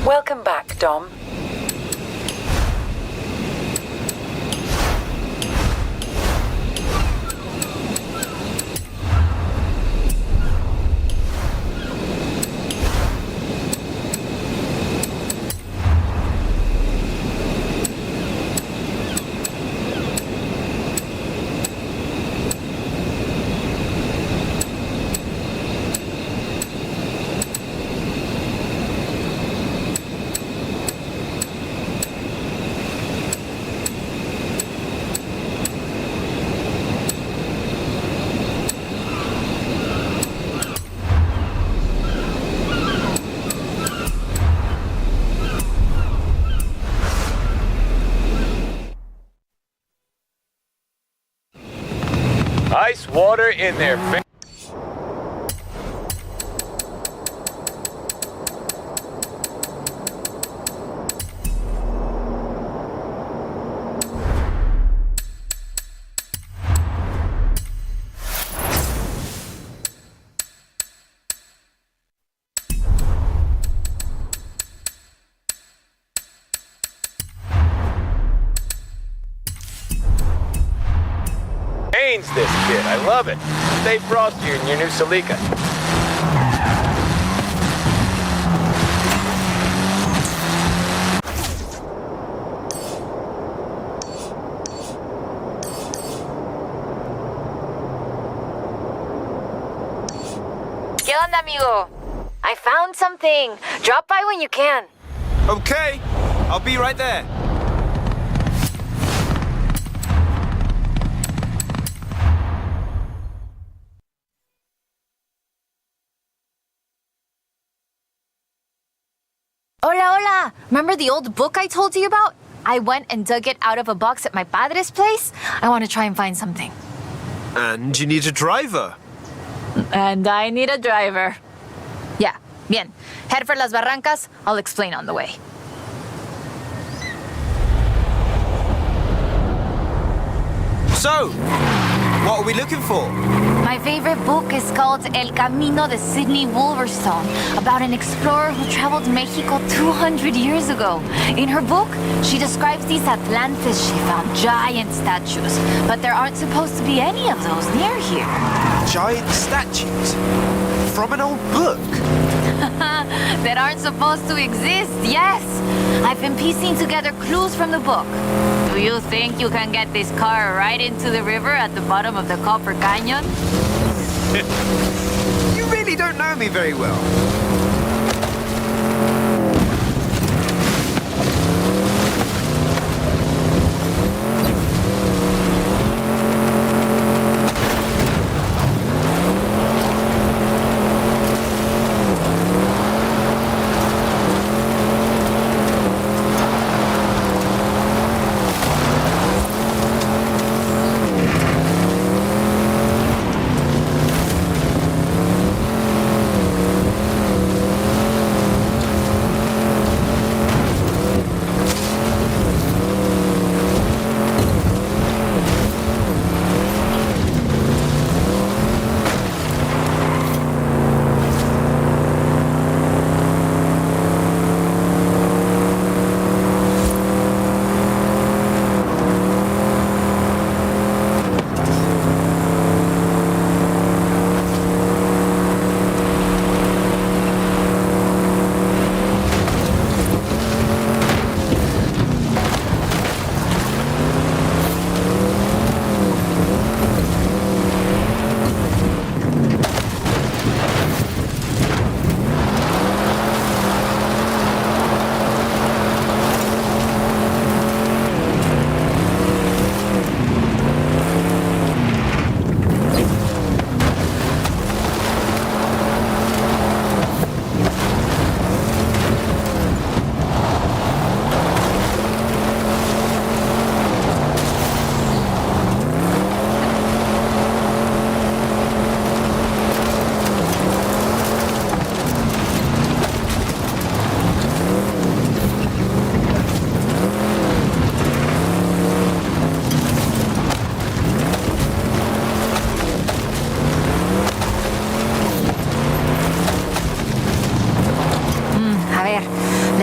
Welcome back, Dom. Ice water in there. This kid, I love it. Stay frosty in your new Celica. ¿Qué onda, amigo? I found something. Drop by when you can. Okay, I'll be right there. Hola, hola! Remember the old book I told you about? I went and dug it out of a box at my padre's place. I want to try and find something. And you need a driver. And I need a driver. Yeah, bien. Head for Las Barrancas. I'll explain on the way. So, what are we looking for? My favorite book is called El Camino de Sidney Wolverstone, about an explorer who traveled Mexico 200 years ago. In her book, she describes these Atlantis she found, giant statues, but there aren't supposed to be any of those near here. Giant statues? From an old book? That aren't supposed to exist, yes. I've been piecing together clues from the book. Do you think you can get this car right into the river at the bottom of the Copper Canyon? You really don't know me very well.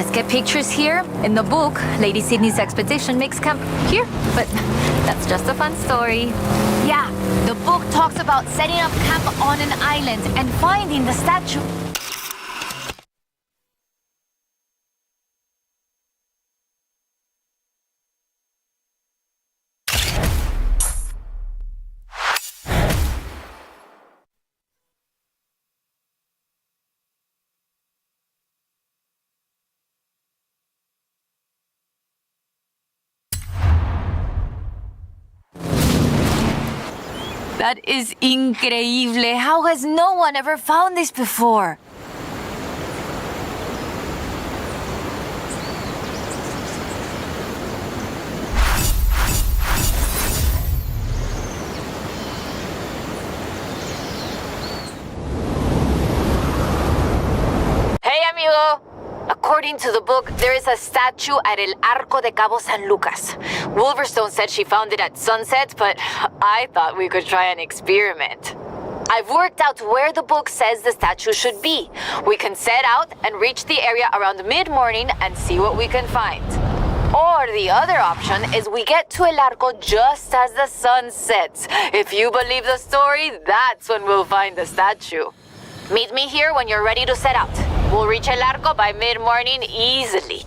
Let's get pictures here. In the book, Lady Sydney's expedition makes camp here, but that's just a fun story. Yeah, the book talks about setting up camp on an island and finding the statue. That is increíble. How has no one ever found this before? Hey, amigo. According to the book, there is a statue at El Arco de Cabo San Lucas. Wolverstone said she found it at sunset, but I thought we could try an experiment. I've worked out where the book says the statue should be. We can set out and reach the area around mid-morning and see what we can find. Or the other option is we get to El Arco just as the sun sets. If you believe the story, that's when we'll find the statue. Meet me here when you're ready to set out. We'll reach El Arco by mid-morning easily.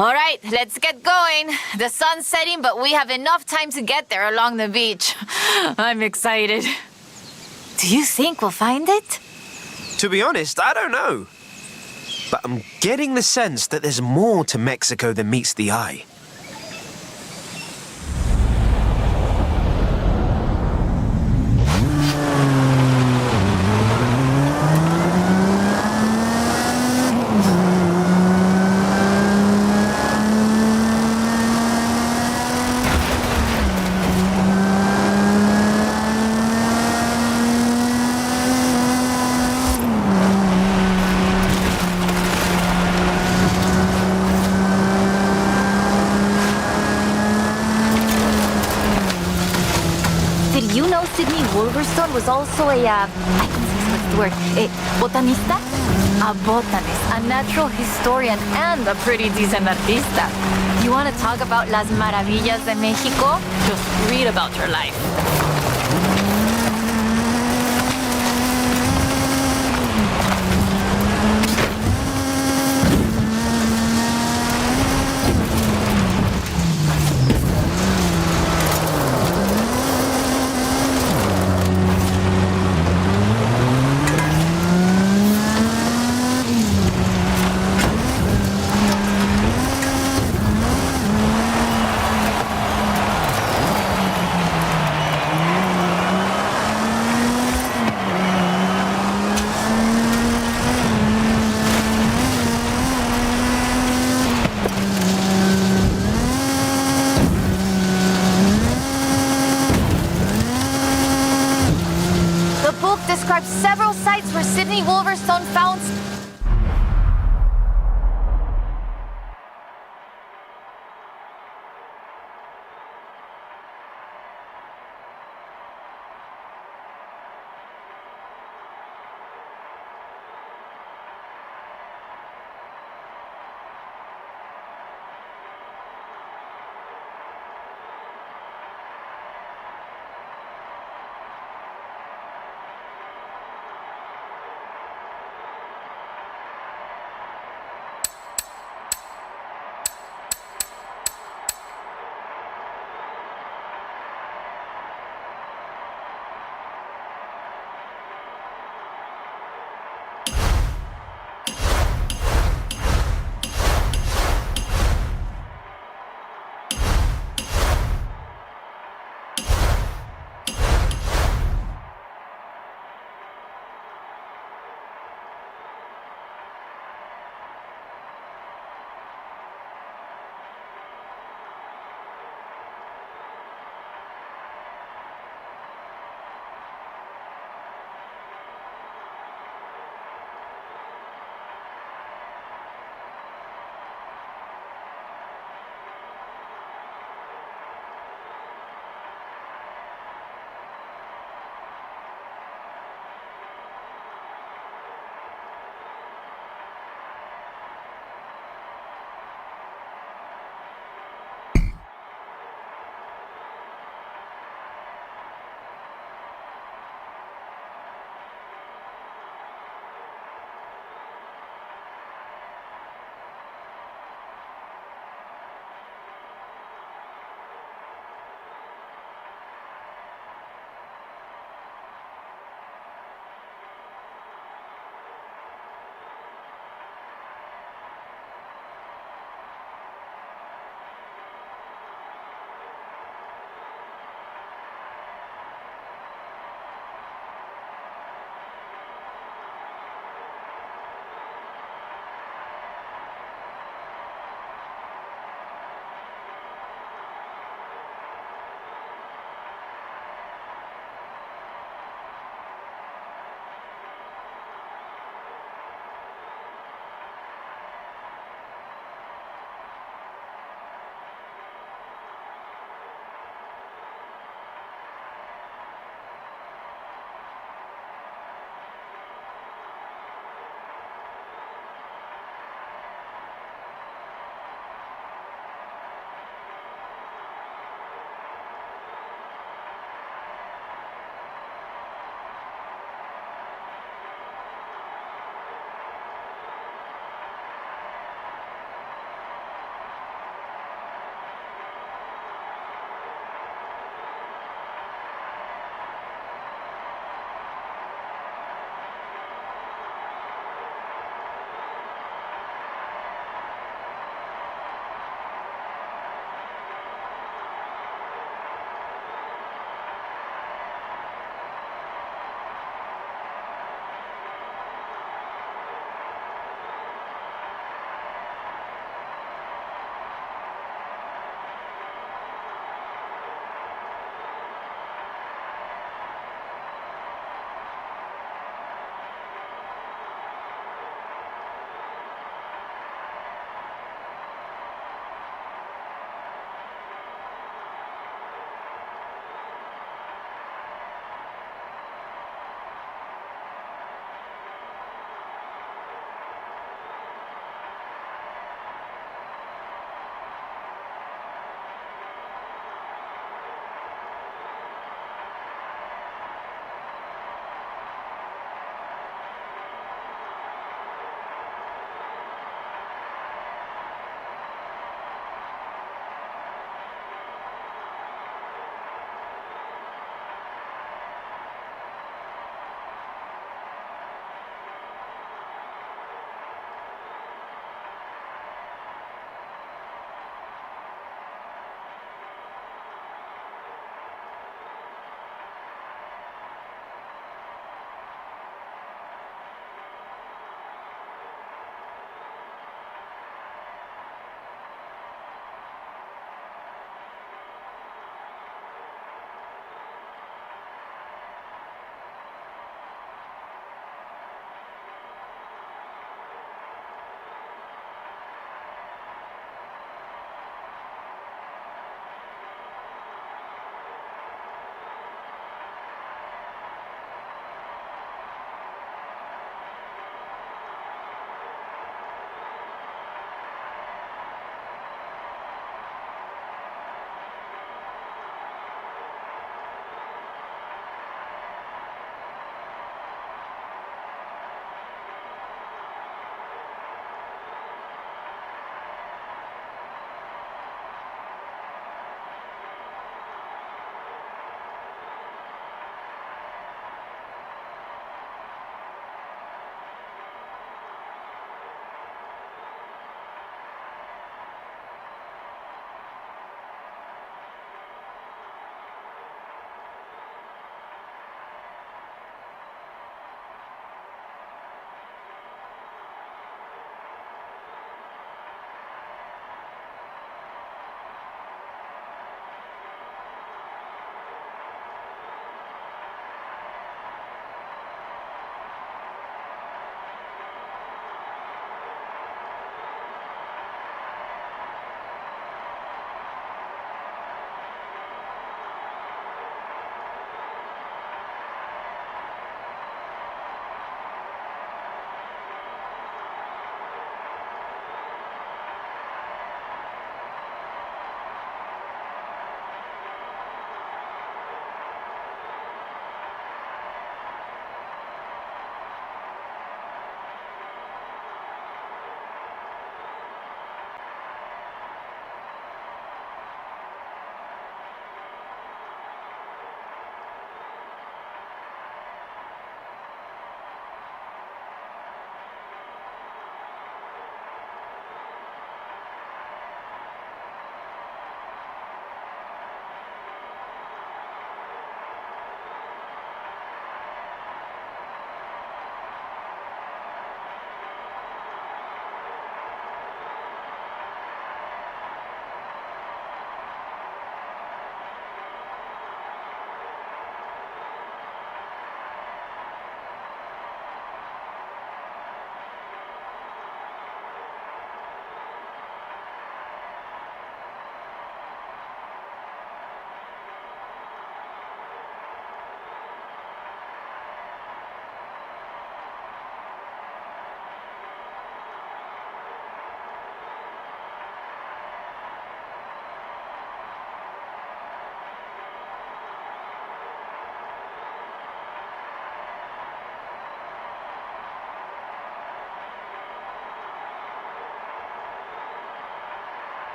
All right, let's get going. The sun's setting, but we have enough time to get there along the beach. I'm excited. Do you think we'll find it? To be honest, I don't know. But I'm getting the sense that there's more to Mexico than meets the eye. Did you know Sydney Wolverstone was also a what's the word? A botanista? A botanist, a natural historian, and a pretty decent artista. You want to talk about las maravillas de Mexico? Just read about her life. Describes several sites where Sydney Wolverstone found...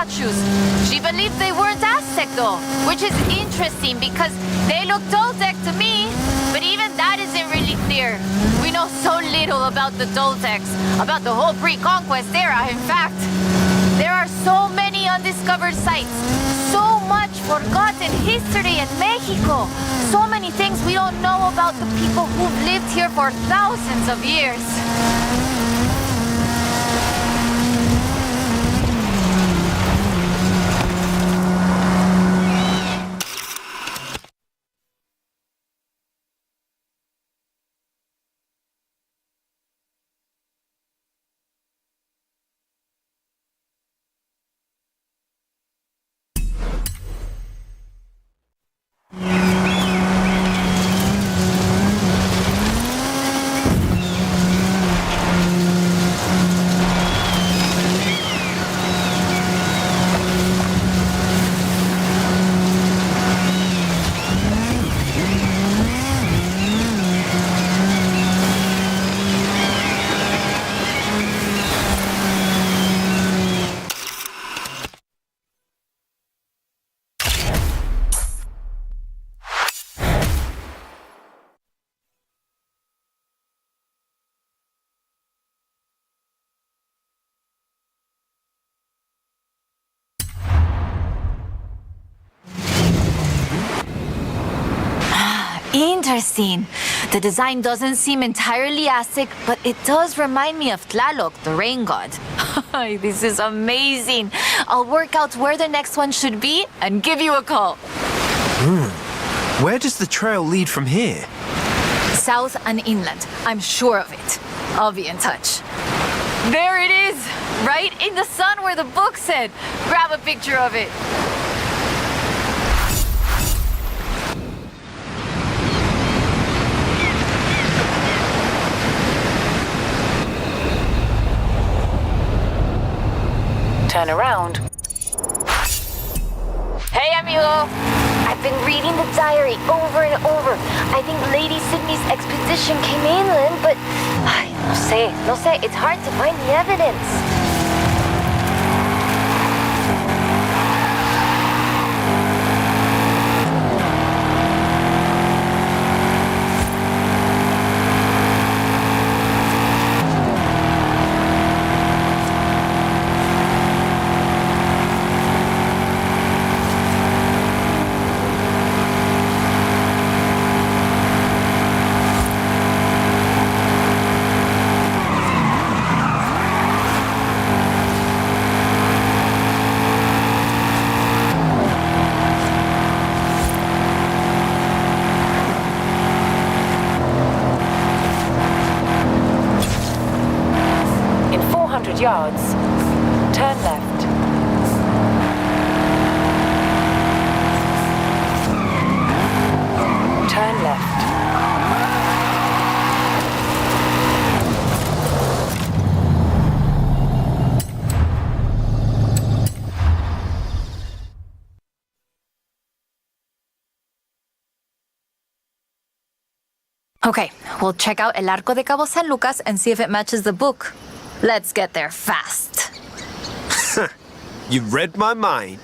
statues. She believed they weren't Aztec though, which is interesting because they look Toltec to me, but even that isn't really clear. We know so little about the Toltecs, about the whole pre-conquest era, in fact. There are so many undiscovered sites, so much forgotten history in Mexico, so many things we don't know about the people who've lived here for thousands of years. Interesting. The design doesn't seem entirely Aztec, but it does remind me of Tlaloc, the rain god. This is amazing. I'll work out where the next one should be and give you a call. Where does the trail lead from here? South and inland. I'm sure of it. I'll be in touch. There it is! Right in the sun where the book said. Grab a picture of it. Turn around. Hey, amigo! I've been reading the diary over and over. I think Lady Sydney's expedition came inland, but... No sé, it's hard to find the evidence. Yards. Turn left. Turn left. Okay, we'll check out El Arco de Cabo San Lucas and see if it matches the book. Let's get there fast. You read my mind.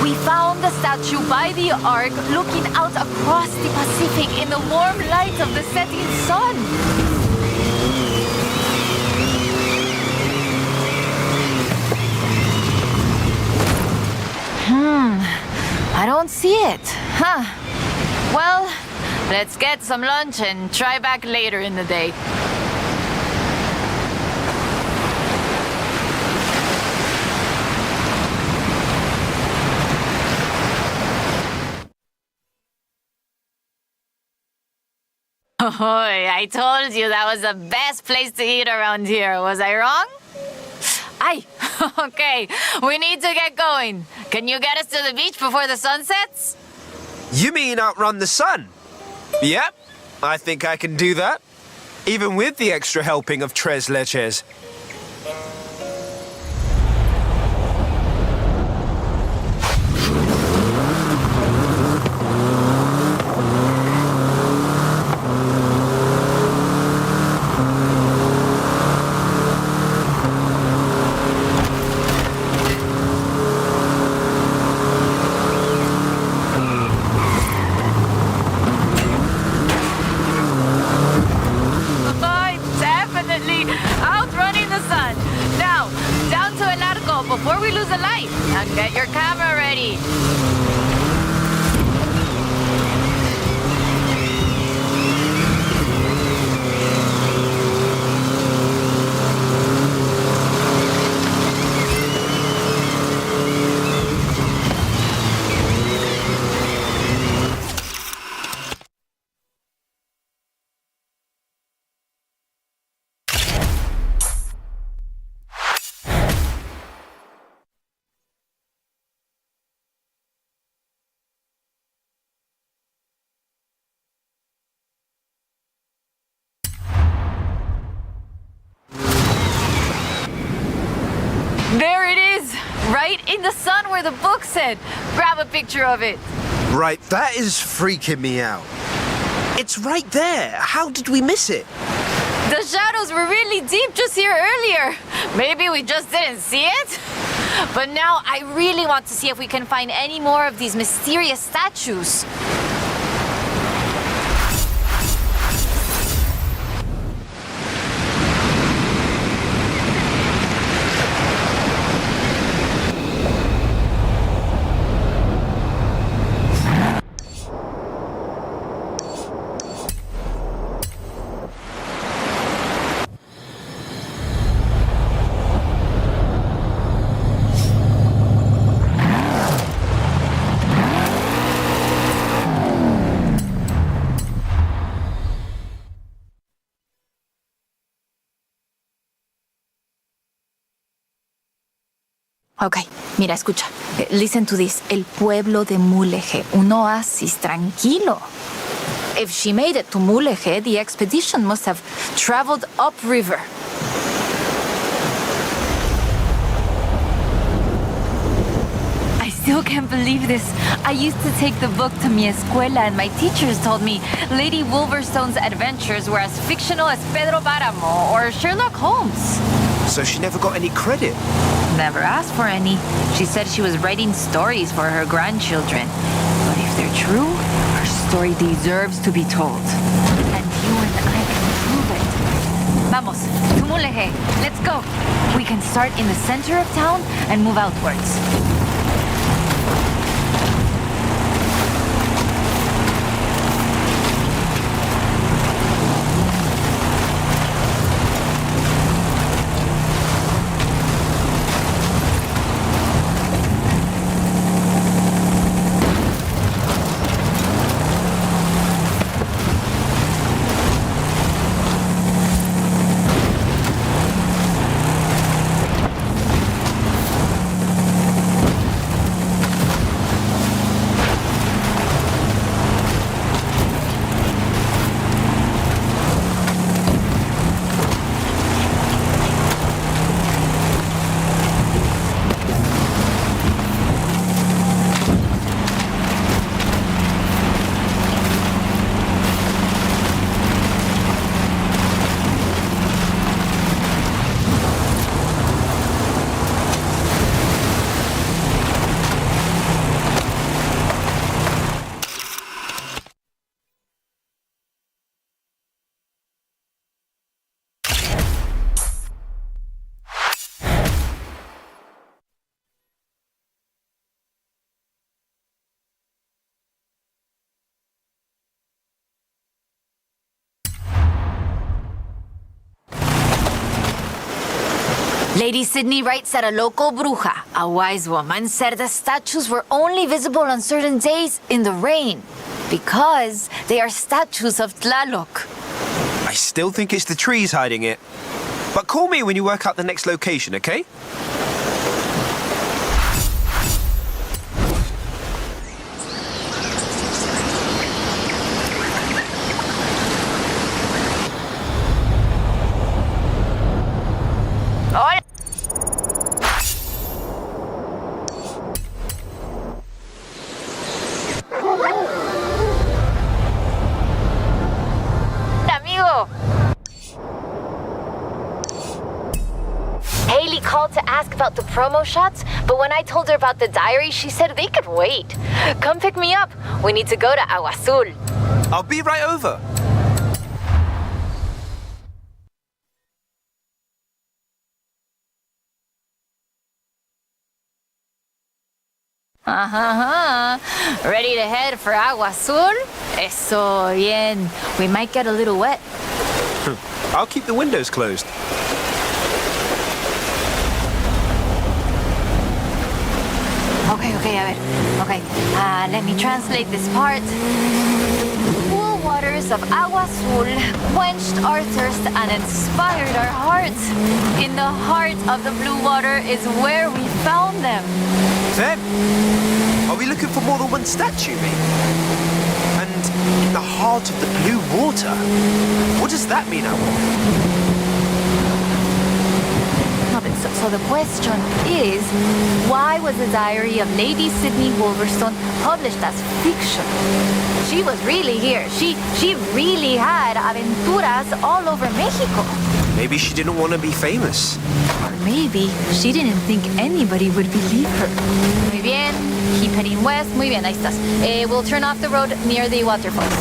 We found the statue by the Ark looking out across the Pacific in the warm light of the setting sun. see it. Huh. Well, let's get some lunch and try back later in the day. Oh, I told you that was the best place to eat around here. Was I wrong? Aye. Okay, we need to get going. Can you get us to the beach before the sun sets? You mean outrun the sun? Yep, I think I can do that. Even with the extra helping of tres leches. Before we lose a light, and get your camera ready. There it is! Right in the sun where the book said. Grab a picture of it. Right, that is freaking me out. It's right there. How did we miss it? The shadows were really deep just here earlier. Maybe we just didn't see it? But now I really want to see if we can find any more of these mysterious statues. Ok, mira, escucha. Listen to this. El pueblo de Mulegé, un oasis tranquilo. If she made it to Mulegé, the expedition must have traveled upriver. I still can't believe this. I used to take the book to mi escuela and my teachers told me Lady Wolverstone's adventures were as fictional as Pedro Páramo or Sherlock Holmes. So she never got any credit? Never asked for any. She said she was writing stories for her grandchildren. But if they're true, her story deserves to be told. And you and I can prove it. Vamos, to Mulegé. Let's go. We can start in the center of town and move outwards. Lady Sydney writes that a local bruja, a wise woman, said the statues were only visible on certain days in the rain because they are statues of Tlaloc. I still think it's the trees hiding it. But call me when you work out the next location, okay? Hola, amigo. Haley called to ask about the promo shots, but when I told her about the diary, she said they could wait. Come pick me up. We need to go to Agua Azul. I'll be right over. Ready to head for Agua Azul? Eso bien. We might get a little wet. I'll keep the windows closed. Okay, a ver. Okay, let me translate this part. The cool waters of Agua Azul quenched our thirst and inspired our hearts. In the heart of the blue water is where we found them. Them? Are we looking for more than one statue, mate? And in the heart of the blue water? What does that mean, Owl? So the question is, why was the diary of Lady Sydney Wolverstone published as fiction? She was really here. She really had aventuras all over Mexico. Maybe she didn't want to be famous. Or maybe she didn't think anybody would believe her. Muy bien. Keep heading west. Muy bien, ahí estás. We'll turn off the road near the waterfalls.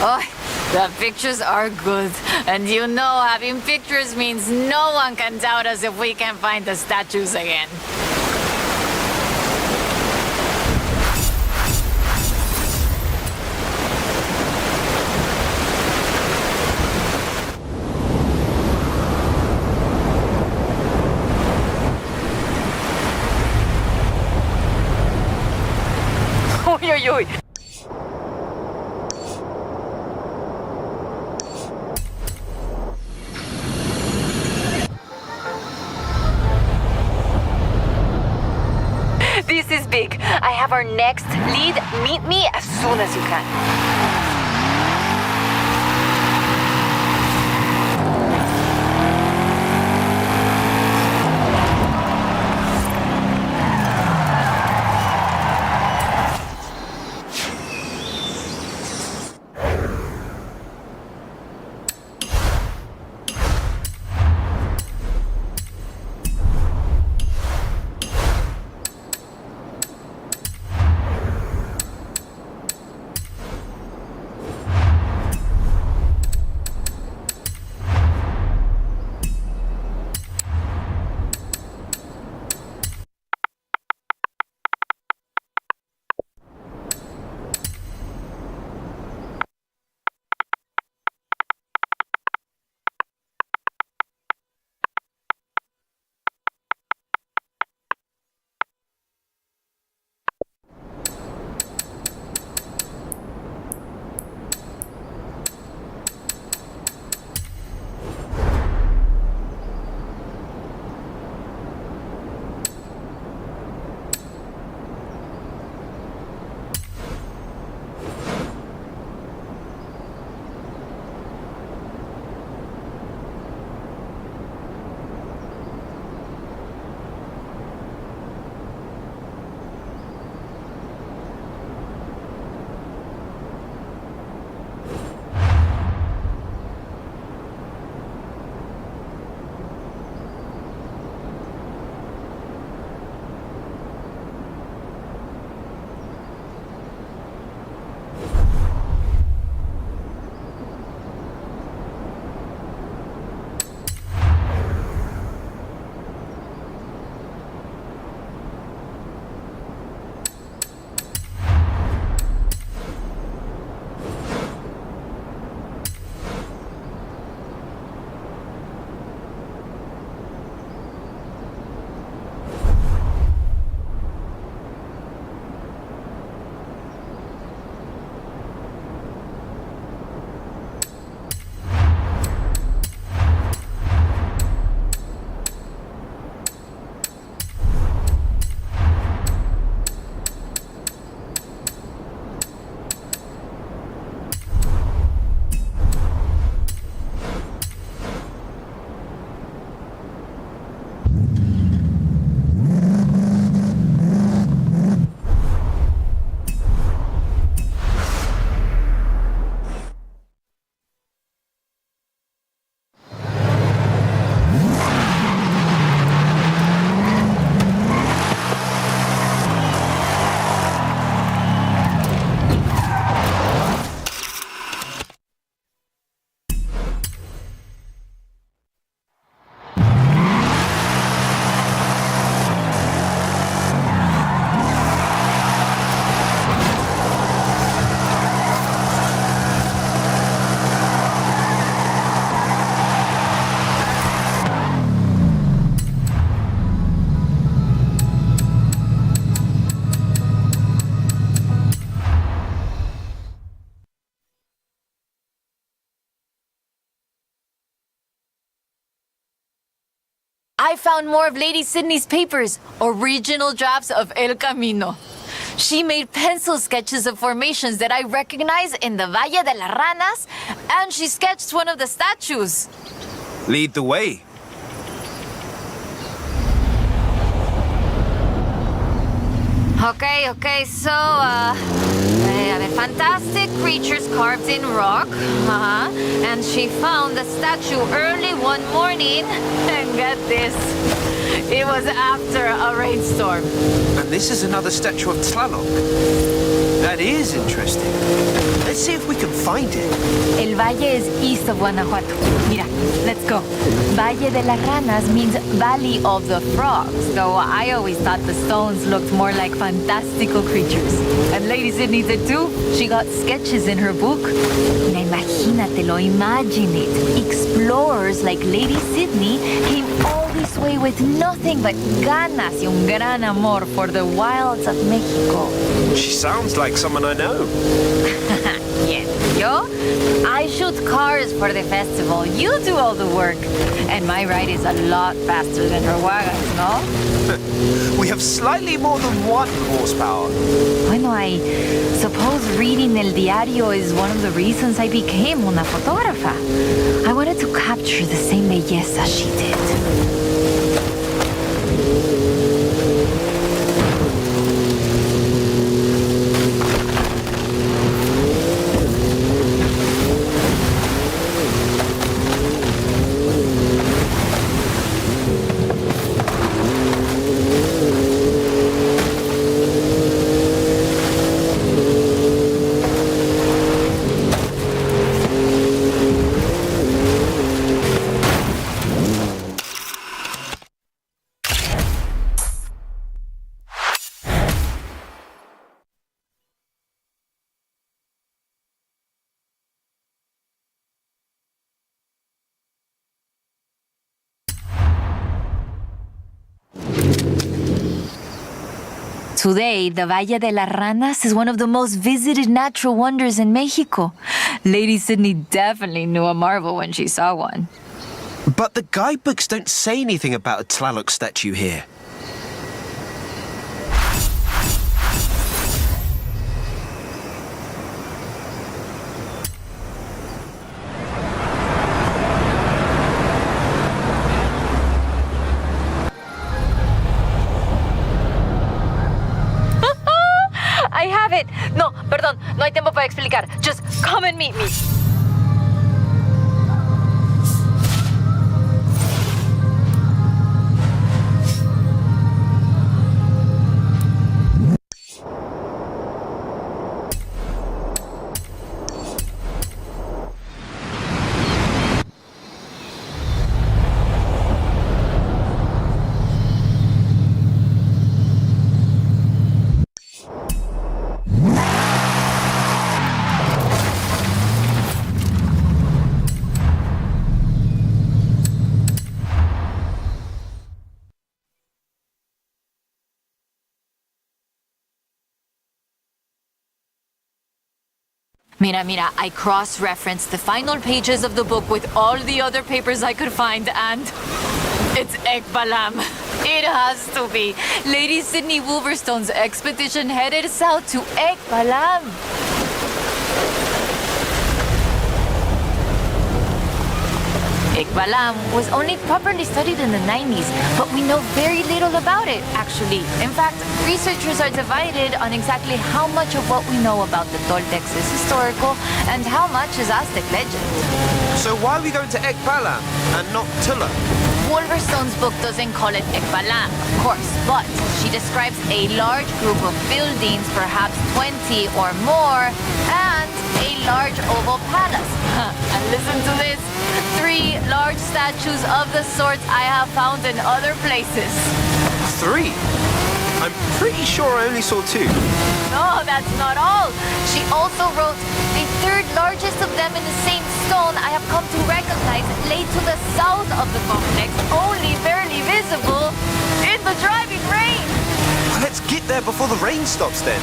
Oh, the pictures are good. And you know, having pictures means no one can doubt us if we can find the statues again. Uy, uy, uy. This is big. I have our next lead. Meet me as soon as you can. I found more of Lady Sydney's papers, original drafts of El Camino. She made pencil sketches of formations that I recognize in the Valle de las Ranas, and she sketched one of the statues. Lead the way. Okay, so, fantastic creatures carved in rock, and she found the statue early one morning, and get this, it was after a rainstorm. And this is another statue of Tlaloc. That is interesting. Let's see if we can find it. El Valle is east of Guanajuato. Mira, let's go. Valle de las Ranas means Valley of the Frogs, though I always thought the stones looked more like fantastical creatures. And Lady Sydney did too. She got sketches in her book. Mira, imagínatelo, imagine it. Explorers like Lady Sydney came all this way with nothing but ganas y un gran amor for the wilds of Mexico. She sounds like someone I know. Yeah, yo? I shoot cars for the festival. You do all the work. And my ride is a lot faster than her wagons, no? We have slightly more than 1 horsepower. Bueno, I suppose reading El Diario is one of the reasons I became una fotógrafa. I wanted to capture the same belleza she did. Today, the Valle de las Ranas is one of the most visited natural wonders in Mexico. Lady Sydney definitely knew a marvel when she saw one. But the guidebooks don't say anything about a Tlaloc statue here. I have it. No, perdón, no hay tiempo para explicar. Just come and meet me. Mira, I cross-referenced the final pages of the book with all the other papers I could find, and it's Ekbalam. It has to be. Lady Sydney Wolverstone's expedition headed south to Ekbalam. Ekbalam was only properly studied in the 90s, but we know very little about it, actually. In fact, researchers are divided on exactly how much of what we know about the Toltecs is historical and how much is Aztec legend. So why are we going to Ekbalam and not Tula? Wolverstone's book doesn't call it Ekbalam, of course, but she describes a large group of buildings, perhaps 20 or more, and a large oval palace. And listen to this, 3 large statues of the sorts I have found in other places. 3? I'm pretty sure I only saw 2. No, that's not all. She also wrote, the 3rd largest of them in the same stone I have come to recognize lay to the south of the complex, only barely visible in the driving rain. Well, let's get there before the rain stops then.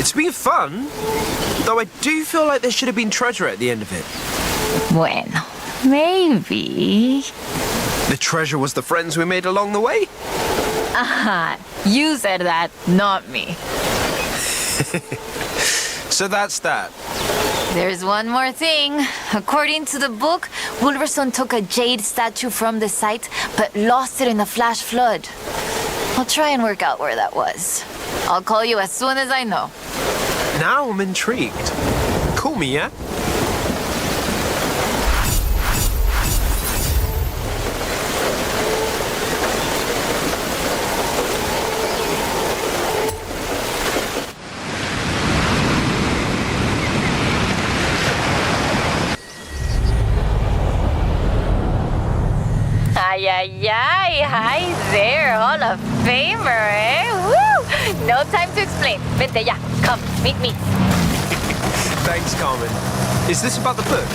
It's been fun, though I do feel like there should have been treasure at the end of it. Bueno, maybe. The treasure was the friends we made along the way? Aha, you said that, not me. So that's that. There's one more thing. According to the book, Wolverstone took a jade statue from the site, but lost it in the flash flood. I'll try and work out where that was. I'll call you as soon as I know. Now I'm intrigued. Call me, yeah? Ay, ay, ay. Hi there, Hall of Famer, eh? Woo! No time to explain. Vente ya. Come, meet me. Thanks, Carmen. Is this about the book?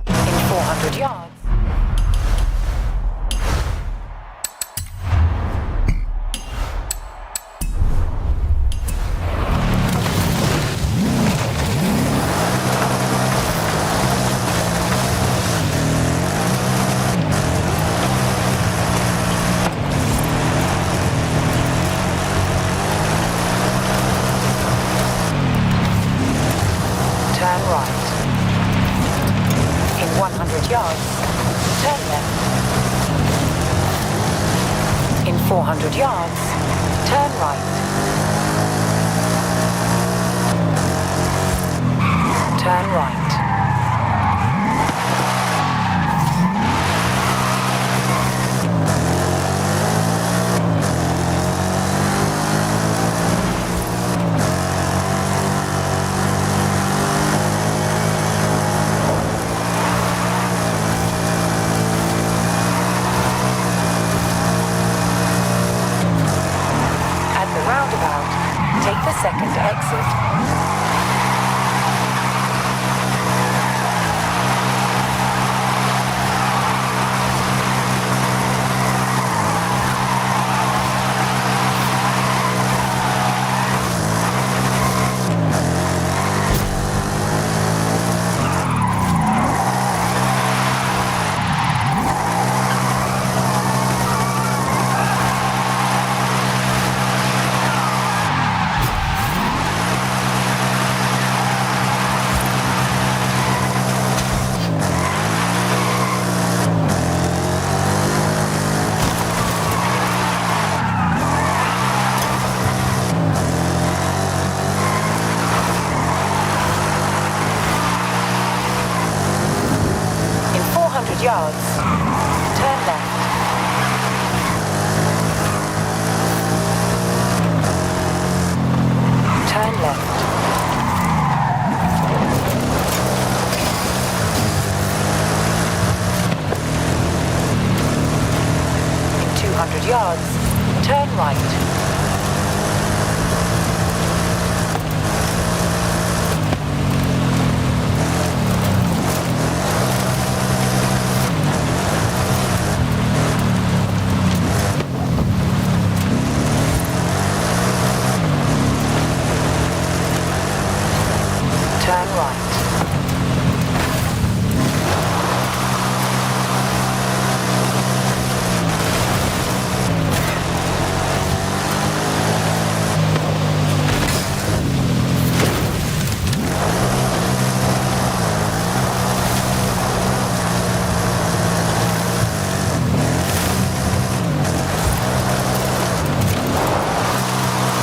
In 400 yards. Turn right. In 100 yards, turn left. In 400 yards, turn right. Turn right. At the roundabout, take the second exit. In 400 yards, turn left. Turn left. In 200 yards, turn right. Turn right.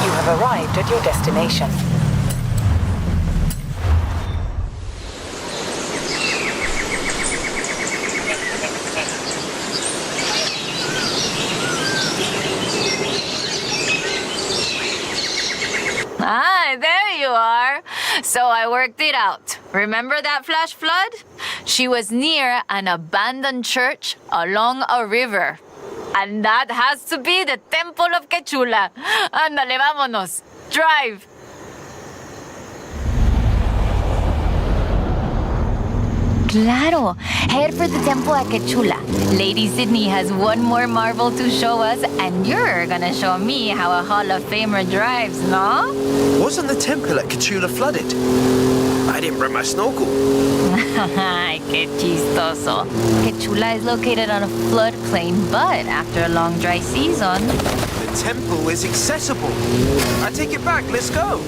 You have arrived at your destination. Ah, there you are. So I worked it out. Remember that flash flood? She was near an abandoned church along a river. And that has to be the Temple of Quechula. Ándale, vámonos. Drive. Claro. Head for the temple at Quechula. Lady Sydney has one more marvel to show us, and you're gonna show me how a Hall of Famer drives, no? Wasn't the temple at Quechula flooded? I didn't bring my snorkel. Ay, qué chistoso. Quechula is located on a floodplain, but after a long dry season... The temple is accessible. I take it back. Let's go.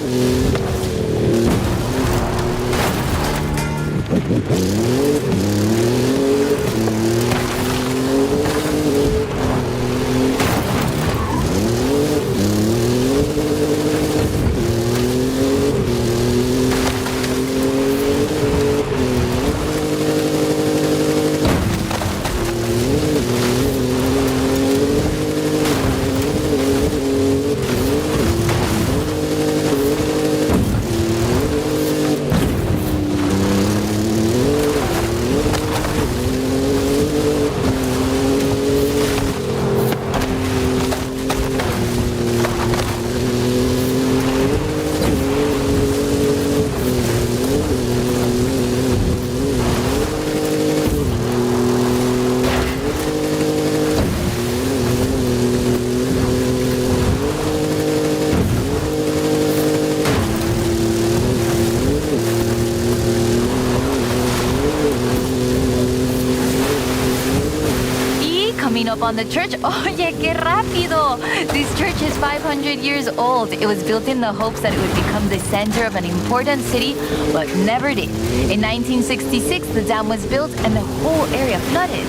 Up on the church. Oye, qué rápido! This church is 500 years old. It was built in the hopes that it would become the center of an important city, but never did. In 1966, the dam was built and the whole area flooded.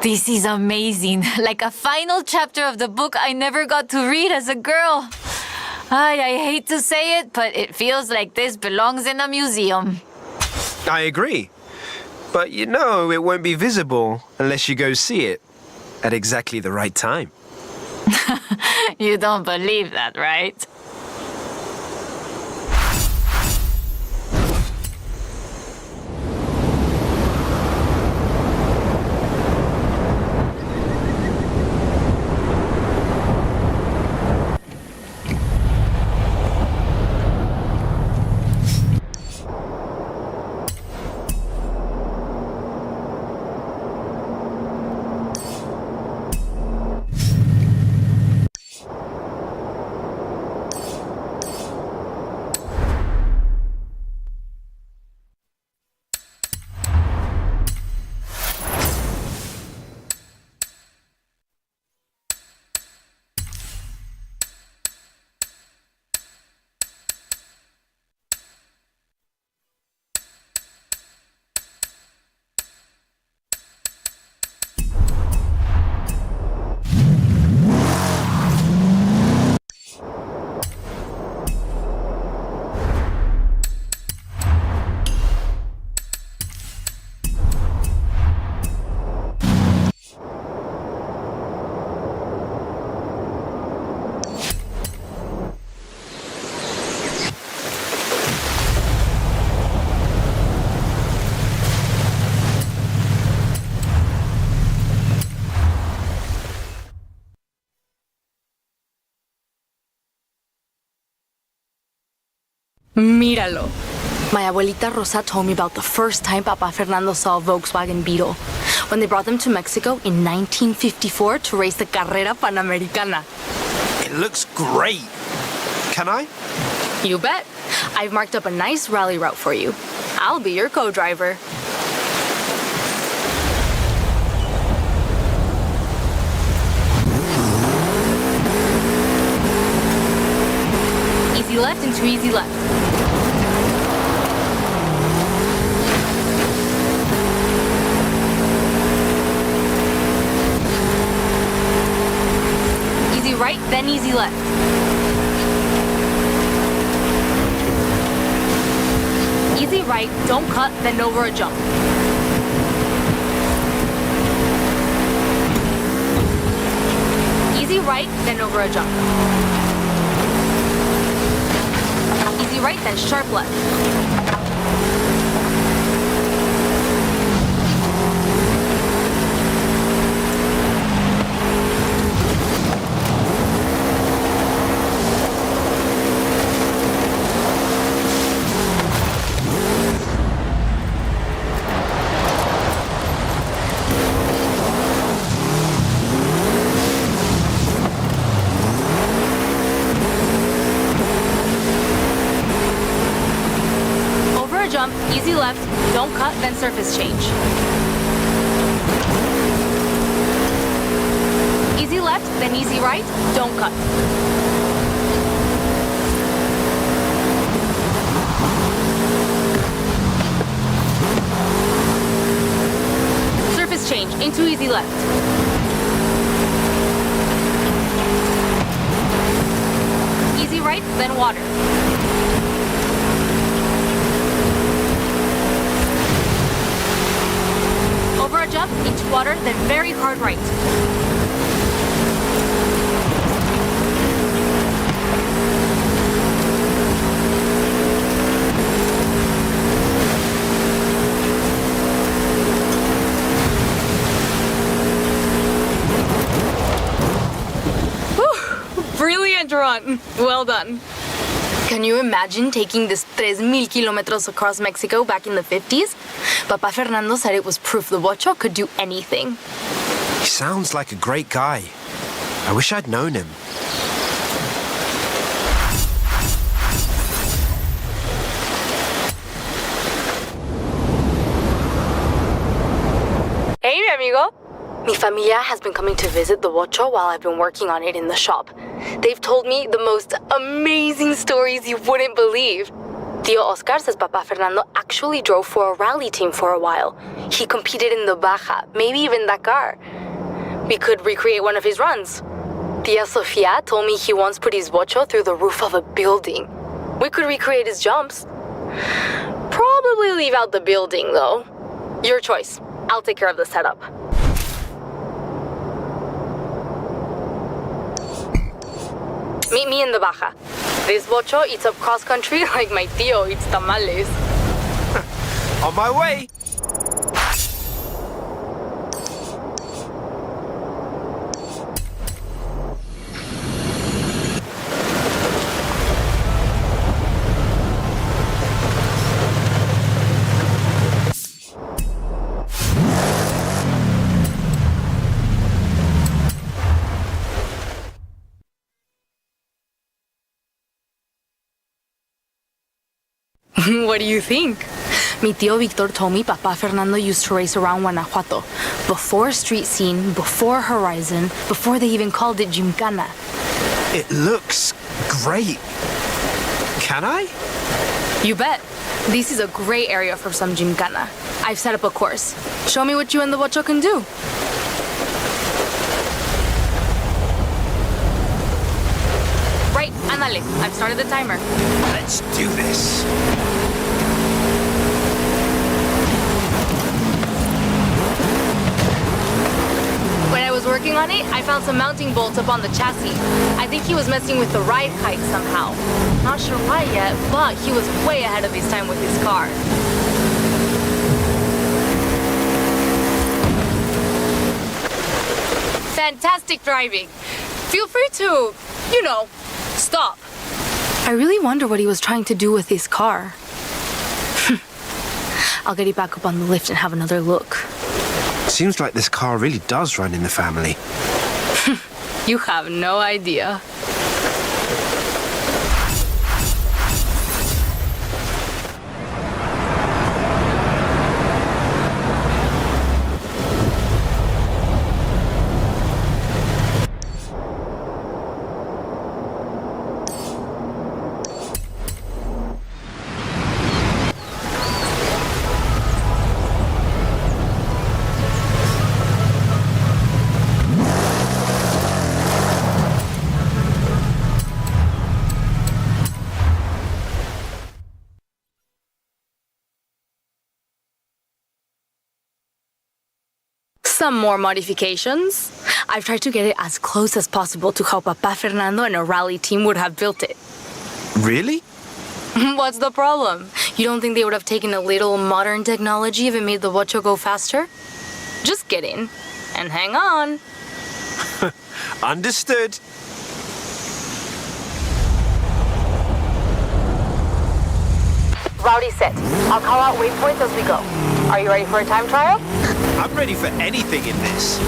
This is amazing. Like a final chapter of the book I never got to read as a girl. I hate to say it, but it feels like this belongs in a museum. I agree. But you know it won't be visible unless you go see it at exactly the right time. You don't believe that, right? Míralo. My abuelita Rosa told me about the first time Papa Fernando saw a Volkswagen Beetle when they brought them to Mexico in 1954 to race the Carrera Panamericana. It looks great. Can I? You bet. I've marked up a nice rally route for you. I'll be your co-driver. Easy left and 2 easy left. then easy left. Easy right, don't cut, then over a jump. Easy right, then over a jump. Easy right, then sharp left. Jump, easy left, don't cut, then surface change. Easy left, then easy right, don't cut. Surface change, into easy left. Easy right, then water. Over a jump, into water, then very hard right. Whew, brilliant run. Well done. Can you imagine taking this 3,000 kilometers across Mexico back in the 50s? Papa Fernando said it was proof the Bocho could do anything. He sounds like a great guy. I wish I'd known him. Hey, mi amigo. Mi familia has been coming to visit the Bocho while I've been working on it in the shop. They've told me the most amazing stories you wouldn't believe. Tío Oscar says Papa Fernando actually drove for a rally team for a while. He competed in the Baja, maybe even Dakar. We could recreate one of his runs. Tia Sofia told me he once put his Bocho through the roof of a building. We could recreate his jumps. Probably leave out the building, though. Your choice. I'll take care of the setup. Meet me in the Baja. This Bocho eats up cross-country like my tío eats tamales. On my way! What do you think? Mi tío Victor told me Papa Fernando used to race around Guanajuato. Before street scene, before Horizon, before they even called it Gymkhana. It looks great. Can I? You bet. This is a great area for some Gymkhana. I've set up a course. Show me what you and the Bocho can do. Right, ándale. I've started the timer. Let's do this. When I was working on it, I found some mounting bolts up on the chassis. I think he was messing with the ride height somehow. Not sure why yet, but he was way ahead of his time with his car. Fantastic driving. Feel free to, stop. I really wonder what he was trying to do with his car. I'll get you back up on the lift and have another look. Seems like this car really does run in the family. You have no idea. some more modifications. I've tried to get it as close as possible to how Papa Fernando and a rally team would have built it. Really? What's the problem? You don't think they would have taken a little modern technology if it made the Ocho go faster? Just get in and hang on. Understood. Rowdy set. I'll call out waypoints as we go. Are you ready for a time trial? I'm ready for anything in this.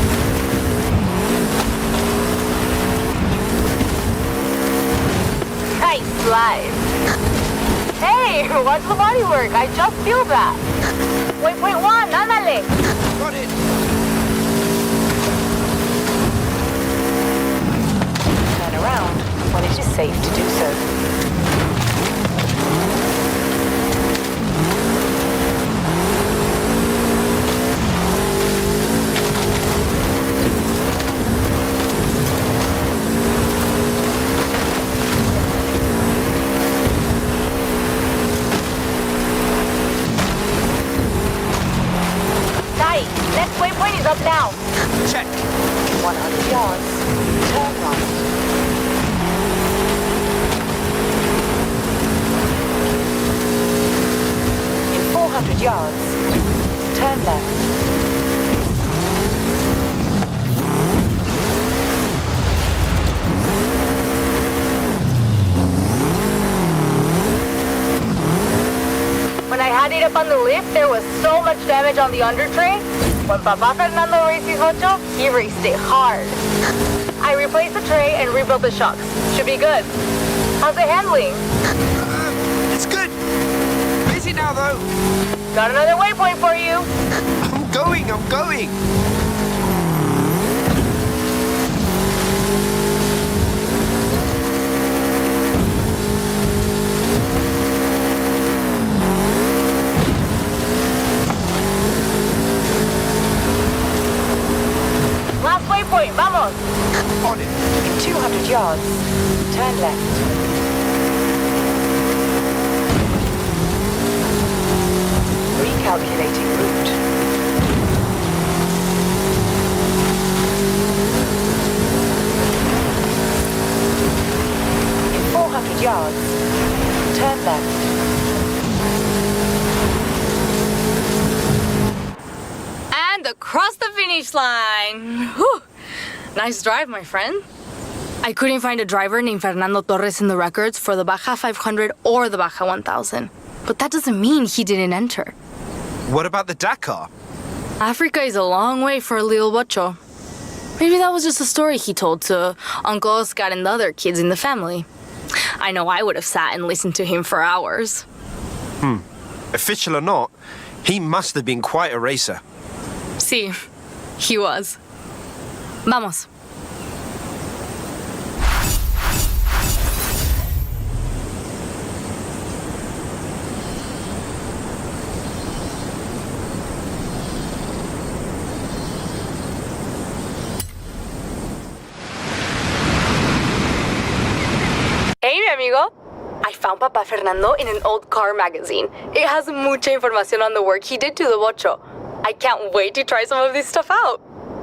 Nice slide. Hey, watch the body work. I just feel that. Waypoint 1, ándale. Got it. Turn around when it is safe to do so. Nice. Next waypoint is up now. Check. 100 yards. Turn right. In 400 yards, turn left. When I had it up on the lift, there was so much damage on the under tray. When Papa Fernando raced his Ocho, he raced it hard. I replaced the tray and rebuilt the shocks. Should be good. How's it handling? It's good. Busy now, though. Got another waypoint for you. I'm going. Last waypoint, vamos. On it. In 200 yards, turn left. Recalculating route. In 400 yards, turn left. And across the finish line. Whew. Nice drive, my friend. I couldn't find a driver named Fernando Torres in the records for the Baja 500 or the Baja 1000. But that doesn't mean he didn't enter. What about the Dakar? Africa is a long way for a little Ocho. Maybe that was just a story he told to Uncle Oscar and the other kids in the family. I know I would have sat and listened to him for hours. Official or not, he must have been quite a racer. Sí, he was. Vamos. Hey, mi amigo. I found Papa Fernando in an old car magazine. It has mucha información on the work he did to the Ocho. I can't wait to try some of this stuff out.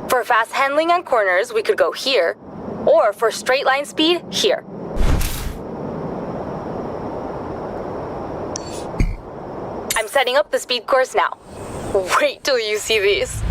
For fast handling on corners, we could go here, or for straight line speed, here. I'm setting up the speed course now. Wait till you see this.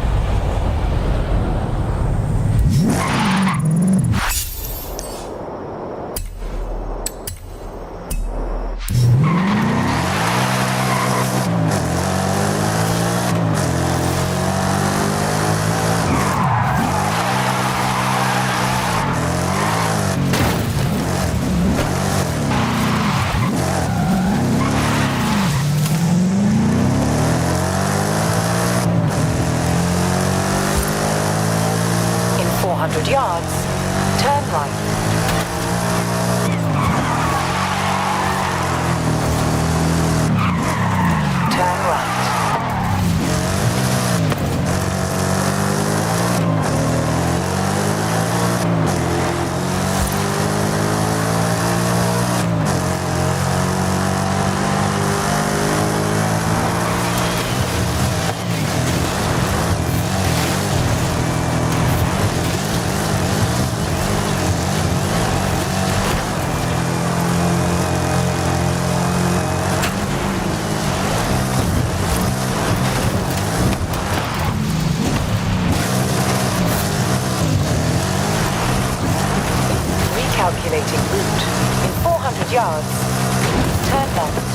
In 400 yards, turn right. Turn right. circulating route. In 400 yards, turn left.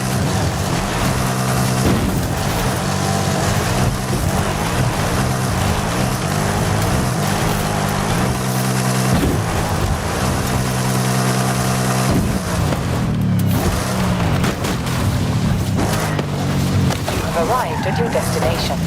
You have arrived at your destination.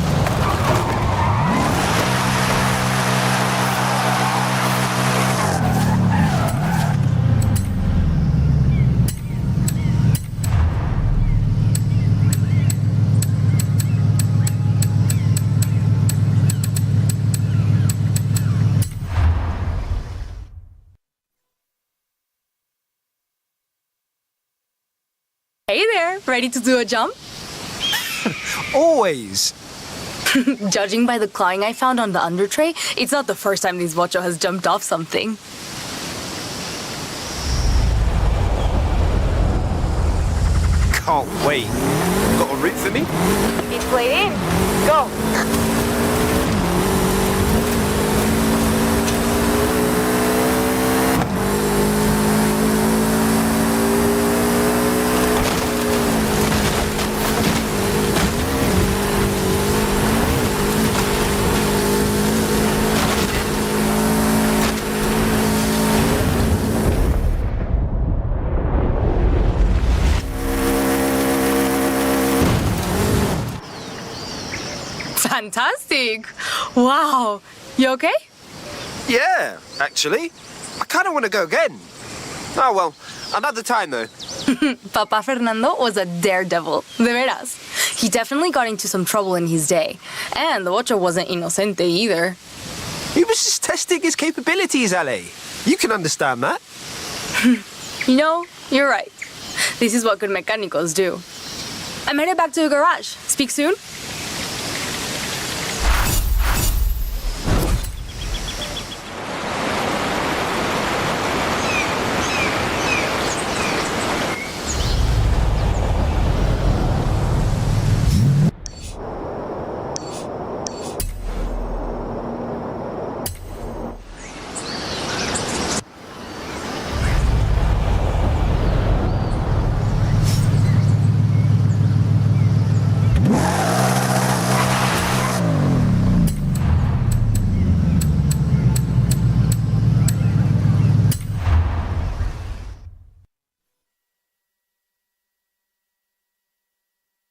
Hey there, ready to do a jump? Always. Judging by the clawing I found on the under tray, it's not the first time this Watcho has jumped off something. Can't wait. Got a route for me? Each plate in. Go. Fantastic! Wow, you okay? Yeah, actually. I kind of want to go again. Oh, well, another time, though. Papa Fernando was a daredevil, de veras. He definitely got into some trouble in his day. And the Watcho wasn't inocente either. He was just testing his capabilities, Ale. You can understand that. You know, you're right. This is what good mechanicos do. I'm headed back to the garage. Speak soon.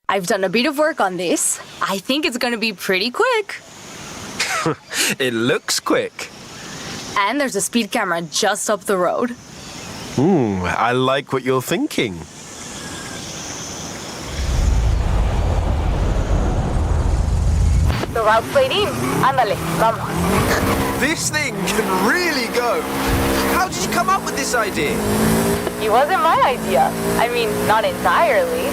I've done a bit of work on this. I think it's gonna be pretty quick. It looks quick. And there's a speed camera just up the road. I like what you're thinking. The route's plate in. Ándale, vamos. This thing can really go. How did you come up with this idea? It wasn't my idea. I mean, not entirely.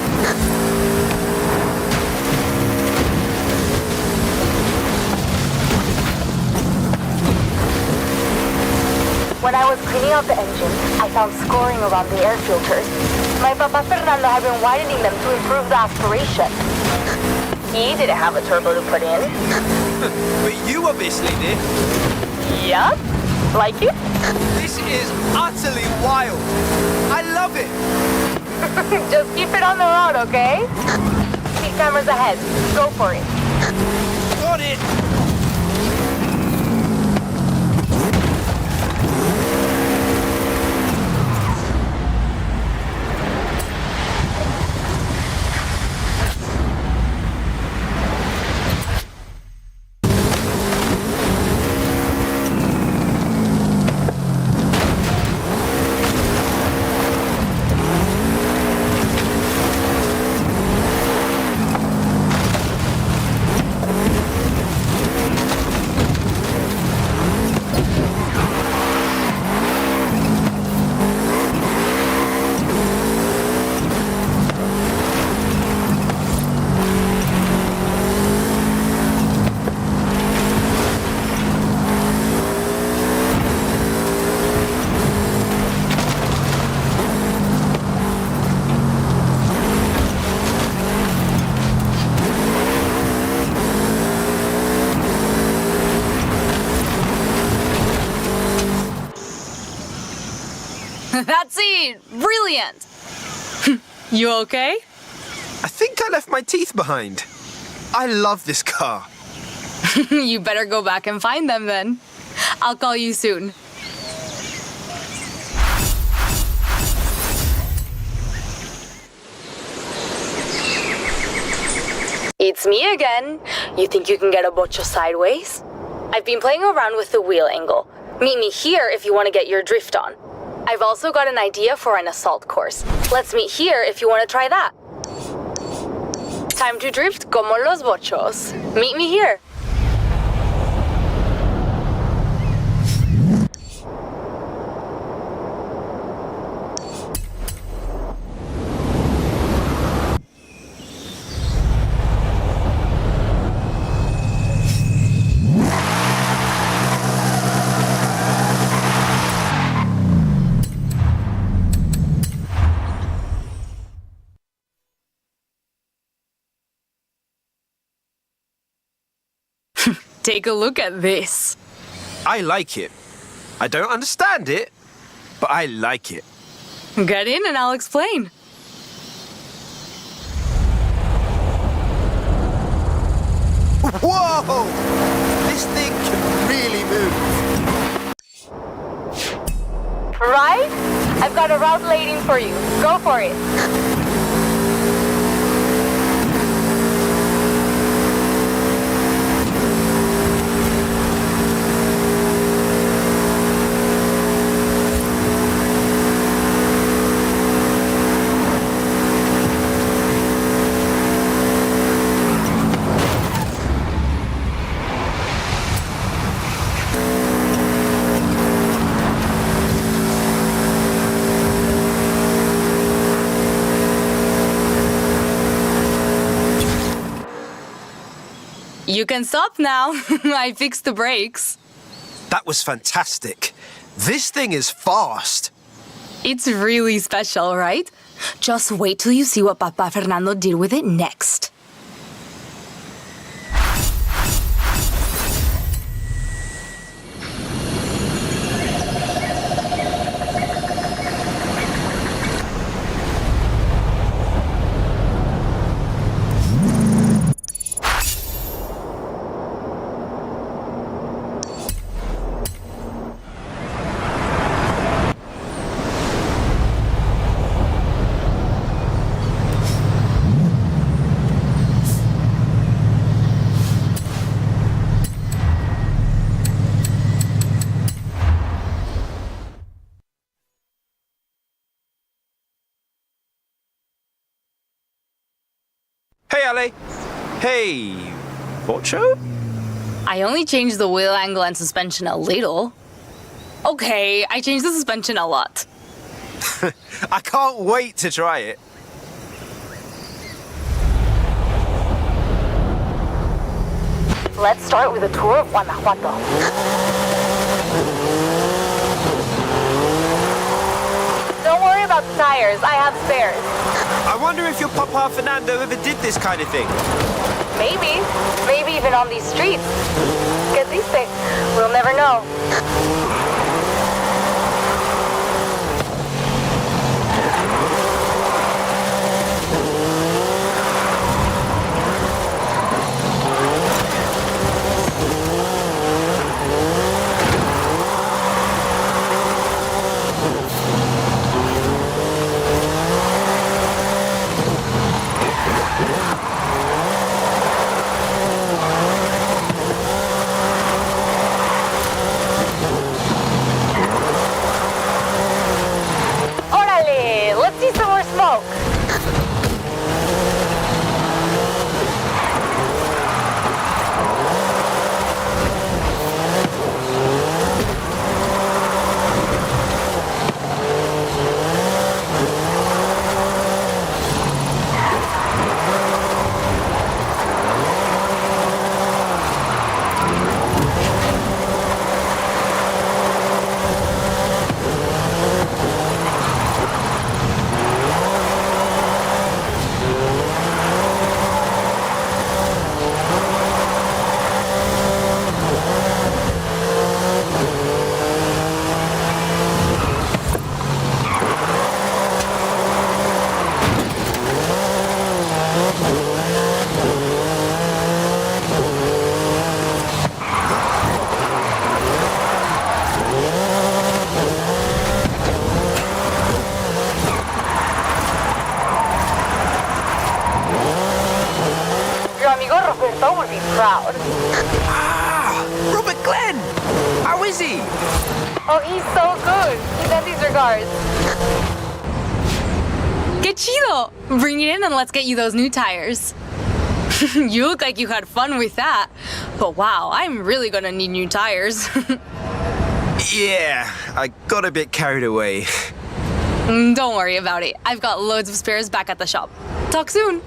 When I was cleaning out the engine, I found scoring around the air filters. My Papa Fernando had been widening them to improve the aspiration. He didn't have a turbo to put in. But you obviously did. Yup. Like it? This is utterly wild. I love it. Just keep it on the road, okay? Speed cameras ahead. Go for it. Got it. That's it! Brilliant! You okay? I think I left my teeth behind. I love this car. You better go back and find them then. I'll call you soon. It's me again. You think you can get a bocho sideways? I've been playing around with the wheel angle. Meet me here if you want to get your drift on. I've also got an idea for an assault course. Let's meet here if you want to try that. Time to drift como los bochos. Meet me here. Take a look at this. I like it. I don't understand it, but I like it. Get in and I'll explain. Whoa! This thing can really move. Right? I've got a route waiting for you. Go for it. You can stop now. I fixed the brakes. That was fantastic. This thing is fast. It's really special, right? Just wait till you see what Papa Fernando did with it next. Hey, Ale. Hey, Bocho? I only changed the wheel angle and suspension a little. Okay, I changed the suspension a lot. I can't wait to try it. Let's start with a tour of Guanajuato. Don't worry about the tires. I have spares. I wonder if your Papa Fernando ever did this kind of thing. Maybe. Maybe even on these streets. Que dice? We'll never know. is he? Oh, he's so good. He sent these regards. Que chido! Bring it in and let's get you those new tires. You look like you had fun with that. But wow, I'm really gonna need new tires. Yeah, I got a bit carried away. Don't worry about it. I've got loads of spares back at the shop. Talk soon.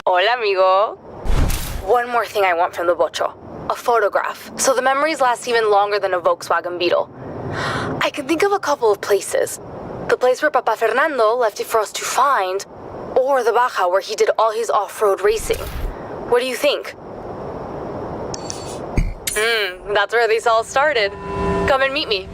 Hola, amigo. One more thing I want from the bocho. A photograph, so the memories last even longer than a Volkswagen Beetle. I can think of a couple of places. The place where Papa Fernando left it for us to find, or the Baja where he did all his off-road racing. What do you think? That's where this all started. Come and meet me.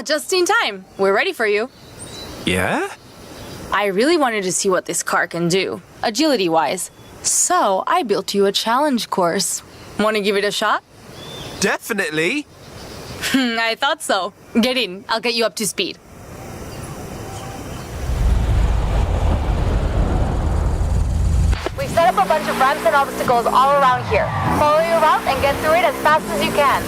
Just in time. We're ready for you. Yeah? I really wanted to see what this car can do, agility-wise. So I built you a challenge course. Want to give it a shot? Definitely. I thought so. Get in. I'll get you up to speed. We've set up a bunch of ramps and obstacles all around here. Follow your route and get through it as fast as you can.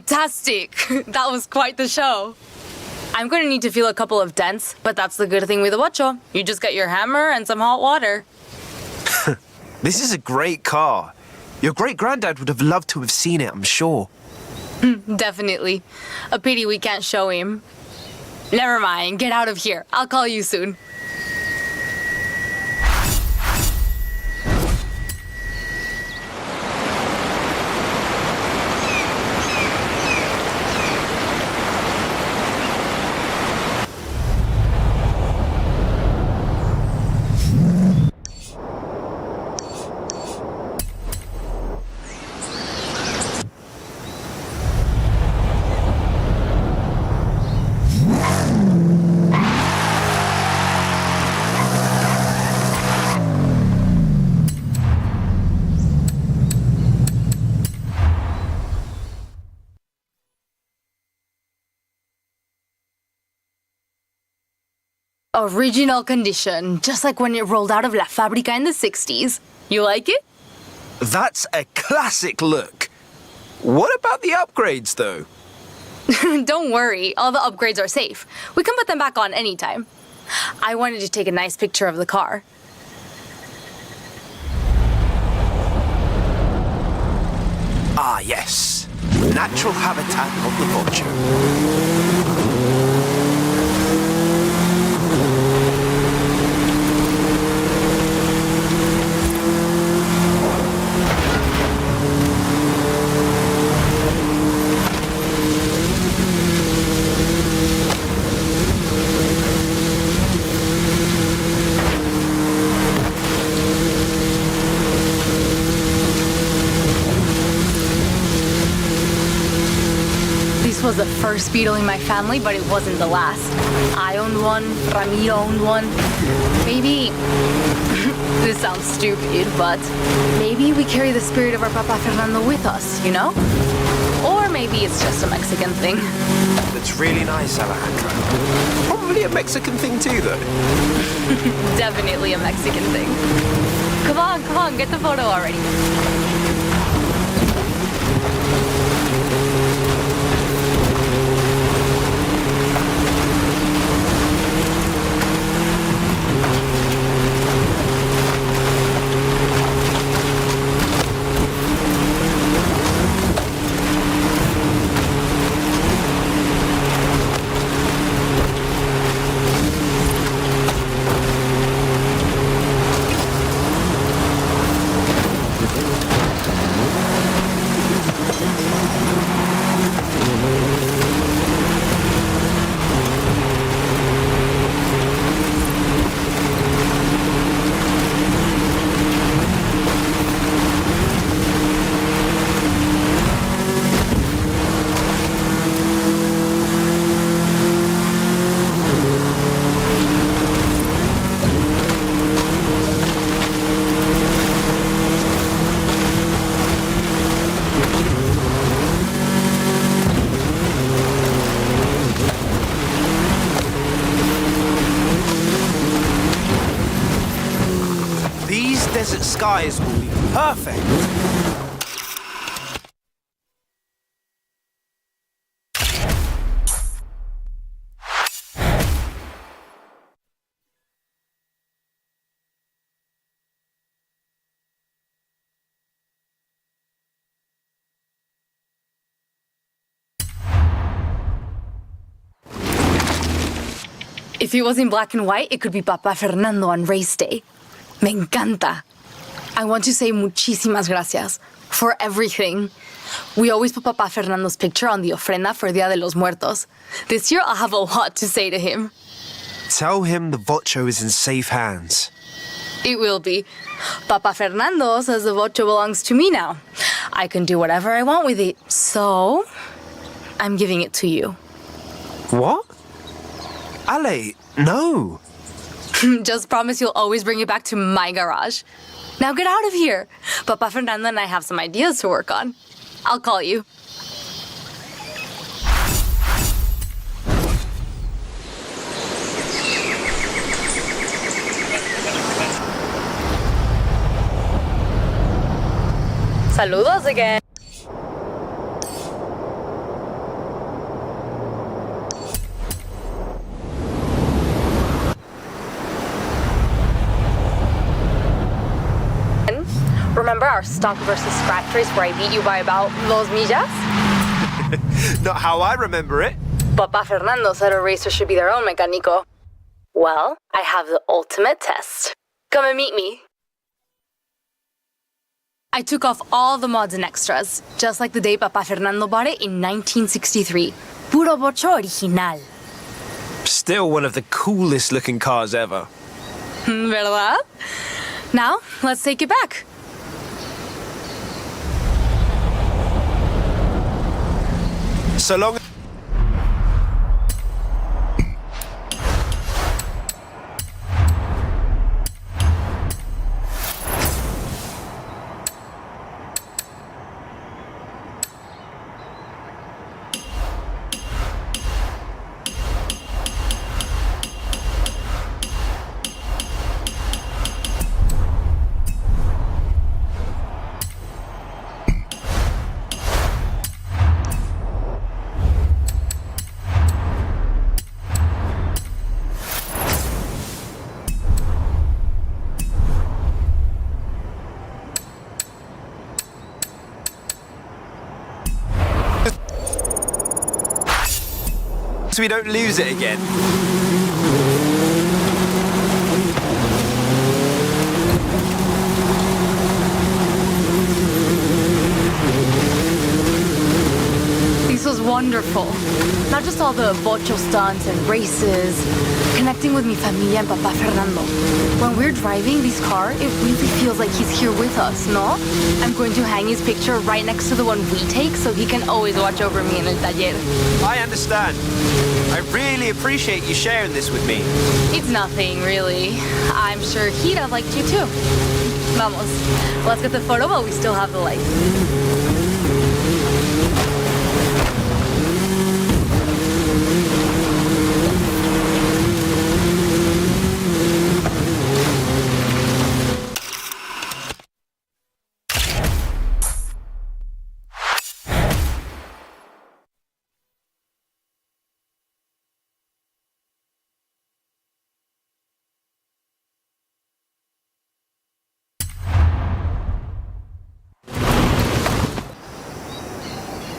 fantastic! That was quite the show. I'm gonna need to feel a couple of dents, but that's the good thing with a Ocho. You just get your hammer and some hot water. This is a great car. Your great-granddad would have loved to have seen it, I'm sure. Definitely. A pity we can't show him. Never mind, get out of here. I'll call you soon. Original condition, just like when it rolled out of La Fábrica in the 60s. You like it? That's a classic look. What about the upgrades, though? Don't worry, all the upgrades are safe. We can put them back on anytime. I wanted to take a nice picture of the car. Ah, yes. Natural habitat of the vulture. This was the first Beetle in my family, but it wasn't the last. I owned one, Ramiro owned one. Maybe, this sounds stupid, but maybe we carry the spirit of our Papa Fernando with us, you know? Or maybe it's just a Mexican thing. That's really nice, Alejandra. Probably a Mexican thing too, though. Definitely a Mexican thing. Come on, get the photo already. Desert skies will be perfect. If it was in black and white, it could be Papa Fernando on race day. Me encanta. I want to say muchísimas gracias for everything. We always put Papa Fernando's picture on the ofrenda for Dia de los Muertos. This year, I'll have a lot to say to him. Tell him the Vocho is in safe hands. It will be. Papa Fernando says the Vocho belongs to me now. I can do whatever I want with it, so I'm giving it to you. What? Ale, no. Just promise you'll always bring it back to my garage. Now get out of here. Papa Fernando and I have some ideas to work on. I'll call you. Saludos again. Remember our stock versus scratch race where I beat you by about dos millas? Not how I remember it. Papa Fernando said a racer should be their own mecánico. Well, I have the ultimate test. Come and meet me. I took off all the mods and extras, just like the day Papa Fernando bought it in 1963. Puro bocho original. Still one of the coolest looking cars ever. ¿Verdad? Now, let's take it back. So long. So we don't lose it again. This was wonderful. Not just all the bocho stunts and races, connecting with mi familia and Papa Fernando. When we're driving this car, it really feels like he's here with us, no? I'm going to hang his picture right next to the one we take so he can always watch over me in el taller. I understand. I really appreciate you sharing this with me. It's nothing, really. I'm sure he'd have liked you too. Vamos. Let's get the photo while we still have the light.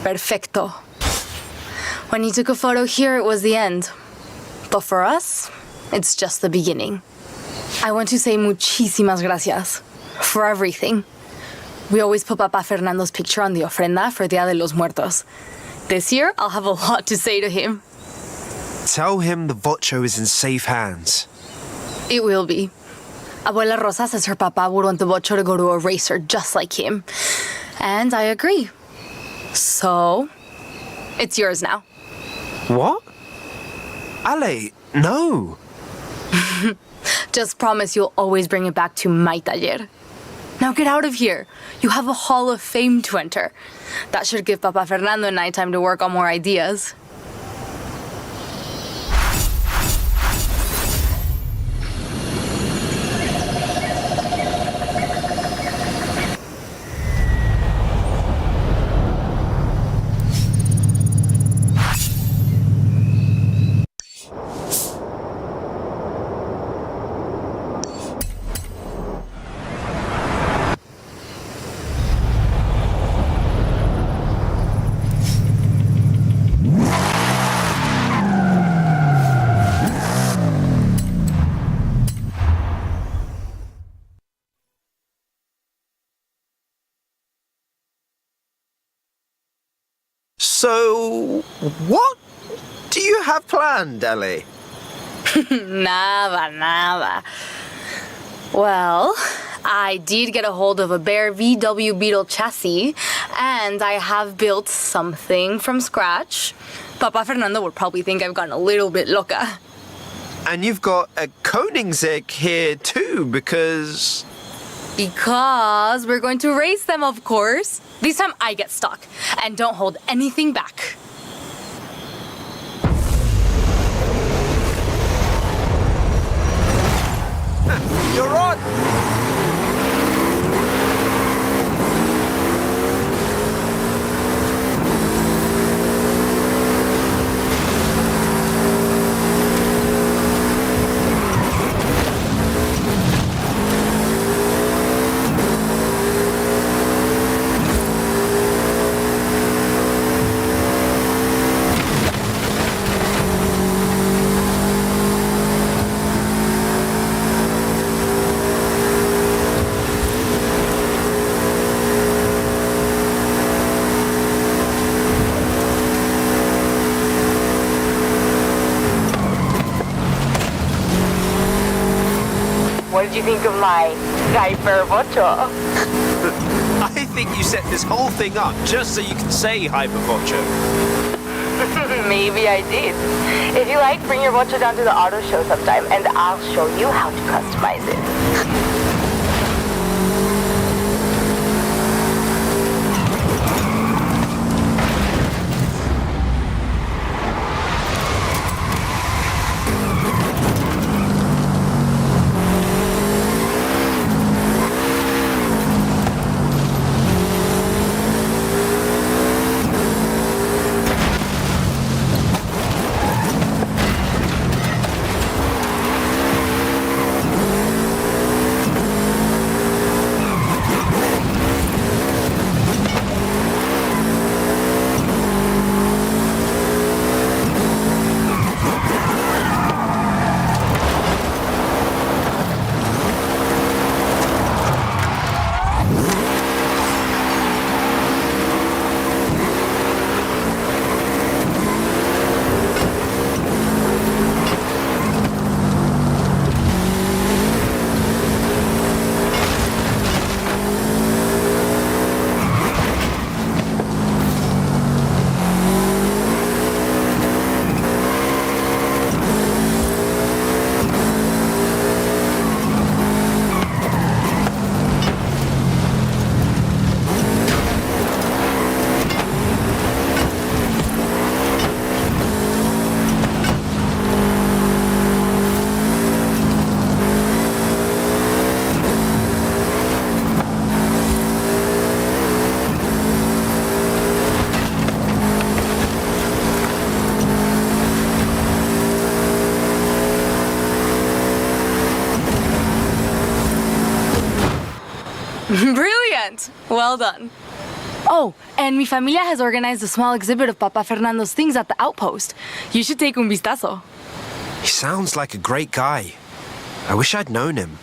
Perfecto. When he took a photo here, it was the end. But for us, it's just the beginning. I want to say muchísimas gracias for everything. We always put Papa Fernando's picture on the ofrenda for Dia de los Muertos. This year, I'll have a lot to say to him. Tell him the Vocho is in safe hands. It will be. Abuela Rosa says her papa would want the Vocho to go to a racer just like him. And I agree. So, it's yours now. What? Ale, no. Just promise you'll always bring it back to my taller. Now get out of here. You have a Hall of Fame to enter. That should give Papa Fernando and I time to work on more ideas. So, what do you have planned, Ale? Nada. Well, I did get a hold of a bare VW Beetle chassis, and I have built something from scratch. Papa Fernando would probably think I've gotten a little bit loca. And you've got a Koenigsegg here too, because we're going to race them, of course. This time I get stock, and don't hold anything back. you're on. what did you think of my hyper vocho? I think you set this whole thing up just so you can say hypervocho. Maybe I did. If you like, bring your vocho down to the auto show sometime, and I'll show you how to customize it. Brilliant! Well done. Oh, and mi familia has organized a small exhibit of Papa Fernando's things at the outpost. You should take un vistazo. He sounds like a great guy. I wish I'd known him.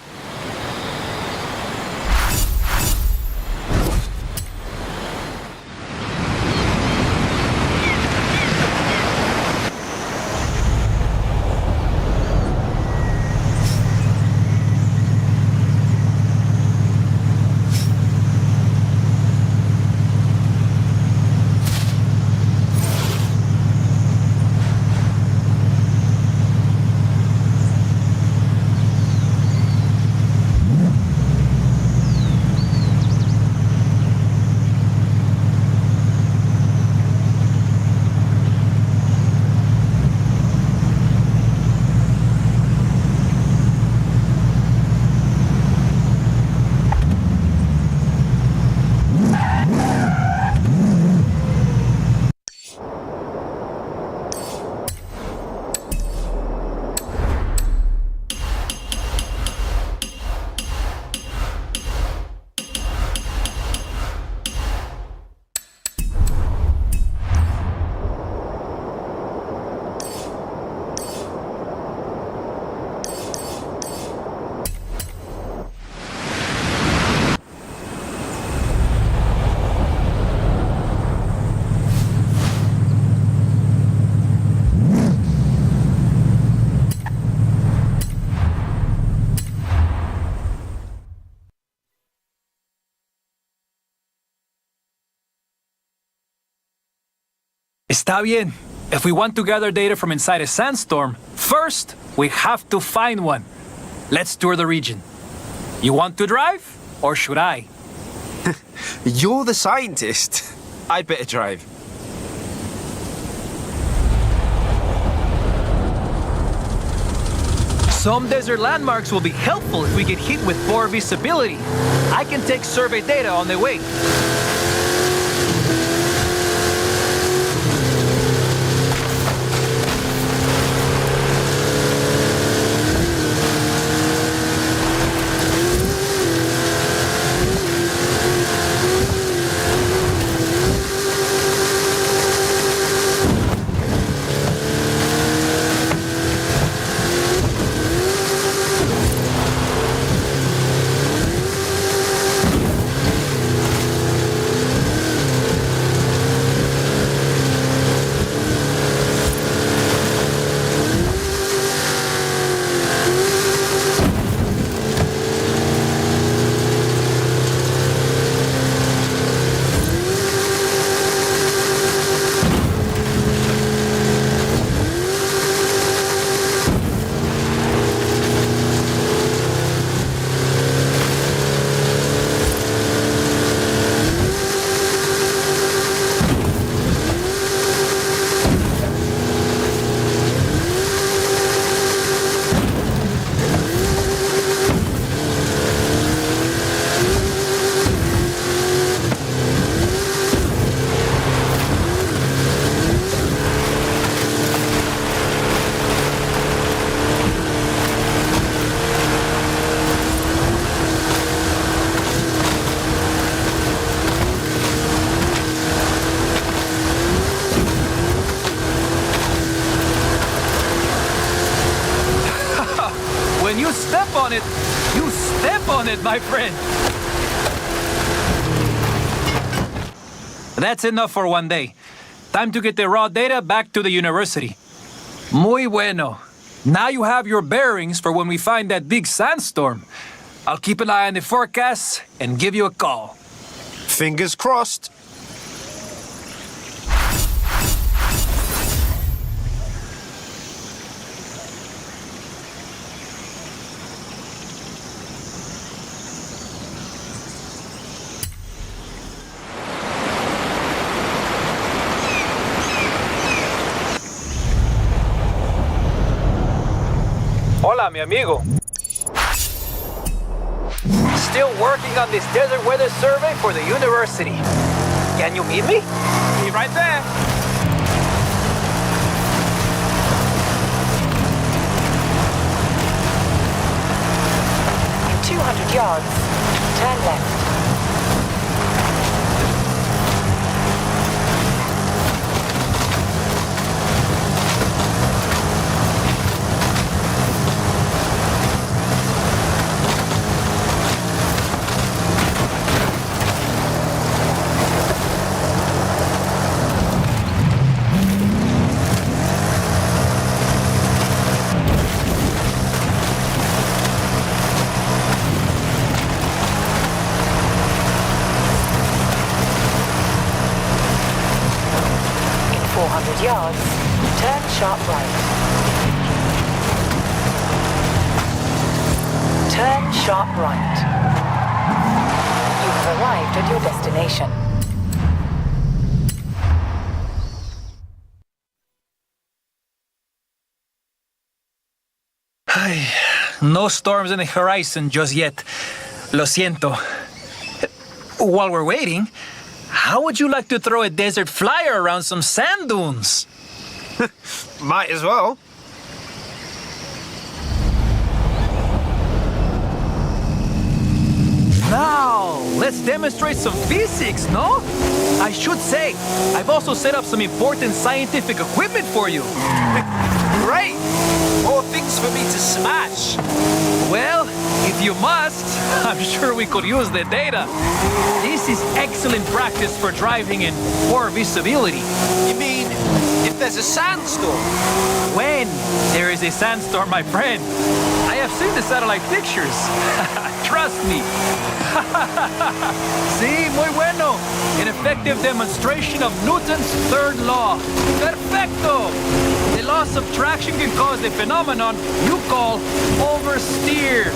Está bien. If we want to gather data from inside a sandstorm, first, we have to find one. Let's tour the region. You want to drive, or should I? You're the scientist. I'd better drive. Some desert landmarks will be helpful if we get hit with poor visibility. I can take survey data on the way. step on it, you step on it, my friend. That's enough for one day. Time to get the raw data back to the university. Muy bueno. Now you have your bearings for when we find that big sandstorm. I'll keep an eye on the forecast and give you a call. Fingers crossed. Hola, mi amigo. Still working on this desert weather survey for the university. Can you meet me? Be right there. In 200 yards, turn left. Yards, turn sharp right. Turn sharp right. You have arrived at your destination. Ay, no storms in the horizon just yet. Lo siento. While we're waiting, how would you like to throw a desert flyer around some sand dunes? Might as well. Now, let's demonstrate some physics, no? I should say, I've also set up some important scientific equipment for you. Great! More things for me to smash. Well, if you must, I'm sure we could use the data. This is excellent practice for driving in poor visibility. You mean if there's a sandstorm? When there is a sandstorm, my friend. I have seen the satellite pictures. Trust me. Sí, muy bueno. An effective demonstration of Newton's third law. Perfecto. The loss of traction can cause the phenomenon you call oversteer.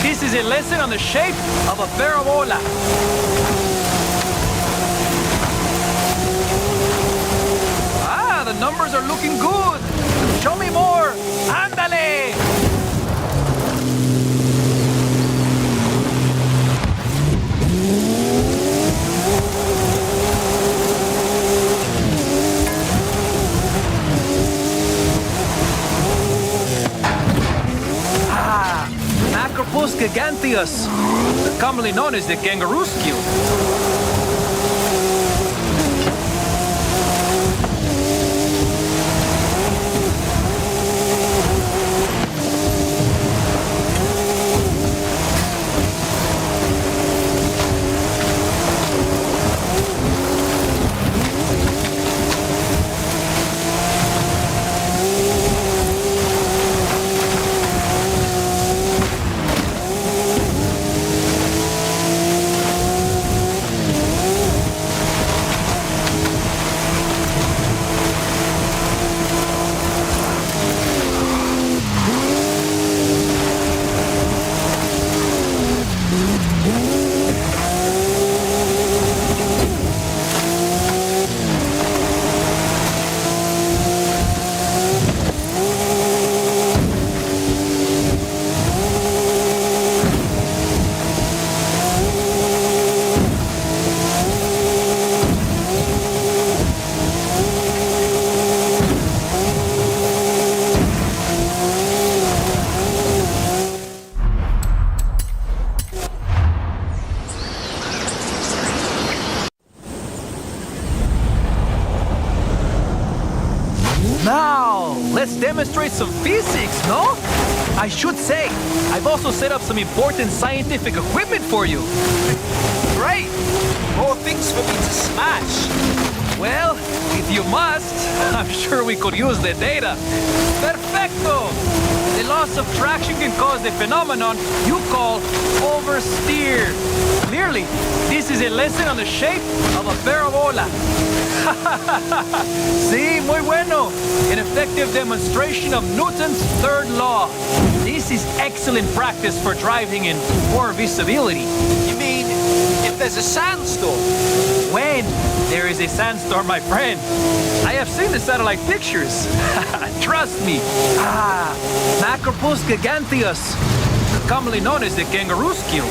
This is a lesson on the shape of a parabola. Ah, the numbers are looking good. Show me more. Ándale. Macropus giganteus, commonly known as the kangaroo skew. Now, let's demonstrate some physics, no? I should say, I've also set up some important scientific equipment for you. Great! More things for me to smash. Well, if you must, I'm sure we could use the data. Perfecto! The loss of traction can cause the phenomenon you call oversteer. Clearly, this is a lesson on the shape of a parabola. Sí, muy bueno. An effective demonstration of Newton's third law. This is excellent practice for driving in poor visibility. You mean if there's a sandstorm? When there is a sandstorm, my friend. I have seen the satellite pictures. Trust me. Macropus giganteus, commonly known as the kangaroo skill.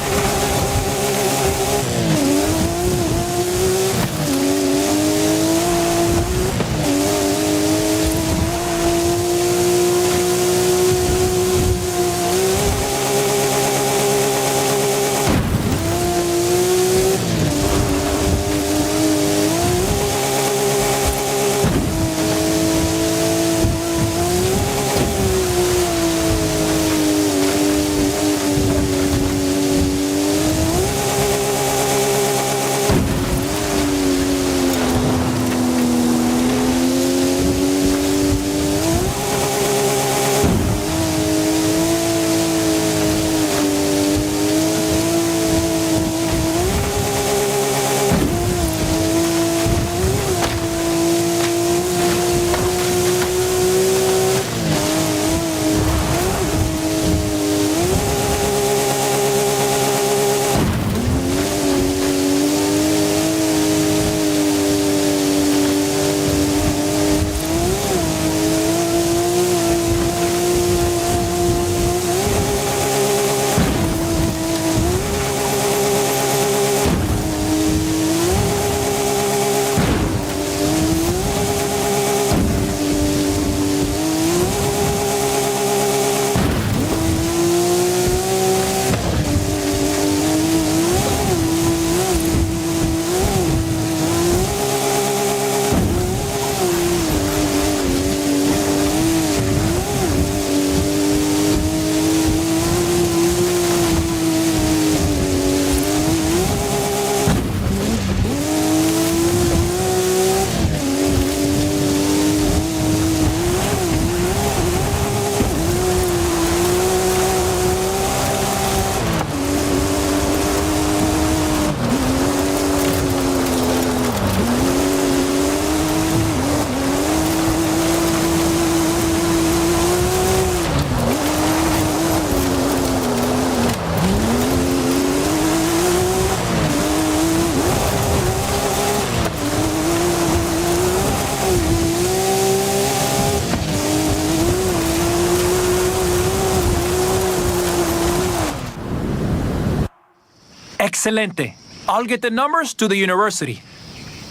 Excelente. I'll get the numbers to the university.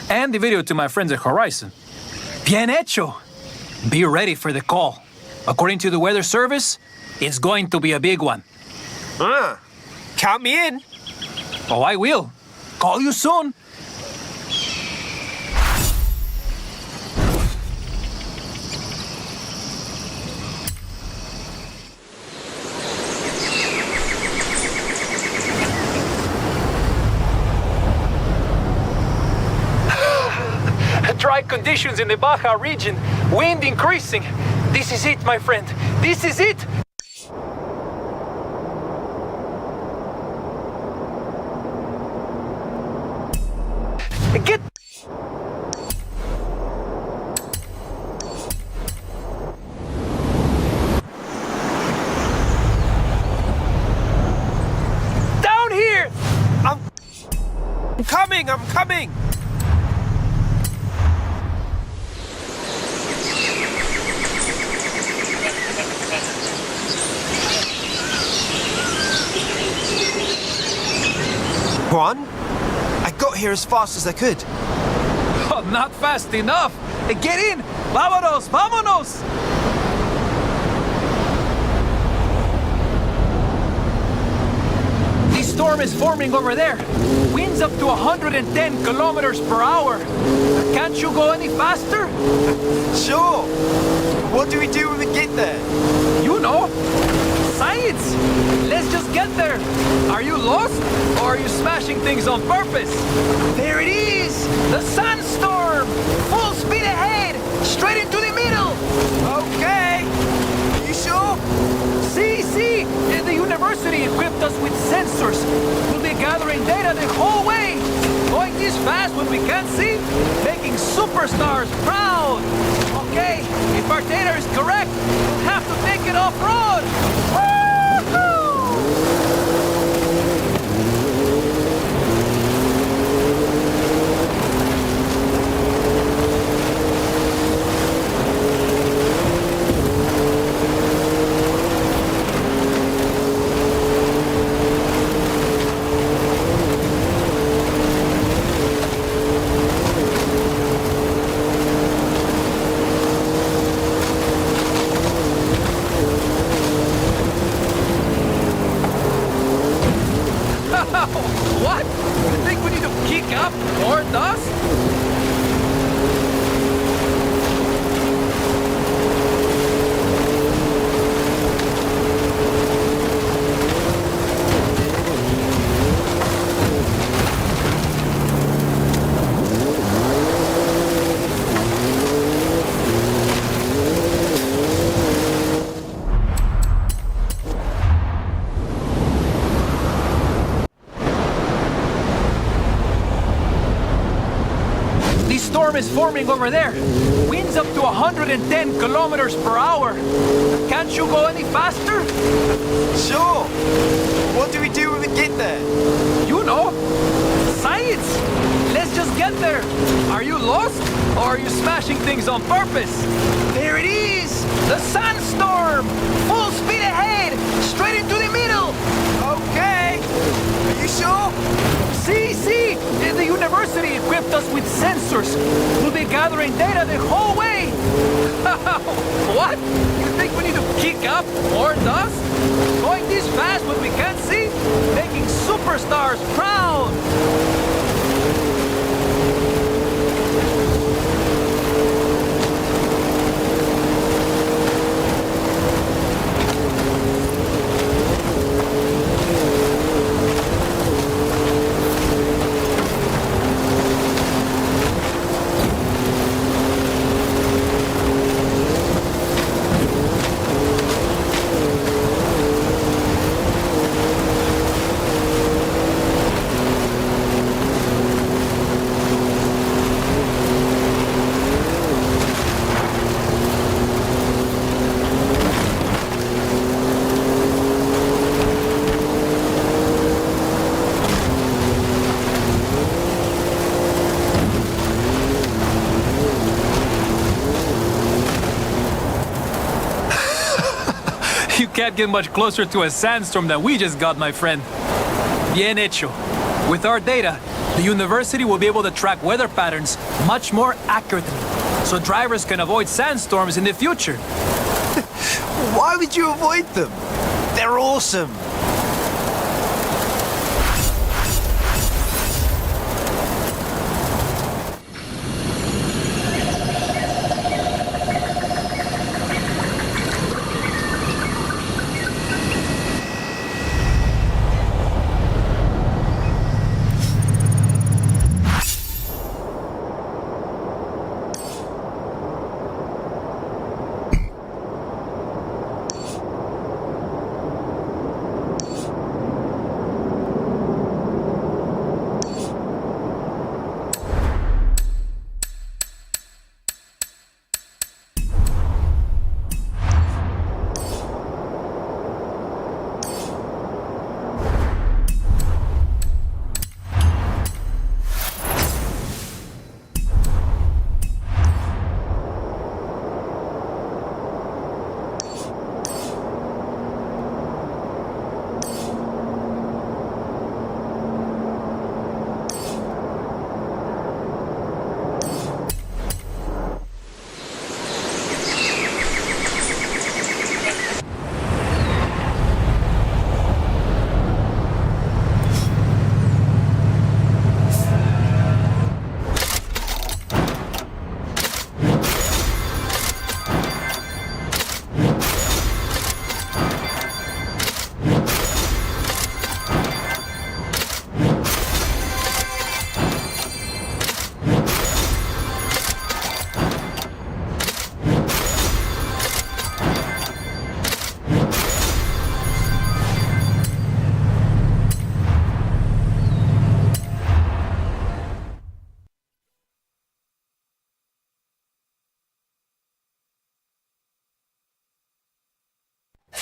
And the video to my friends at Horizon. Bien hecho. Be ready for the call. According to the weather service, it's going to be a big one. Count me in. Oh, I will. Call you soon. Dry conditions in the Baja region, wind increasing. This is it, my friend. This is it. Get down here. I'm coming, I'm coming. Juan, I got here as fast as I could. Oh, not fast enough. Get in. Vámonos, vámonos. The storm is forming over there. Winds up to 110 kilometers per hour. Can't you go any faster? Sure. What do we do when we get there? You know. Science! Let's just get there. Are you lost? Or are you smashing things on purpose? There it is! The sandstorm! Full speed ahead! Straight into the middle! Okay. You sure? See! The university equipped us with sensors. We'll be gathering data the whole way. Going this fast when we can't see, making superstars proud. Okay, if our data is correct, we'll have to take it off-road. Woo-hoo! What? You think we need to kick up more dust? The storm is forming over there. Winds up to 110 kilometers per hour. Can't you go any faster? Sure. What do we do when we get there? You know. Science! Let's just get there. Are you lost? Or are you smashing things on purpose? There it is! The sandstorm! Full speed ahead! Straight into the middle! Okay. Are you sure? See! The university equipped us with sensors. We'll be gathering data the whole way. What? You think we need to kick up more dust? Going this fast when we can't see? Making superstars proud. You can't get much closer to a sandstorm than we just got, my friend. Bien hecho. With our data, the university will be able to track weather patterns much more accurately, so drivers can avoid sandstorms in the future. Why would you avoid them? They're awesome.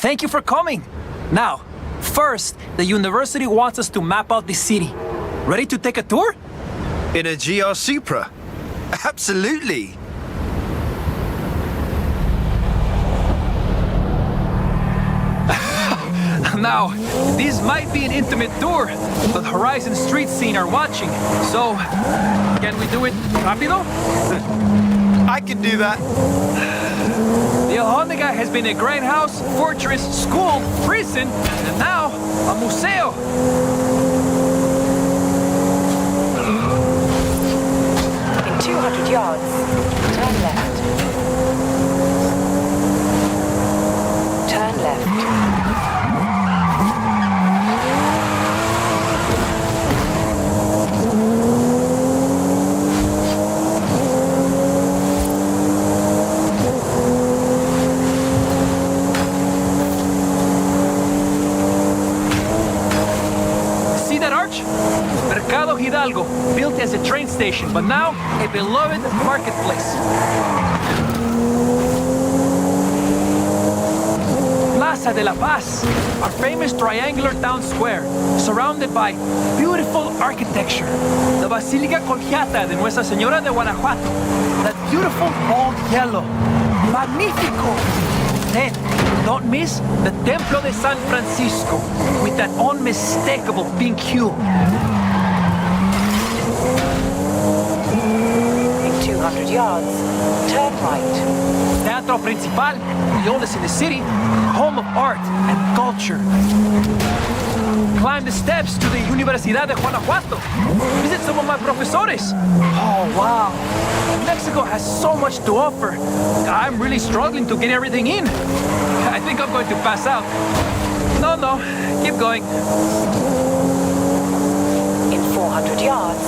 Thank you for coming. Now, first, the university wants us to map out the city. Ready to take a tour? In a GR Supra? Absolutely. Now, this might be an intimate tour, but Horizon street scene are watching. So, can we do it rápido? I can do that. The Alhóndiga has been a grindhouse, fortress, school, prison, and now a museo. In 200 yards, turn left. Turn left. See that arch? Mercado Hidalgo, built as a train station, but now a beloved marketplace. Plaza de la Paz, our famous triangular town square, surrounded by beautiful architecture. The Basílica Colegiata de Nuestra Señora de Guanajuato, that beautiful bold yellow. Magnifico! Then, don't miss the Templo de San Francisco, with that unmistakable pink hue. In 200 yards, turn right. Teatro Principal, the oldest in the city, home of art and culture. Climb the steps to the Universidad de Guanajuato. Visit some of my profesores. Oh, wow. Mexico has so much to offer. I'm really struggling to get everything in. I think I'm going to pass out. No, keep going. In 400 yards,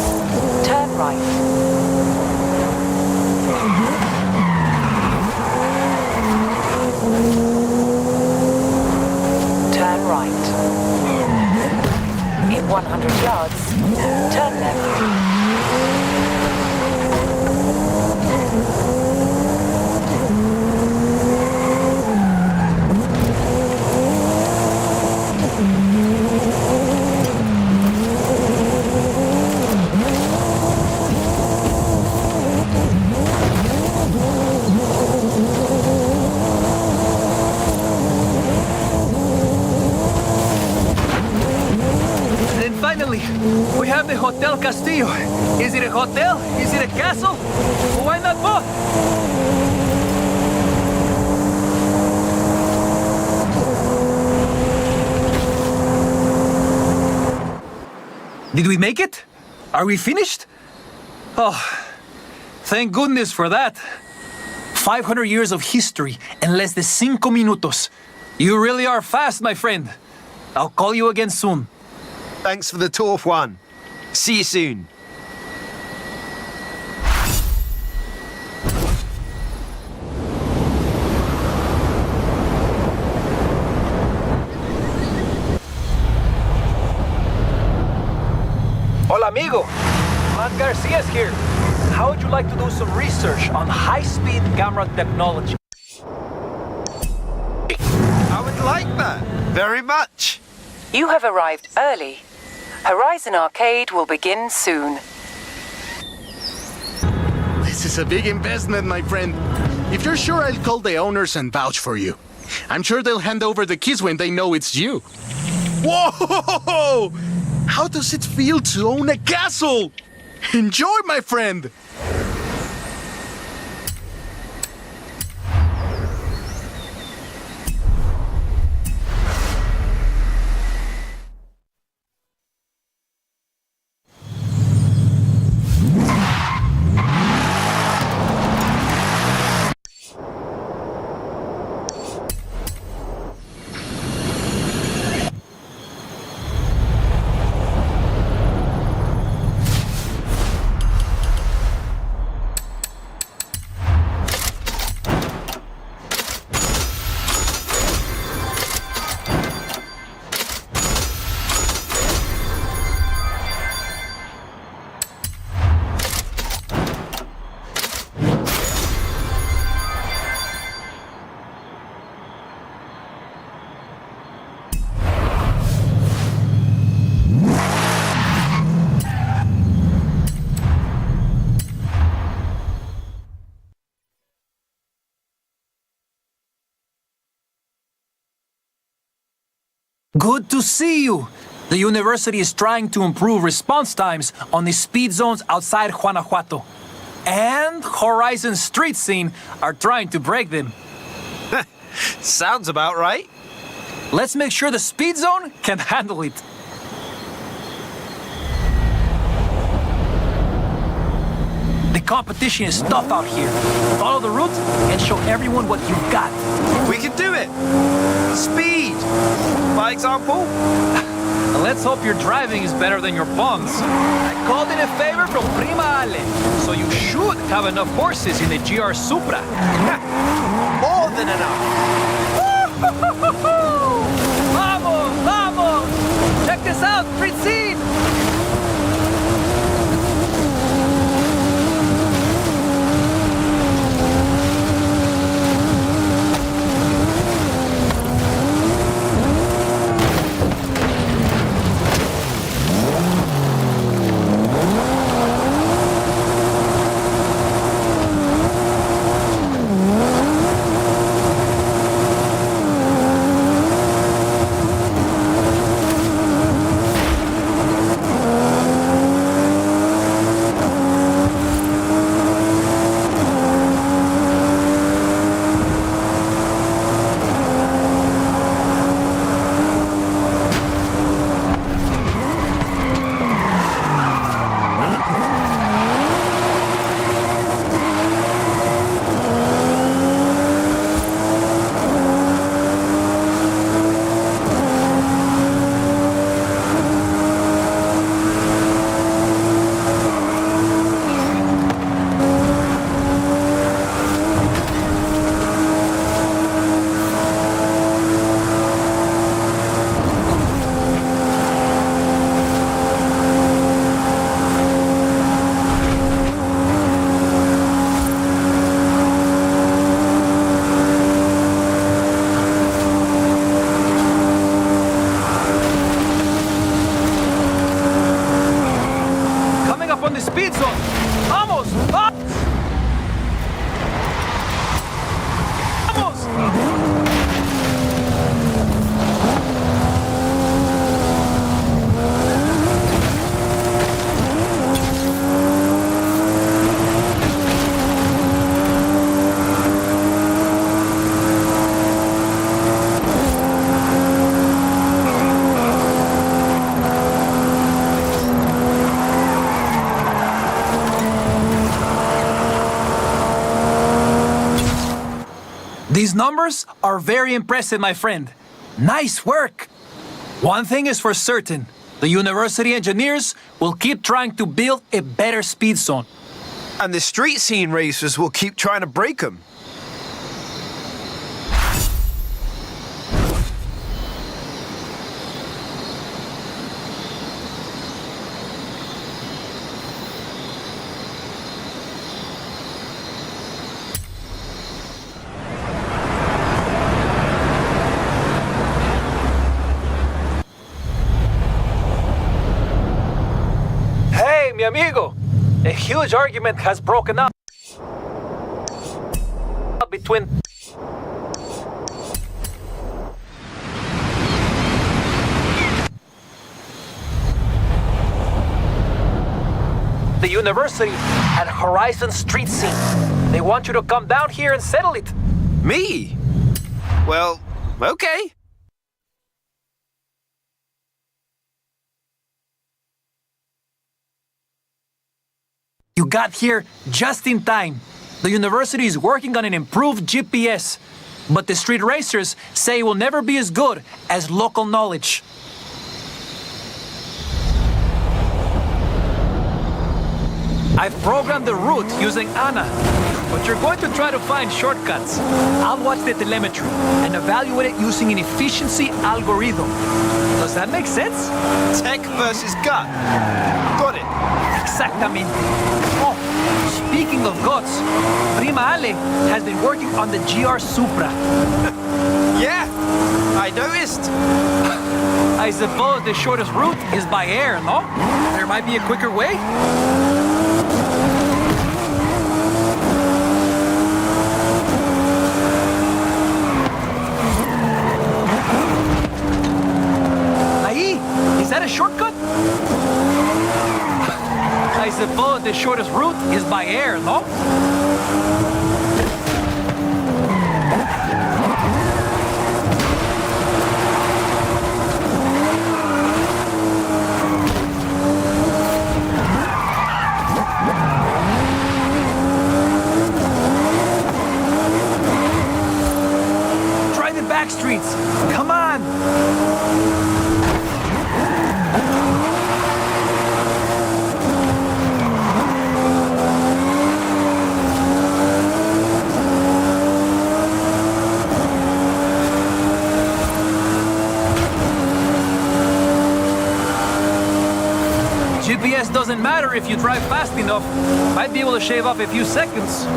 turn right. Turn right. In 100 yards, turn left. And finally, we have the Hotel Castillo. Is it a hotel? Is it a castle? Why not both? Did we make it? Are we finished? Oh, thank goodness for that. 500 years of history in less than 5 minutos. You really are fast, my friend. I'll call you again soon. Thanks for the tour, Juan. See you soon. Hola, amigo. Matt Garcia's here. How would you like to do some research on high-speed camera technology? I would like that. Very much. You have arrived early. Horizon Arcade will begin soon. This is a big investment, my friend. If you're sure, I'll call the owners and vouch for you. I'm sure they'll hand over the keys when they know it's you. Whoa! How does it feel to own a castle? Enjoy, my friend! Good to see you. The university is trying to improve response times on the speed zones outside Guanajuato. And Horizon Street Scene are trying to break them. Sounds about right. Let's make sure the speed zone can handle it. The competition is tough out here. Follow the route and show everyone what you've got. We can do it. Speed. By example. Let's hope your driving is better than your bonds. I called in a favor from Prima Ale, so you should have enough horses in the GR Supra. More than enough. Vamos, vamos! Check this out, street scene! Speed zone! Vamos! Vamos! These numbers are very impressive, my friend. Nice work. One thing is for certain. The university engineers will keep trying to build a better speed zone. And the street scene racers will keep trying to break them. Mi amigo, a huge argument has broken out between the university and Horizon Street Scene. They want you to come down here and settle it. Me? Well, okay. You got here just in time. The university is working on an improved GPS, but the street racers say it will never be as good as local knowledge. I've programmed the route using Anna, but you're going to try to find shortcuts. I'll watch the telemetry and evaluate it using an efficiency algorithm. Does that make sense? Tech versus gut. Got it. Exactamente. Oh, speaking of guts, Prima Ale has been working on the GR Supra. Yeah, I noticed. I suppose the shortest route is by air, no? There might be a quicker way? shortest route is by air, no? Try the back streets. Come on. GPS doesn't matter if you drive fast enough. Might be able to shave off a few seconds.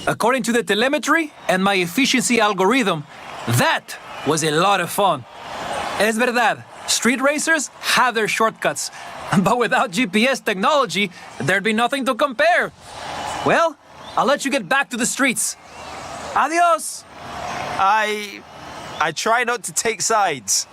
According to the telemetry and my efficiency algorithm, that was a lot of fun. Es verdad, street racers have their shortcuts, but without GPS technology, there'd be nothing to compare. Well, I'll let you get back to the streets. Adios! I try not to take sides.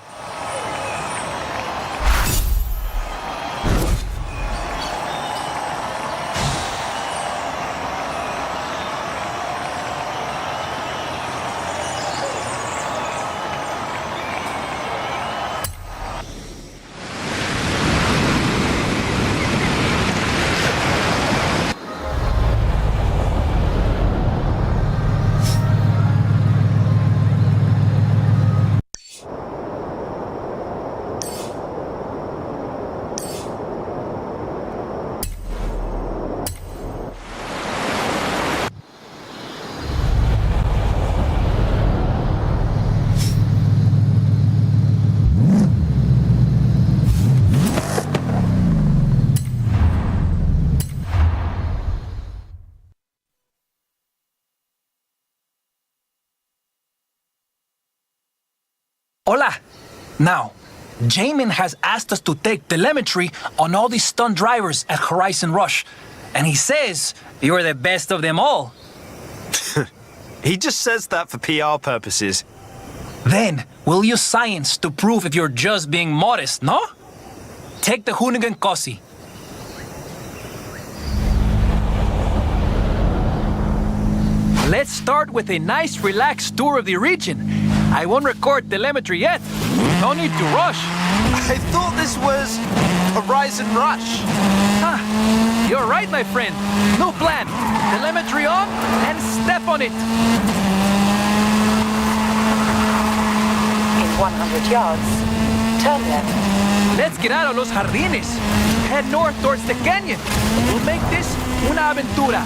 Hola! Now, Jamin has asked us to take telemetry on all these stunt drivers at Horizon Rush. And he says you're the best of them all. He just says that for PR purposes. Then, we'll use science to prove if you're just being modest, no? Take the Hoonigan Cossi. Let's start with a nice relaxed tour of the region. I won't record telemetry yet. No need to rush. I thought this was Horizon Rush. Huh. You're right, my friend. New plan. Telemetry on and step on it. In 100 yards, turn left. Let's get out of Los Jardines. Head north towards the canyon. We'll make this una aventura.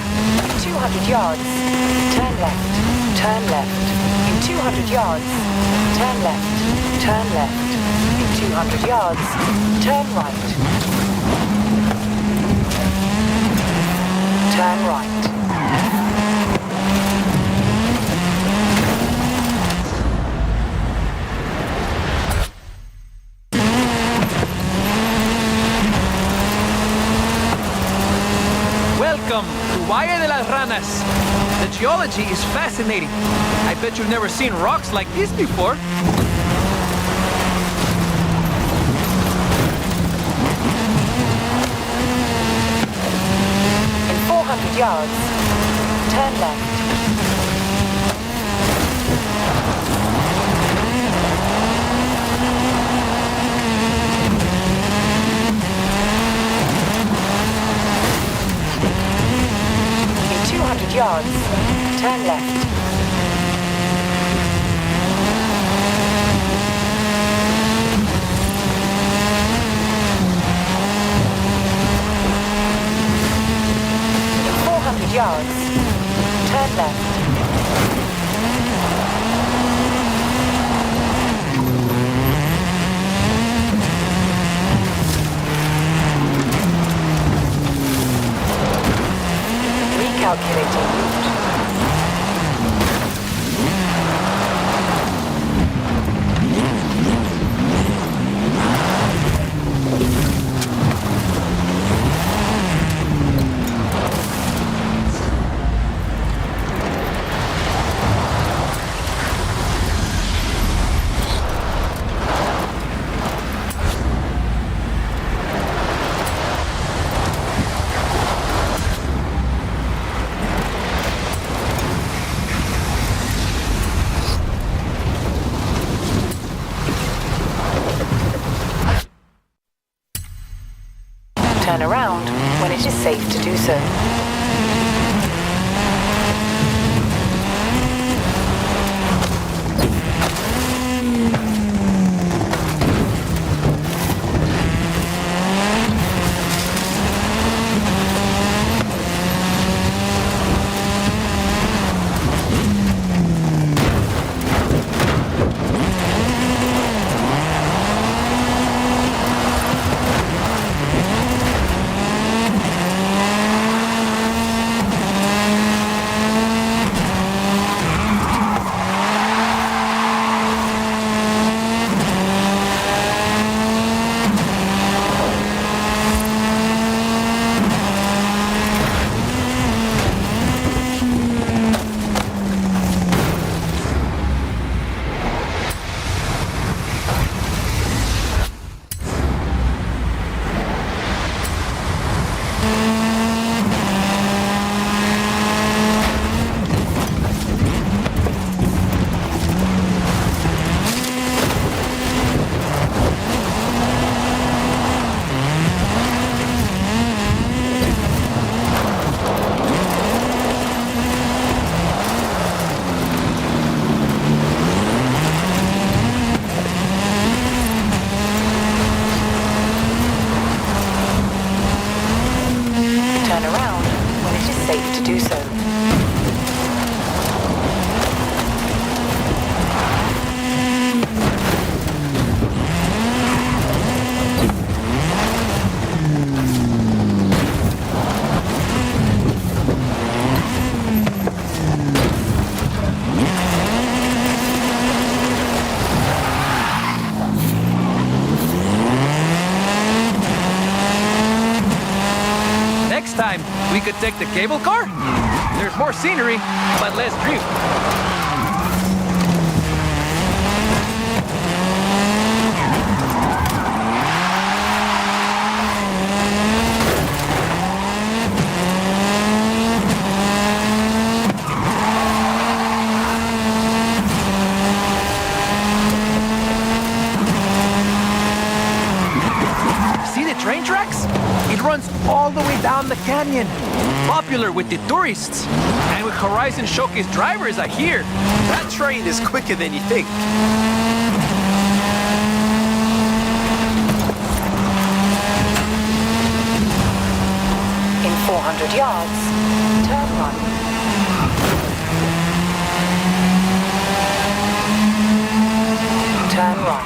200 yards, turn left, turn left. In 200 yards, turn left, turn left. In 200 yards, turn right. Turn right. Welcome to Valle de las Ranas. The geology is fascinating. I bet you've never seen rocks like this before. In 400 yards, turn left. In 200 yards, turn left. In 400 yards, turn left. continued. Turn around when it is safe to do so. Turn around when it is safe to do so. Next time, we could take the cable car. There's more scenery, but less drift. See the train tracks? It runs all the way down the canyon. Popular with the tourists. And with Horizon Showcase drivers, I hear. That train is quicker than you think. In 400 yards, turn right. Turn right.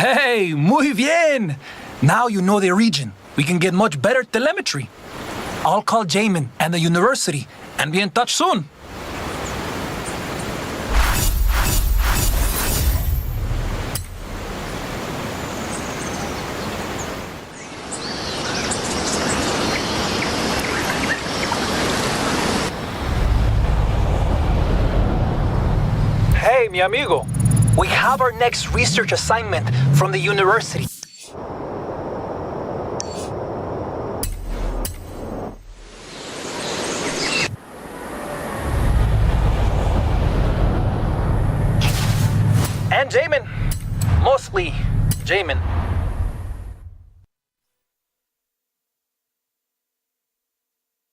Hey, muy bien! Now you know the region. We can get much better telemetry. I'll call Jamin and the university and be in touch soon. Hey, mi amigo. We have our next research assignment from the university. And Jamin. Mostly Jamin.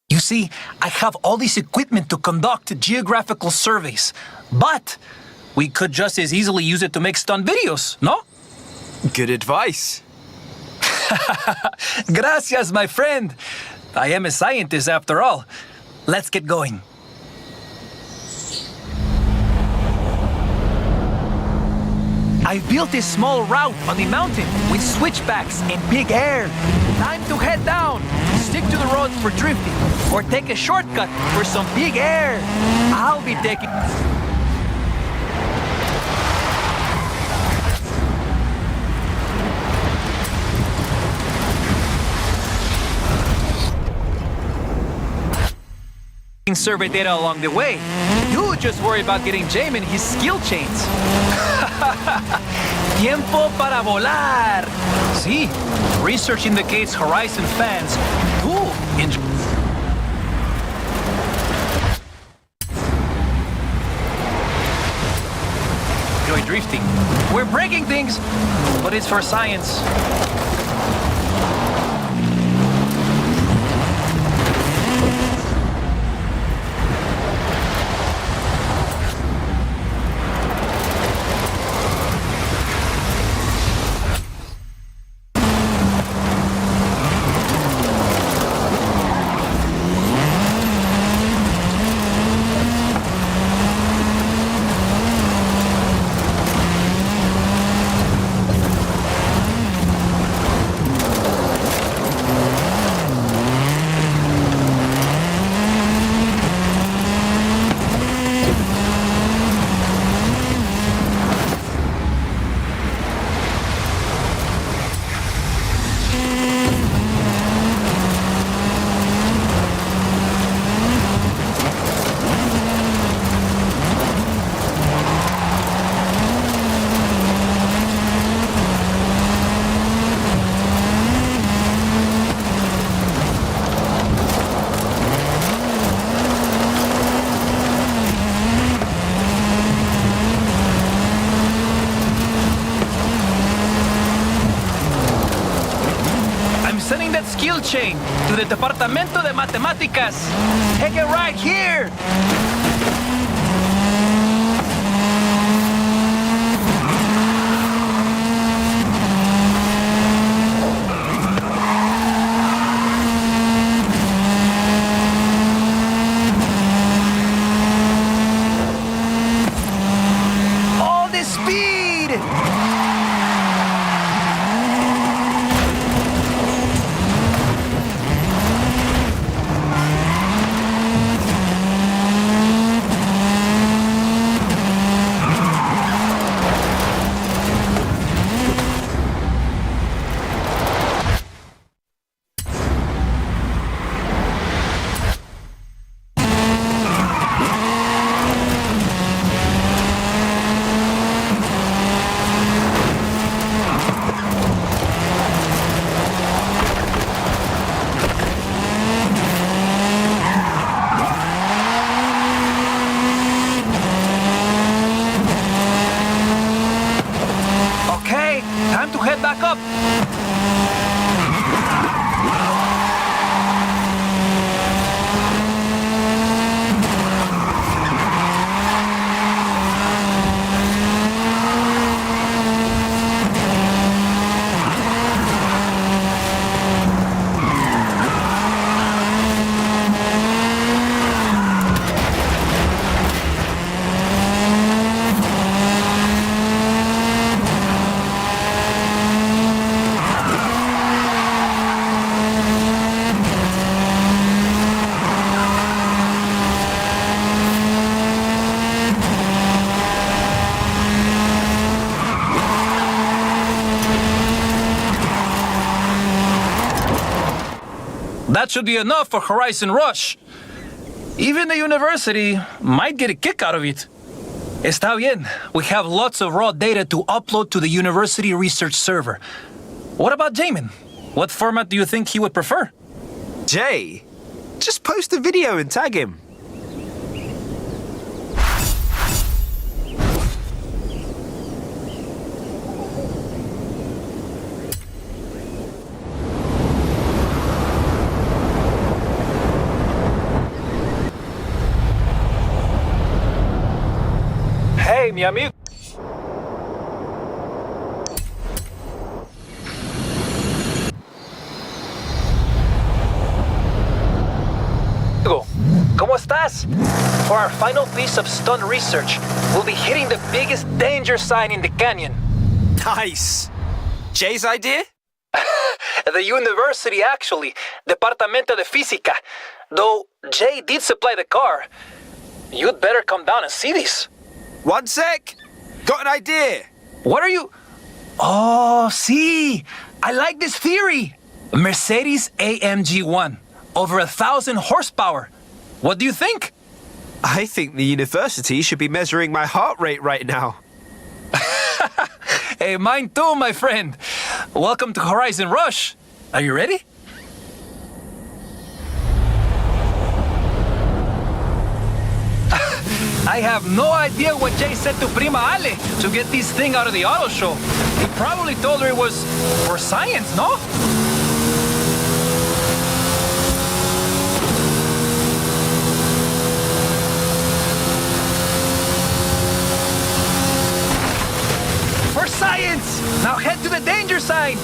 You see, I have all this equipment to conduct geographical surveys, but We could just as easily use it to make stunt videos, no? Good advice. Gracias, my friend. I am a scientist after all. Let's get going. I built a small route on the mountain with switchbacks and big air. Time to head down. Stick to the roads for drifting, or take a shortcut for some big air. I'll be taking... survey data along the way. You just worry about getting Jamin his skill chains. Tiempo para volar. See, research indicates Horizon fans do enjoy drifting. We're breaking things, but it's for science. Sending that skill chain to the Departamento de Matemáticas. Take it right here. All this speed. Time to head back up. That should be enough for Horizon Rush. Even the university might get a kick out of it. Está bien. We have lots of raw data to upload to the university research server. What about Jamin? What format do you think he would prefer? Jay, just post a video and tag him. Hey, mi amigo. ¿Cómo estás? For our final piece of stunt research, we'll be hitting the biggest danger sign in the canyon. Nice. Jay's idea? The university, actually. Departamento de Física. Though Jay did supply the car. You'd better come down and see this. One sec. Got an idea. What are you... Oh, see. I like this theory. Mercedes AMG 1. Over 1,000 horsepower. What do you think? I think the university should be measuring my heart rate right now. Hey, mine too, my friend. Welcome to Horizon Rush. Are you ready? I have no idea what Jay said to Prima Ale to get this thing out of the auto show. He probably told her it was for science, no? For science! Now head to the danger sign!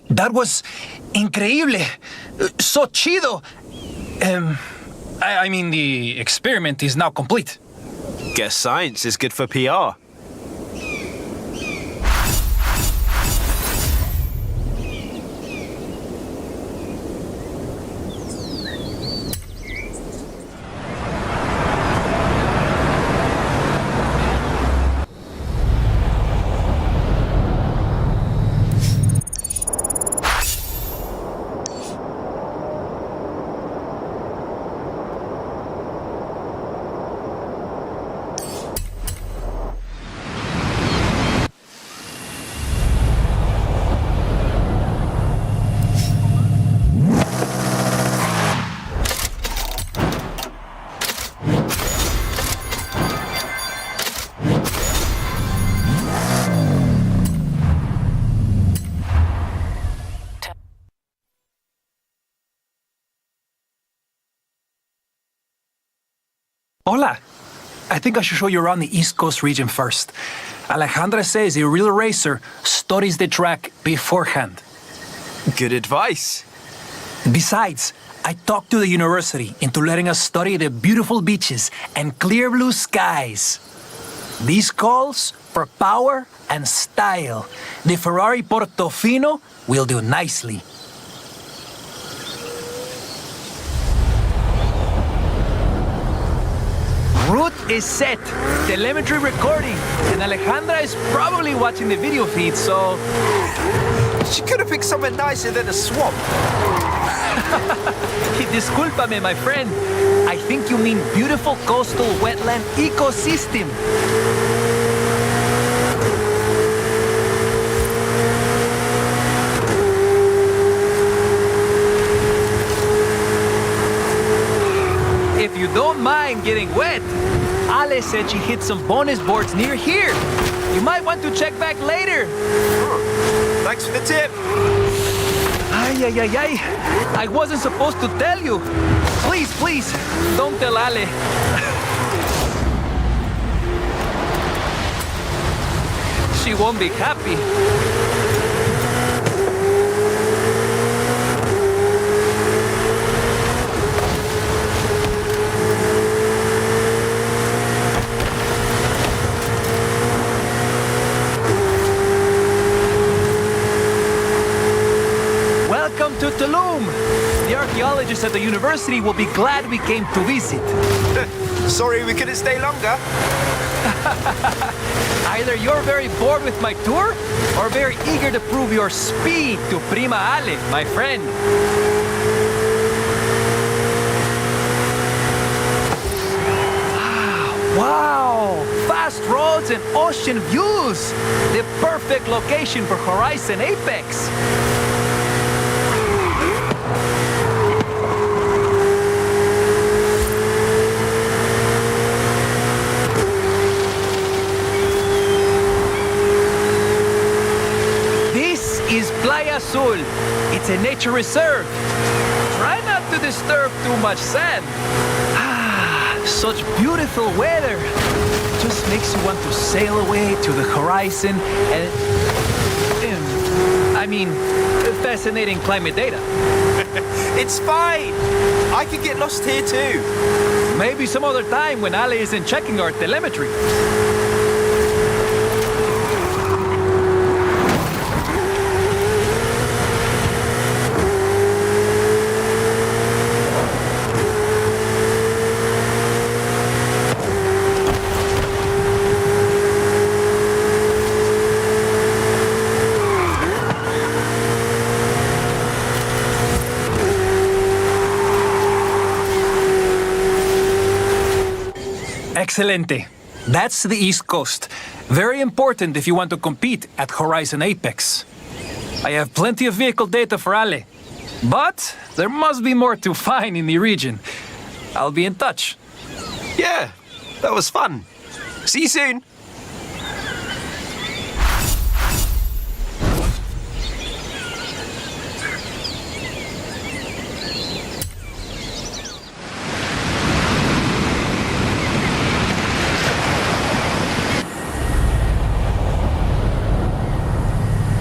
That was increíble. So chido. I mean, the experiment is now complete. Guess science is good for PR. Hola. I think I should show you around the East Coast region first. Alejandra says a real racer studies the track beforehand. Good advice. Besides, I talked to the university into letting us study the beautiful beaches and clear blue skies. This calls for power and style. The Ferrari Portofino will do nicely. Route is set, telemetry recording, and Alejandra is probably watching the video feed, so... She could have picked somewhere nicer than a swamp. Discúlpame, my friend. I think you mean beautiful coastal wetland ecosystem. If you don't mind getting wet, Ale said she hit some bonus boards near here. You might want to check back later. Thanks for the tip. Ay. I wasn't supposed to tell you. Please, don't tell Ale. She won't be happy. at the university will be glad we came to visit. Sorry we couldn't stay longer. Either you're very bored with my tour, or very eager to prove your speed to Prima Ale, my friend. Wow! Fast roads and ocean views! The perfect location for Horizon Apex! This is Playa Azul. It's a nature reserve. Try not to disturb too much sand. Such beautiful weather. Just makes you want to sail away to the horizon and I mean, fascinating climate data. It's fine. I could get lost here too. Maybe some other time when Ale isn't checking our telemetry. Excelente. That's the East Coast. Very important if you want to compete at Horizon Apex. I have plenty of vehicle data for Ale, but there must be more to find in the region. I'll be in touch. Yeah, that was fun. See you soon.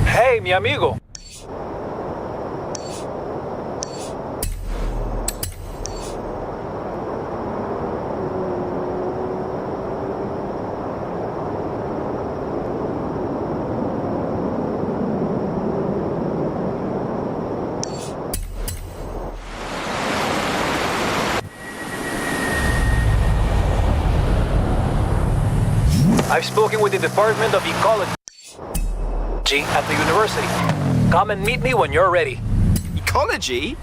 Hey, mi amigo. I've spoken with the Department of Ecology at the university. Come and meet me when you're ready. Ecology?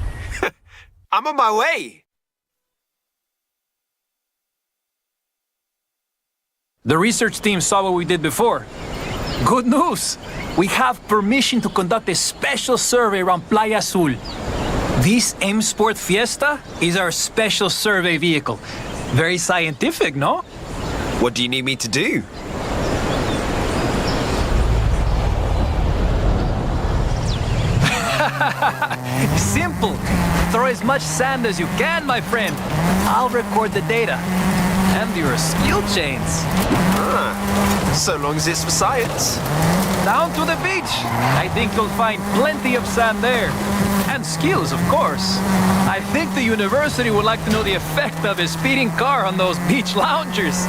I'm on my way. The research team saw what we did before. Good news! We have permission to conduct a special survey around Playa Azul. This M Sport Fiesta is our special survey vehicle. Very scientific, no? What do you need me to do? Simple. Throw as much sand as you can, my friend. I'll record the data. And your skill chains. So long as it's for science. Down to the beach. I think you'll find plenty of sand there. And skills, of course. I think the university would like to know the effect of a speeding car on those beach loungers.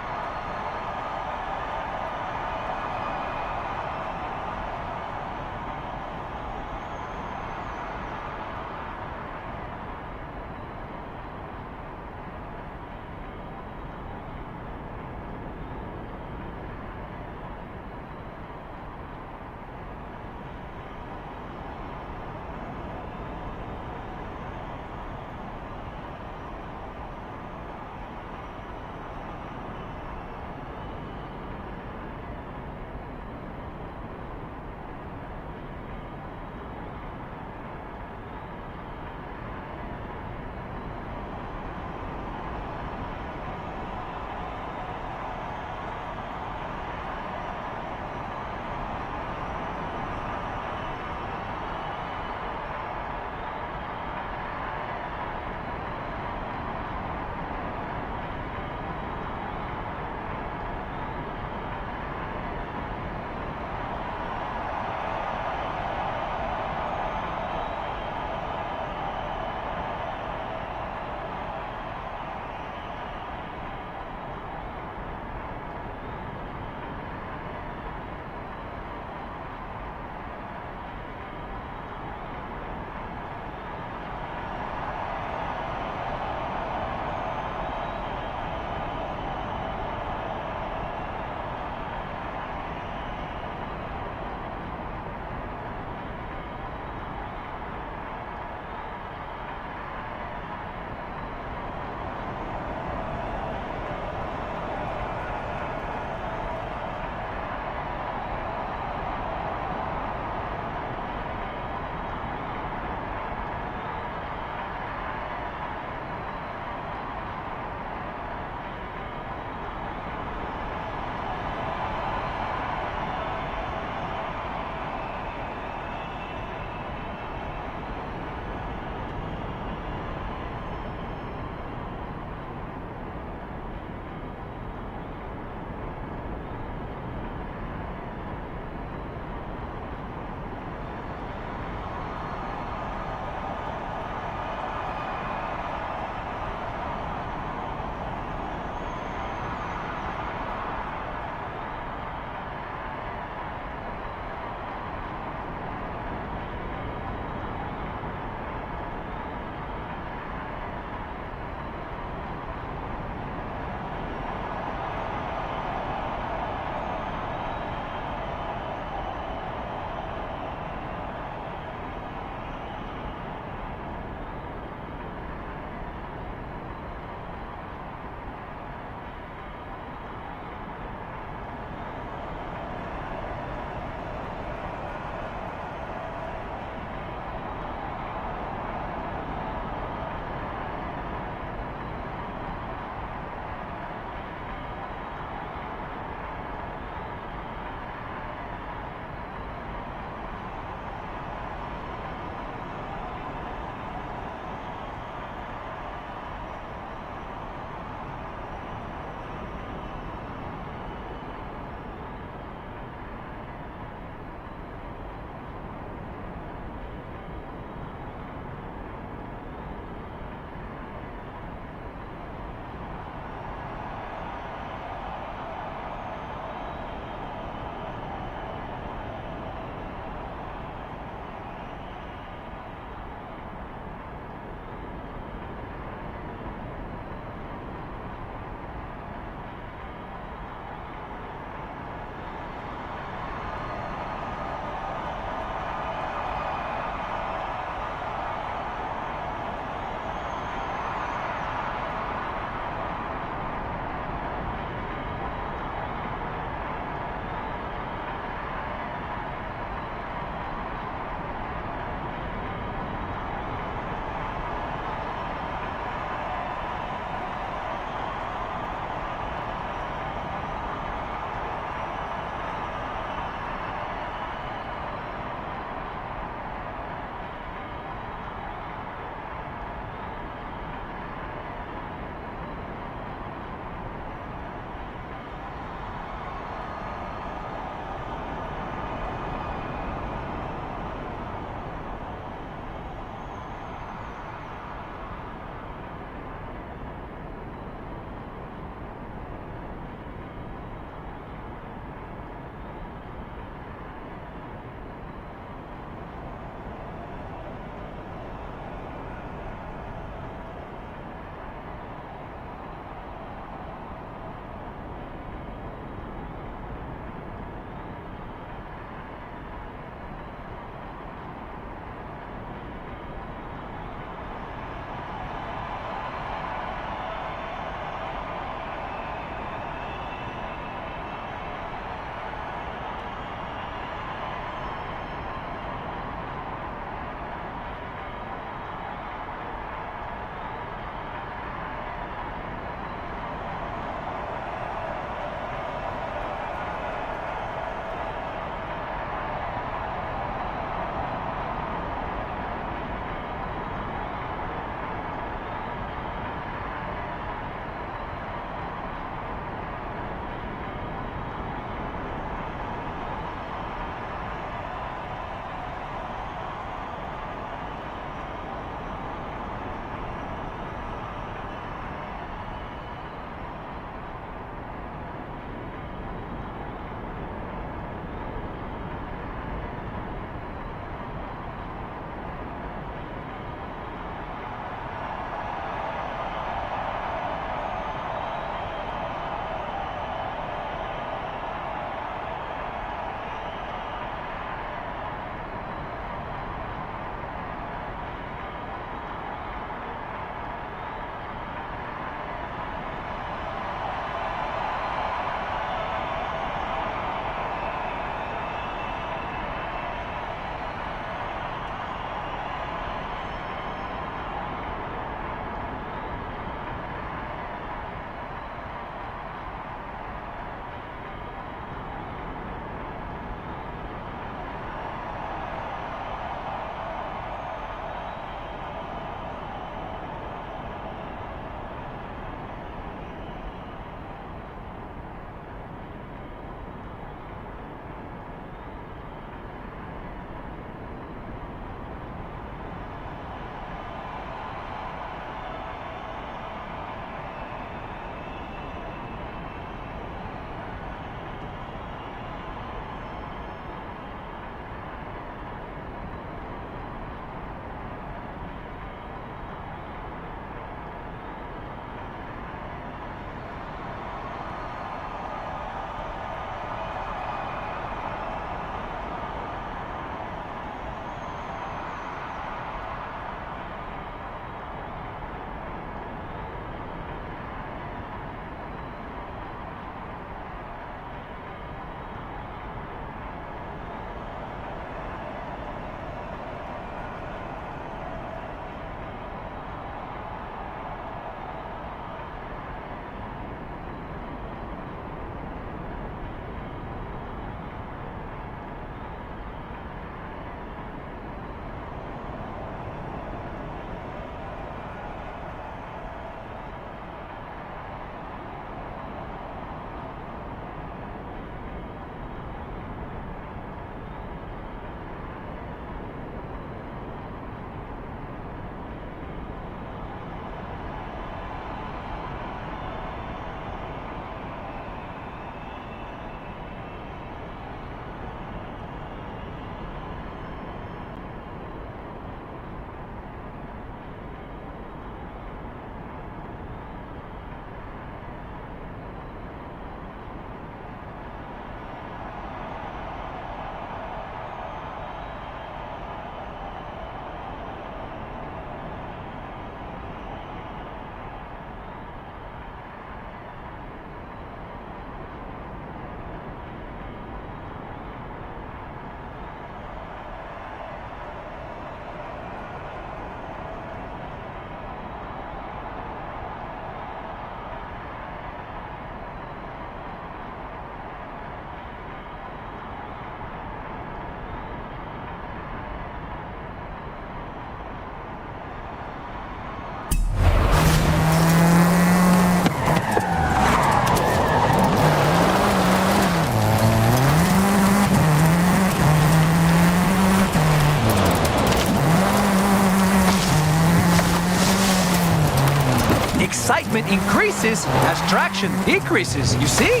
excitement increases as traction decreases. You see?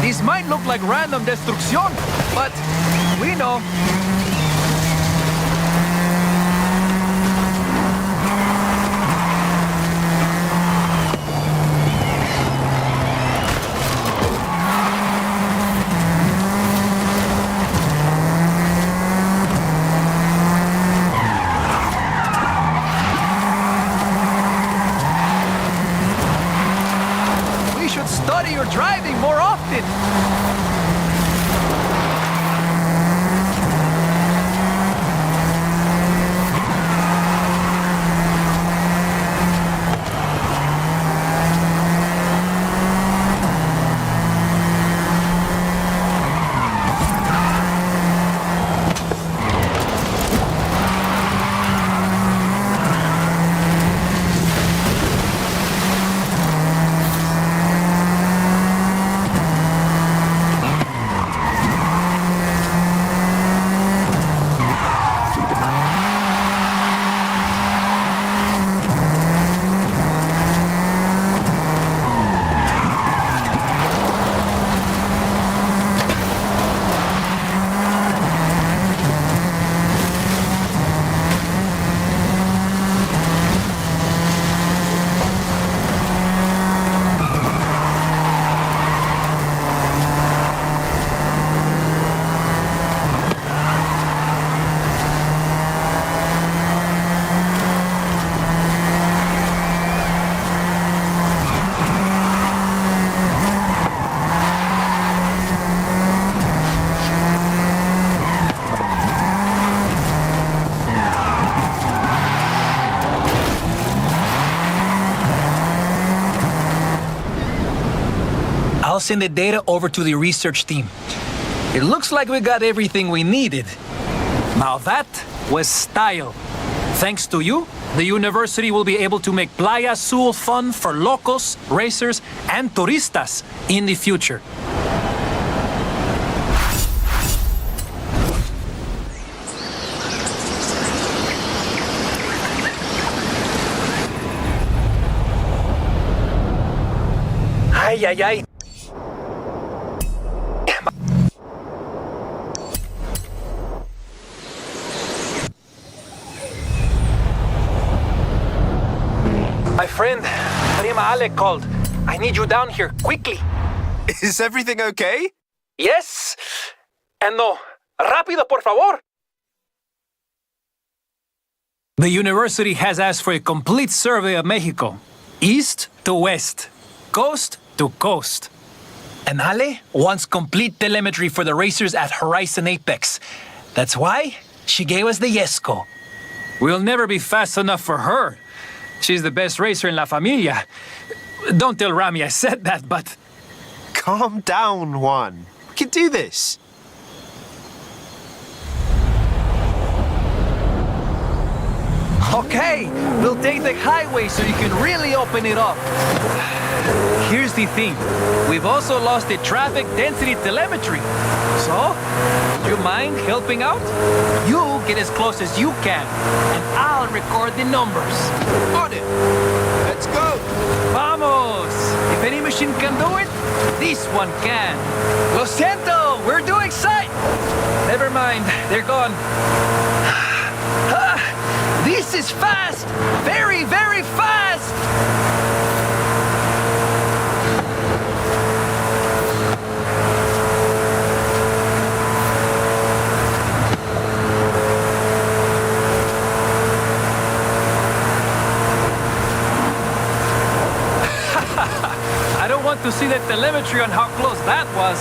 These might look like random destruction, but we know. Study your driving more often. I'll send the data over to the research team. It looks like we got everything we needed. Now that was style. Thanks to you, the university will be able to make Playa Azul fun for locals, racers, and turistas in the future. Ay, ay, ay. My friend, Prima Ale called. I need you down here, quickly. Is everything okay? Yes? And no. Rápido, por favor. The university has asked for a complete survey of Mexico. East to west. Coast to coast. And Ale wants complete telemetry for the racers at Horizon Apex. That's why she gave us the Yesco. We'll never be fast enough for her. She's the best racer in La Familia. Don't tell Rami I said that, but... Calm down, Juan. We can do this. Okay, we'll take the highway so you can really open it up. Here's the thing. We've also lost the traffic density telemetry. So, do you mind helping out? You get as close as you can, and I'll record the numbers. On it. Let's go. Vamos! If any machine can do it, this one can. Lo siento, we're doing sight. Never mind, they're gone. This is fast! Very, very fast! I don't want to see the telemetry on how close that was.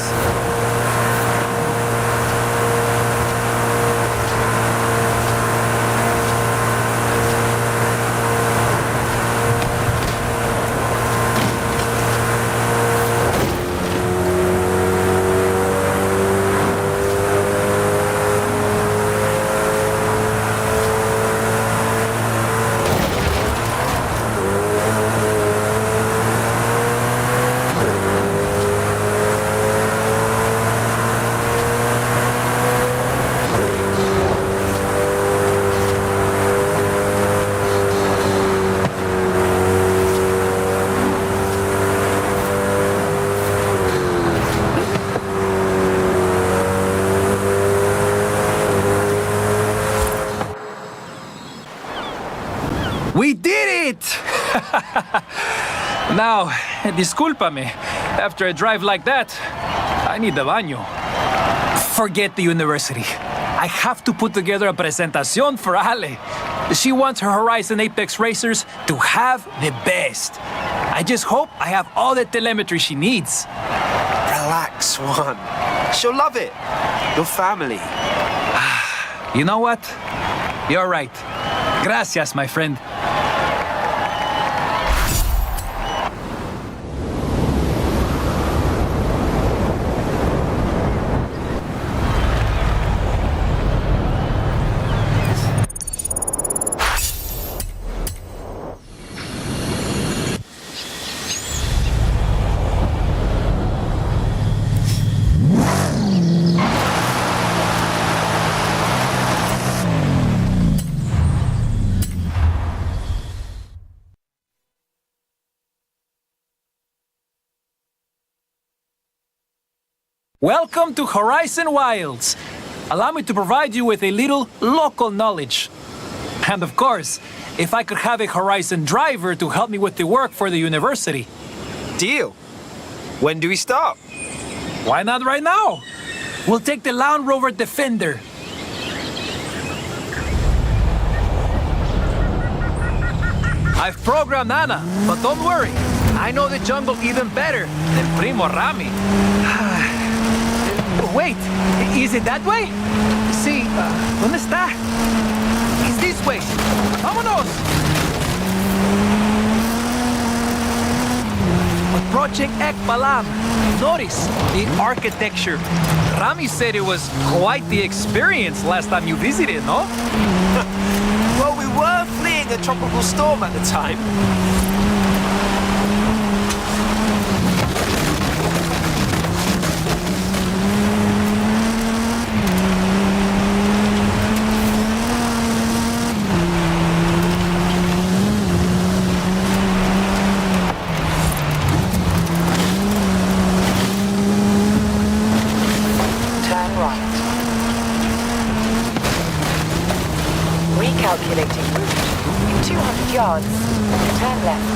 We did it! Now, discúlpame. After a drive like that, I need the baño. Forget the university. I have to put together a presentación for Ale. She wants her Horizon Apex racers to have the best. I just hope I have all the telemetry she needs. Relax, Swan. She'll love it. Your family. You know what? You're right. Gracias, my friend. Welcome to Horizon Wilds. Allow me to provide you with a little local knowledge. And of course, if I could have a Horizon driver to help me with the work for the university. Deal. When do we start? Why not right now? We'll take the Land Rover Defender. I've programmed Anna, but don't worry. I know the jungle even better than Primo Rami. Wait, is it that way? Sí, ¿dónde está? It's this way. ¡Vámonos! But Project Ekbalam. Notice the architecture. Rami said it was quite the experience last time you visited, no? Well, we were fleeing a tropical storm at the time. Recalculating route. In 200 yards, turn left.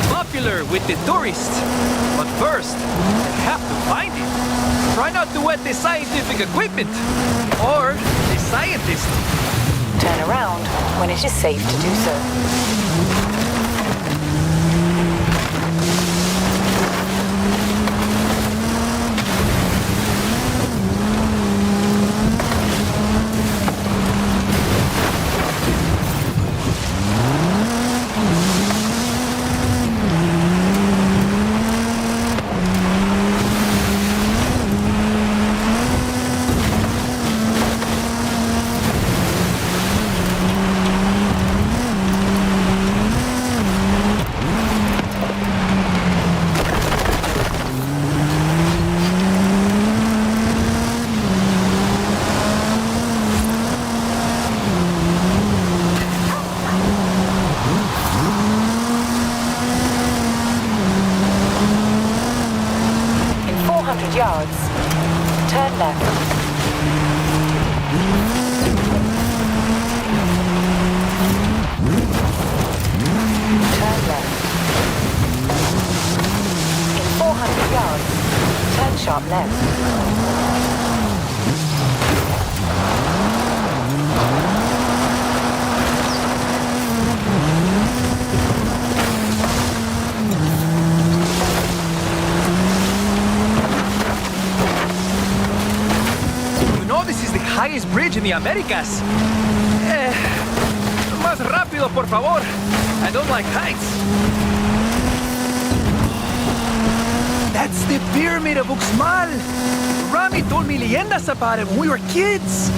Popular with the tourists. But first, I have to find it. Try not to wet the scientific equipment. Or the scientist. Turn around when it is safe to do so. highest bridge in the Americas. Más rápido, por favor. I don't like heights. That's the pyramid of Uxmal. Rami told me leyendas about it when we were kids.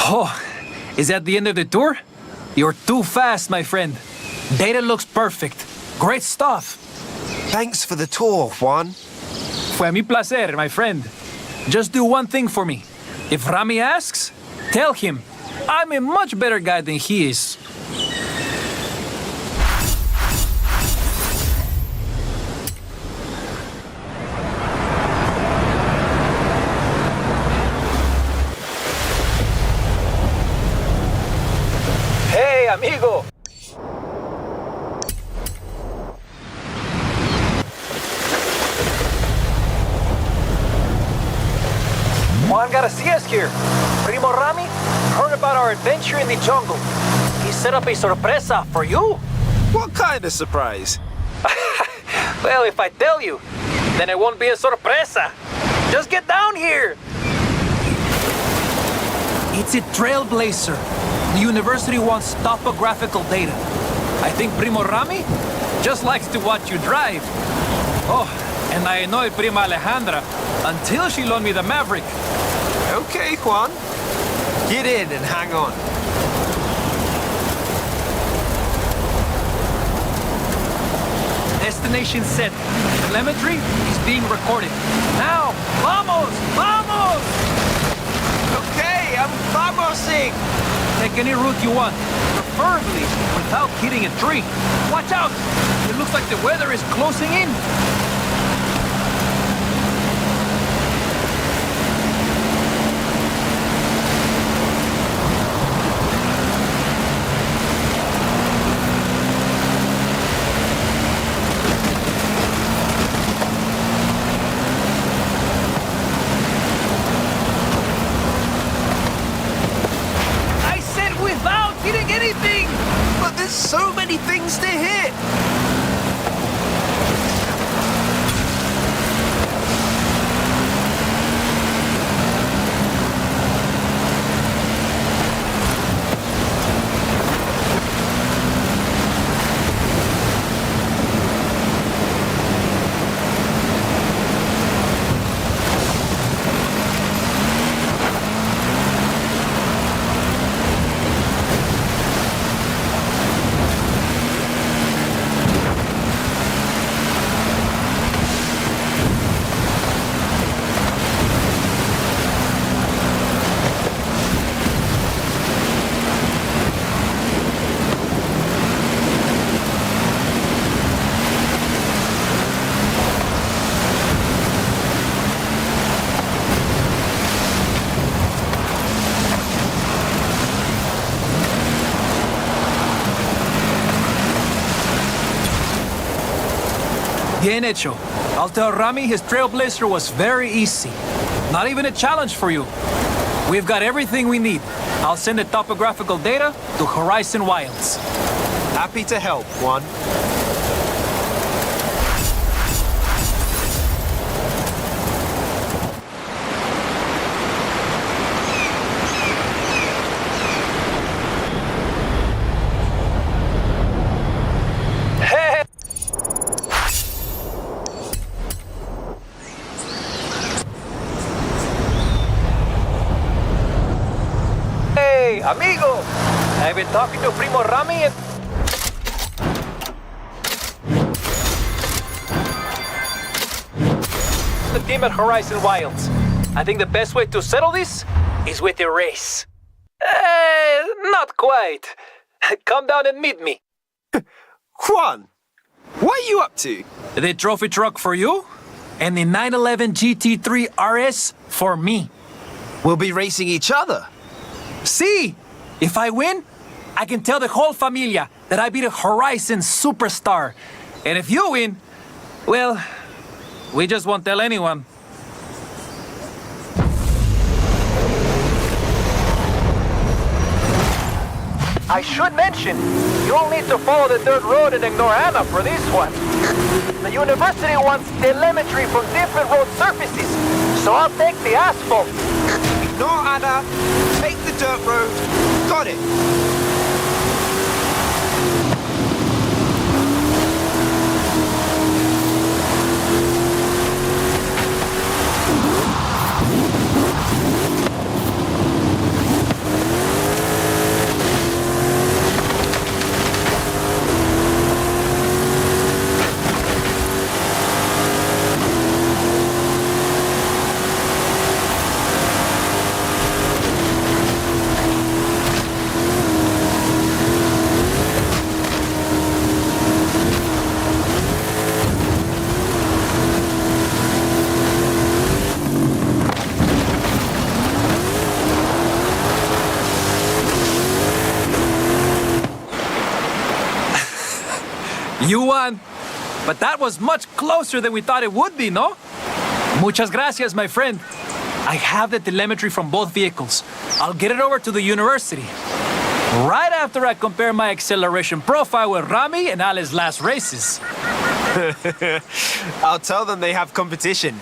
Oh, is that the end of the tour? You're too fast, my friend. Data looks perfect. Great stuff. Thanks for the tour, Juan. Fue mi placer, my friend. Just do one thing for me. If Rami asks, tell him I'm a much better guy than he is. Hey, amigo! Juan Garcia's here. Primo Rami heard about our adventure in the jungle. He set up a sorpresa for you. What kind of surprise? Well, if I tell you, then it won't be a sorpresa. Just get down here. It's a trailblazer. The university wants topographical data. I think Primo Rami just likes to watch you drive. Oh, and I annoyed Prima Alejandra until she loaned me the Maverick. Okay, Juan. Get in and hang on. Destination set. Telemetry is being recorded. Now, vamos! Vamos! Okay, I'm vamosing. Take any route you want, preferably without hitting a tree. Watch out! It looks like the weather is closing in. But there's so many things to hit. Bien hecho. I'll tell Rami his trailblazer was very easy. Not even a challenge for you. We've got everything we need. I'll send the topographical data to Horizon Wilds. Happy to help, Juan. Hey, amigo! I've been talking to Primo Rami and... the team at Horizon Wilds. I think the best way to settle this is with a race. Not quite. Come down and meet me. Juan, what are you up to? The trophy truck for you, and the 911 GT3 RS for me. We'll be racing each other. See, if I win, I can tell the whole familia that I beat a Horizon superstar. And if you win, well, we just won't tell anyone. I should mention, you'll need to follow the dirt road and ignore Anna for this one. The university wants telemetry from different road surfaces, so I'll take the asphalt. Ignore Anna. Take the dirt road. Got it. You won. But that was much closer than we thought it would be, no? Muchas gracias, my friend. I have the telemetry from both vehicles. I'll get it over to the university. Right after I compare my acceleration profile with Rami and Ali's last races. I'll tell them they have competition.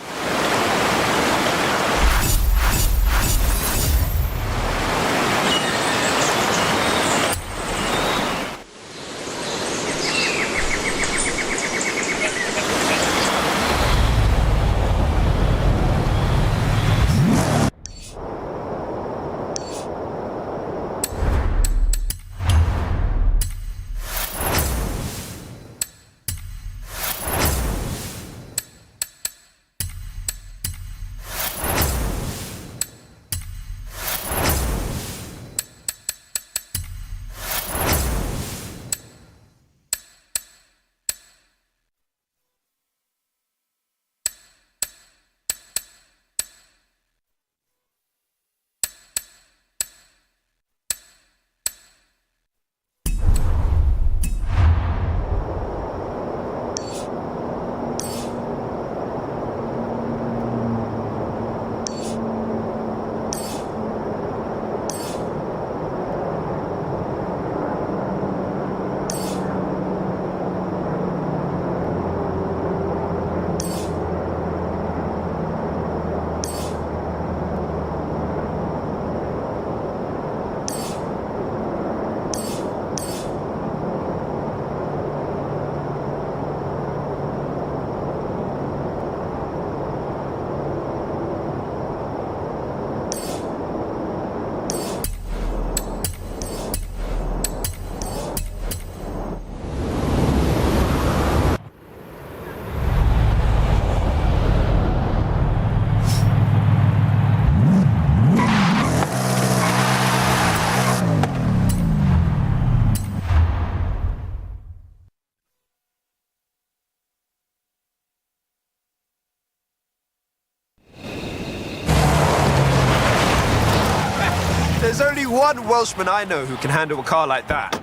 There's only one Welshman I know who can handle a car like that.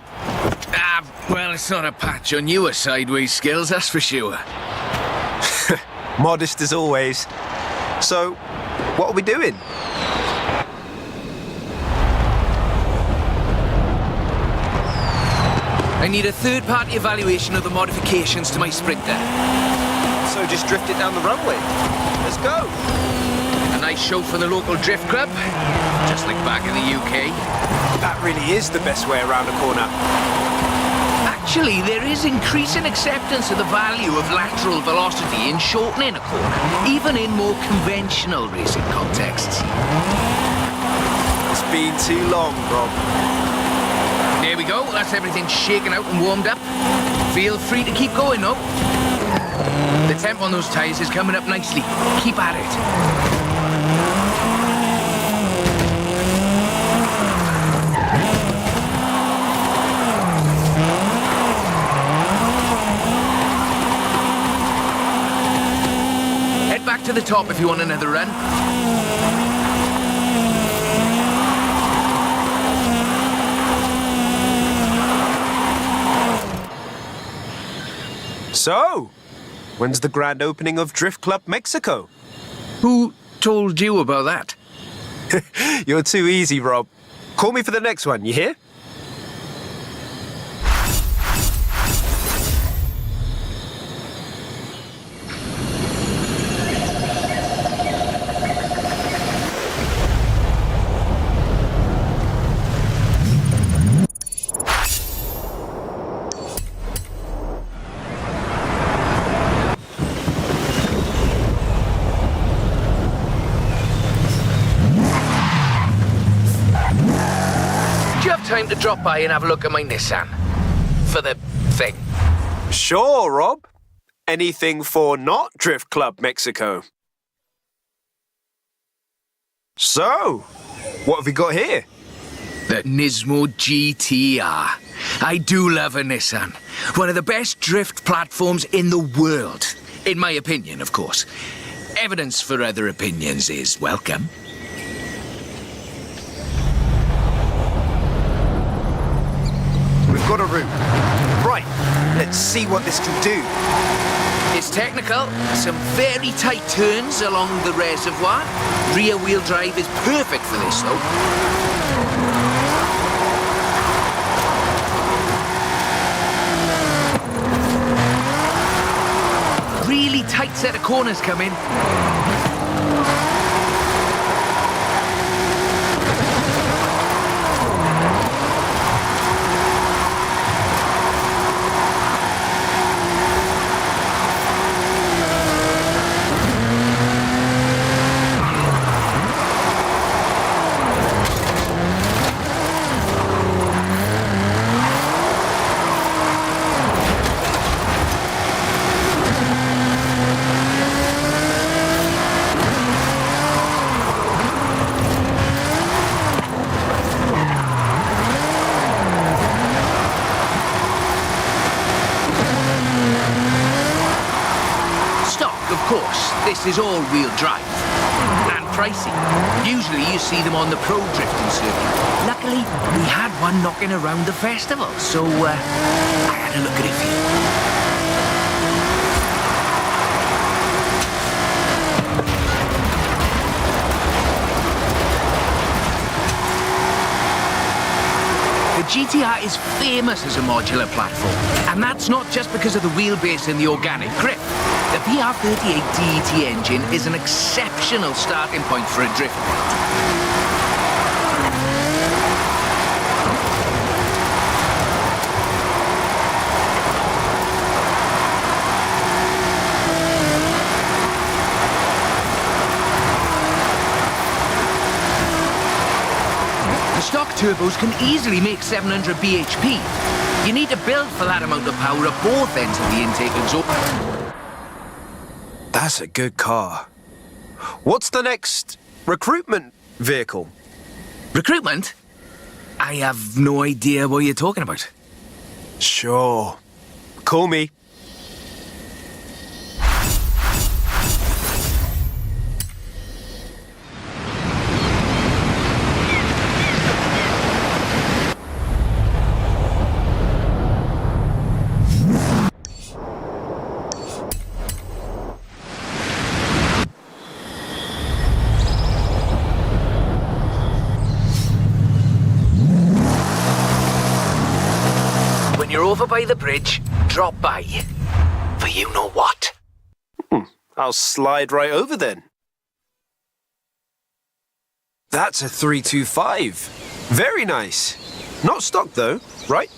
Well, it's not a patch on your sideways skills, that's for sure. Modest as always. So, what are we doing? I need a third-party evaluation of the modifications to my Sprinter. So just drift it down the runway. Let's go. A nice show for the local drift club, just like back in the UK. That really is the best way around a corner. Actually, there is increasing acceptance of the value of lateral velocity in shortening a corner, even in more conventional racing contexts. It's been too long, Rob. There we go, that's everything shaken out and warmed up. Feel free to keep going, though. The temp on those tyres is coming up nicely. Keep at it. Head back to the top if you want another run. So, when's the grand opening of Drift Club Mexico? Who told you about that? You're too easy, Rob. Call me for the next one, you hear? to drop by and have a look at my Nissan? For the thing. Sure, Rob. Anything for not Drift Club Mexico. So, what have we got here? The Nismo GTR. I do love a Nissan. One of the best drift platforms in the world. In my opinion, of course. Evidence for other opinions is welcome. We've got a route. Right, let's see what this can do. It's technical, some very tight turns along the reservoir. Rear-wheel drive is perfect for this, though. Really tight set of corners coming. This is all-wheel drive. And pricey. Usually you see them on the pro drifting circuit. Luckily, we had one knocking around the festival, so I had a look at it for you. The GTR is famous as a modular platform, and that's not just because of the wheelbase and the organic grip. The VR38 DET engine is an exceptional starting point for a drift build. The stock turbos can easily make 700 bhp. You need to build for that amount of power at both ends of the intake exhaust. That's a good car. What's the next recruitment vehicle? Recruitment? I have no idea what you're talking about. Sure. Call me. When you're over by the bridge, drop by. For you know what. I'll slide right over then. That's a 325. Very nice. Not stock though, right?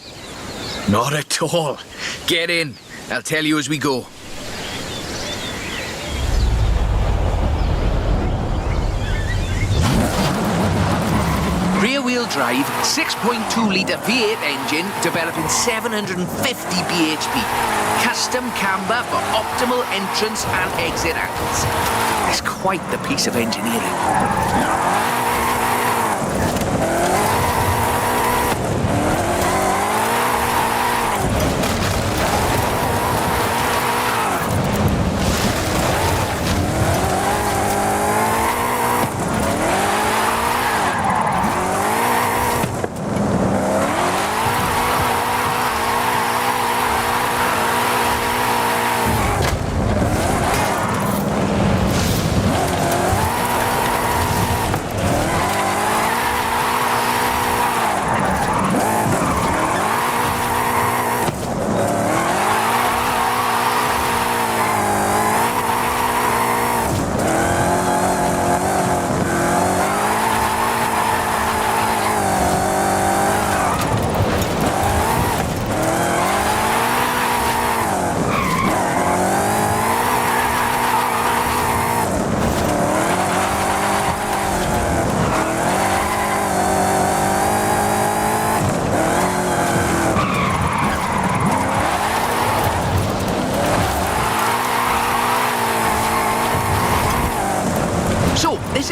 Not at all. Get in. I'll tell you as we go. Rear-wheel drive, 6.2-litre V8 engine, developing 750 bhp. Custom camber for optimal entrance and exit angles. It's quite the piece of engineering.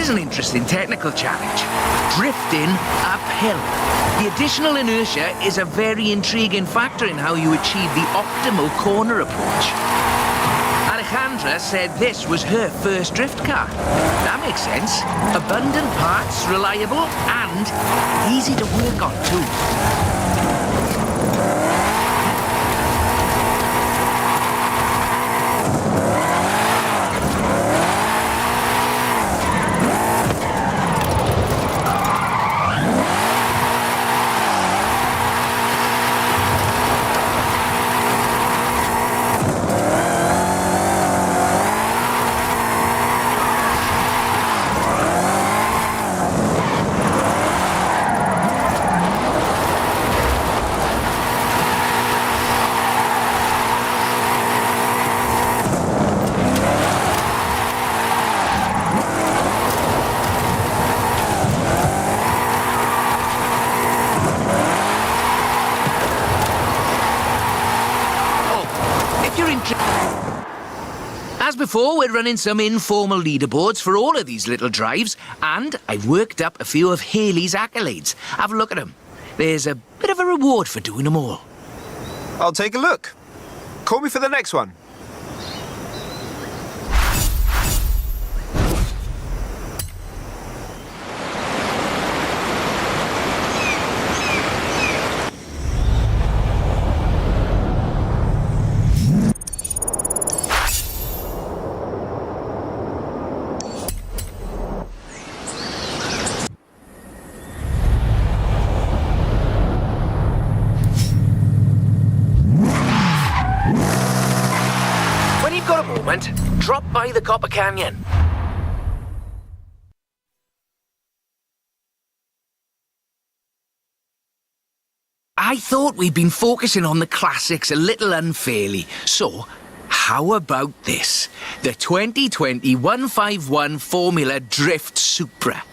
is an interesting technical challenge. Drifting uphill. The additional inertia is a very intriguing factor in how you achieve the optimal corner approach. Alejandra said this was her first drift car. That makes sense. Abundant parts, reliable, and easy to work on too. As before, we're running some informal leaderboards for all of these little drives, and I've worked up a few of Haley's accolades. Have a look at them. There's a bit of a reward for doing them all. I'll take a look. Call me for the next one. Drop by the Copper Canyon. I thought we'd been focusing on the classics a little unfairly, so how about this? The 2020 151 Formula Drift Supra.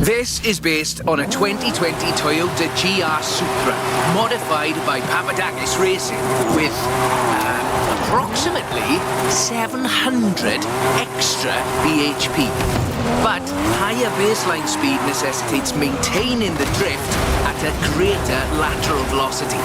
This is based on a 2020 Toyota GR Supra, modified by Papadakis Racing, with approximately 700 extra bhp. But higher baseline speed necessitates maintaining the drift at a greater lateral velocity.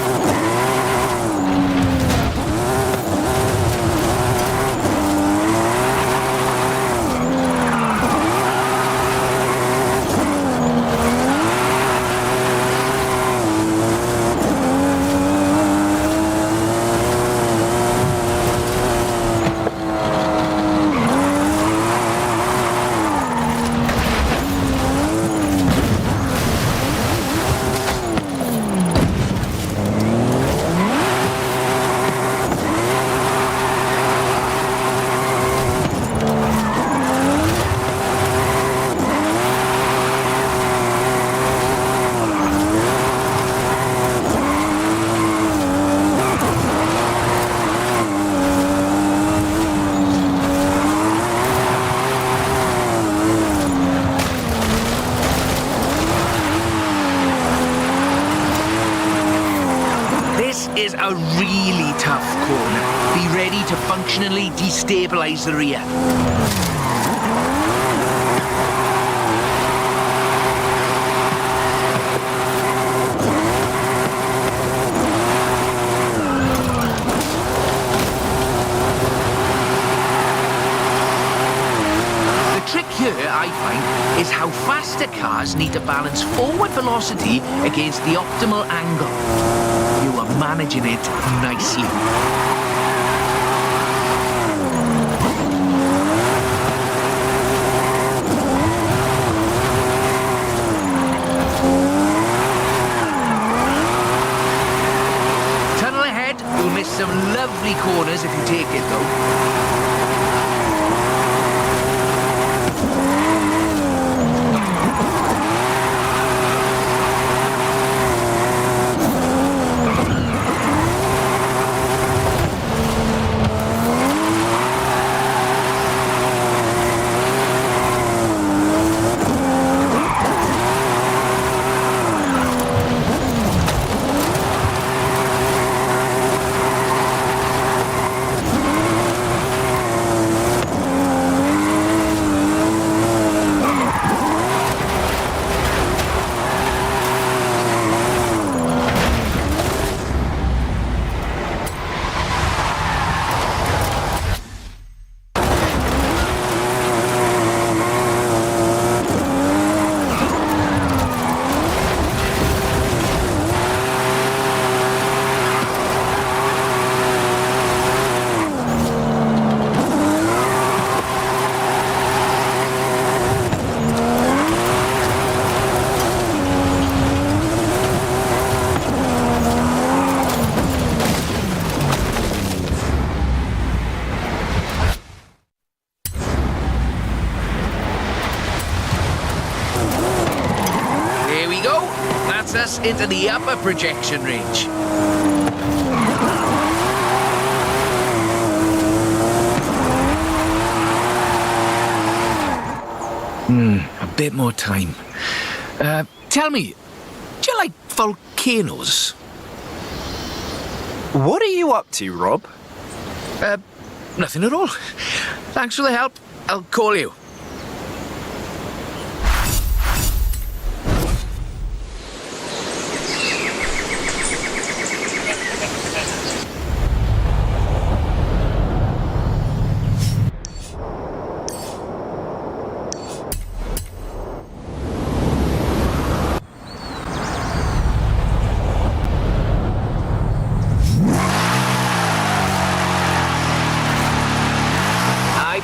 Is a really tough corner. Be ready to functionally destabilize the rear. The trick here, I find, is how faster cars need to balance forward velocity against the optimal angle. You are managing it nicely. Tunnel ahead. You'll miss some lovely corners if you take it, though. That's us into the upper projection range. A bit more time. Tell me, do you like volcanoes? What are you up to, Rob? Nothing at all. Thanks for the help. I'll call you.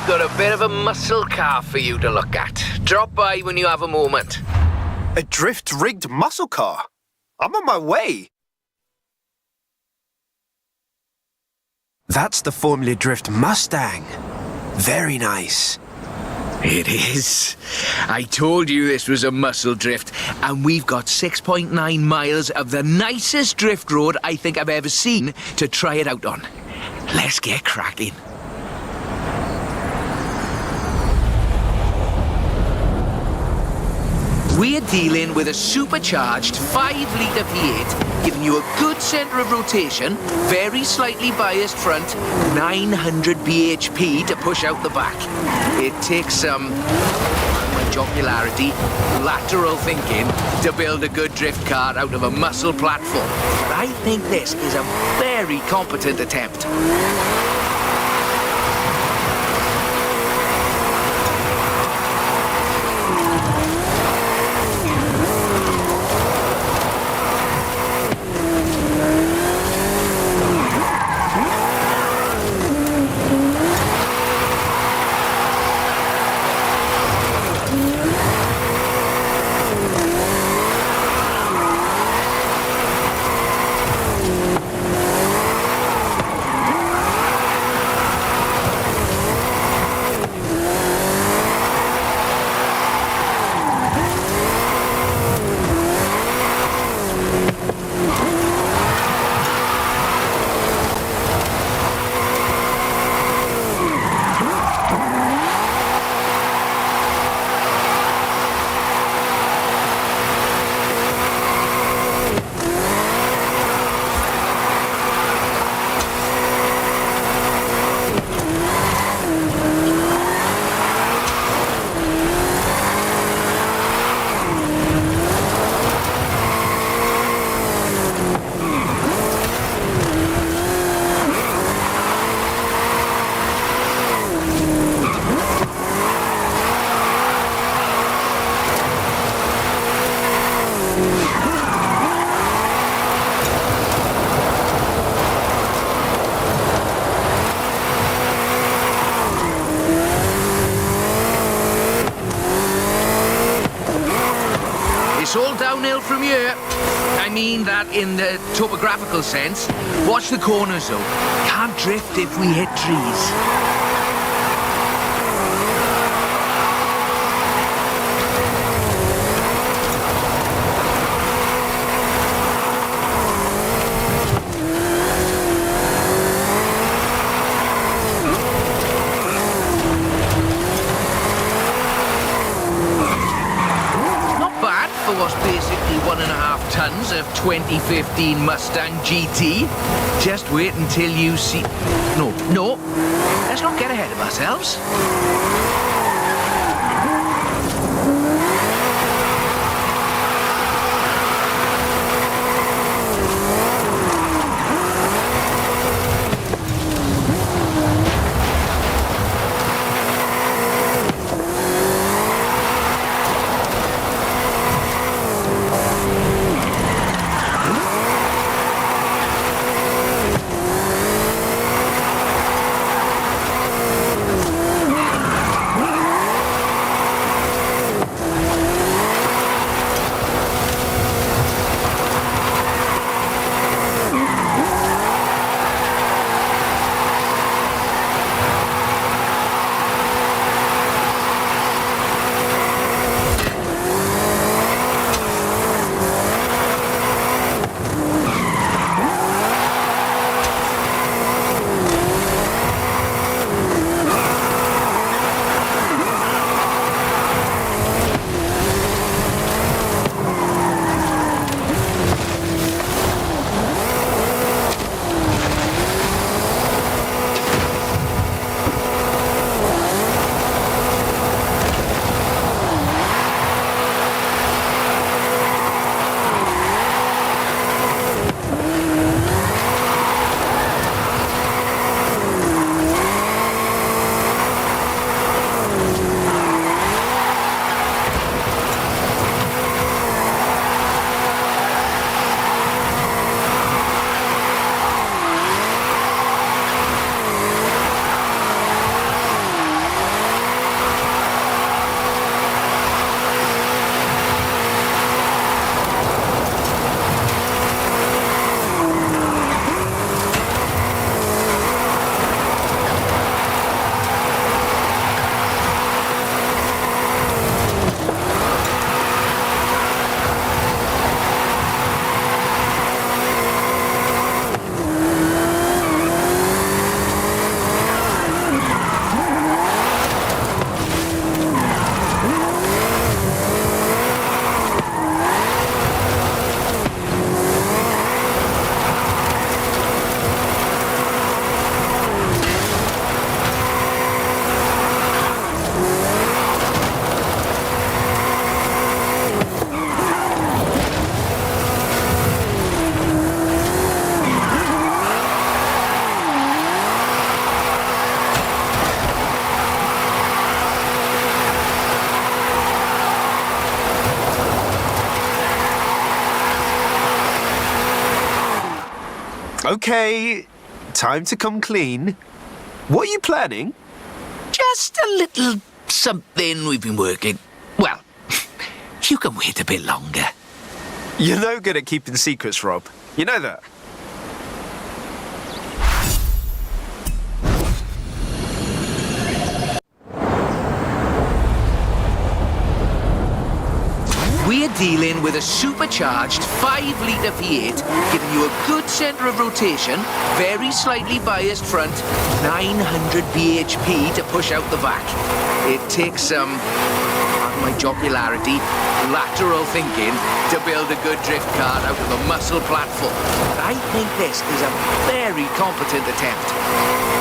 Got a bit of a muscle car for you to look at. Drop by when you have a moment. A drift-rigged muscle car? I'm on my way. That's the Formula Drift Mustang. Very nice. It is. I told you this was a muscle drift, and we've got 6.9 miles of the nicest drift road I think I've ever seen to try it out on. Let's get cracking. We're dealing with a supercharged 5-litre V8, giving you a good centre of rotation, very slightly biased front, 900 bhp to push out the back. It takes some jocularity, lateral thinking to build a good drift car out of a muscle platform. But I think this is a very competent attempt. It's all downhill from here. I mean that in the topographical sense. Watch the corners though. Can't drift if we hit trees. Was basically 1.5 tons of 2015 Mustang GT. Just wait until you see... No, let's not get ahead of ourselves. Okay, time to come clean. What are you planning? Just a little something we've been working. Well, you can wait a bit longer. You're no good at keeping secrets, Rob. You know that. We're dealing with a supercharged 5-litre V8, giving you a good centre of rotation, very slightly biased front, 900 bhp to push out the back. It takes some, pardon my jocularity, lateral thinking to build a good drift car out of a muscle platform. But I think this is a very competent attempt.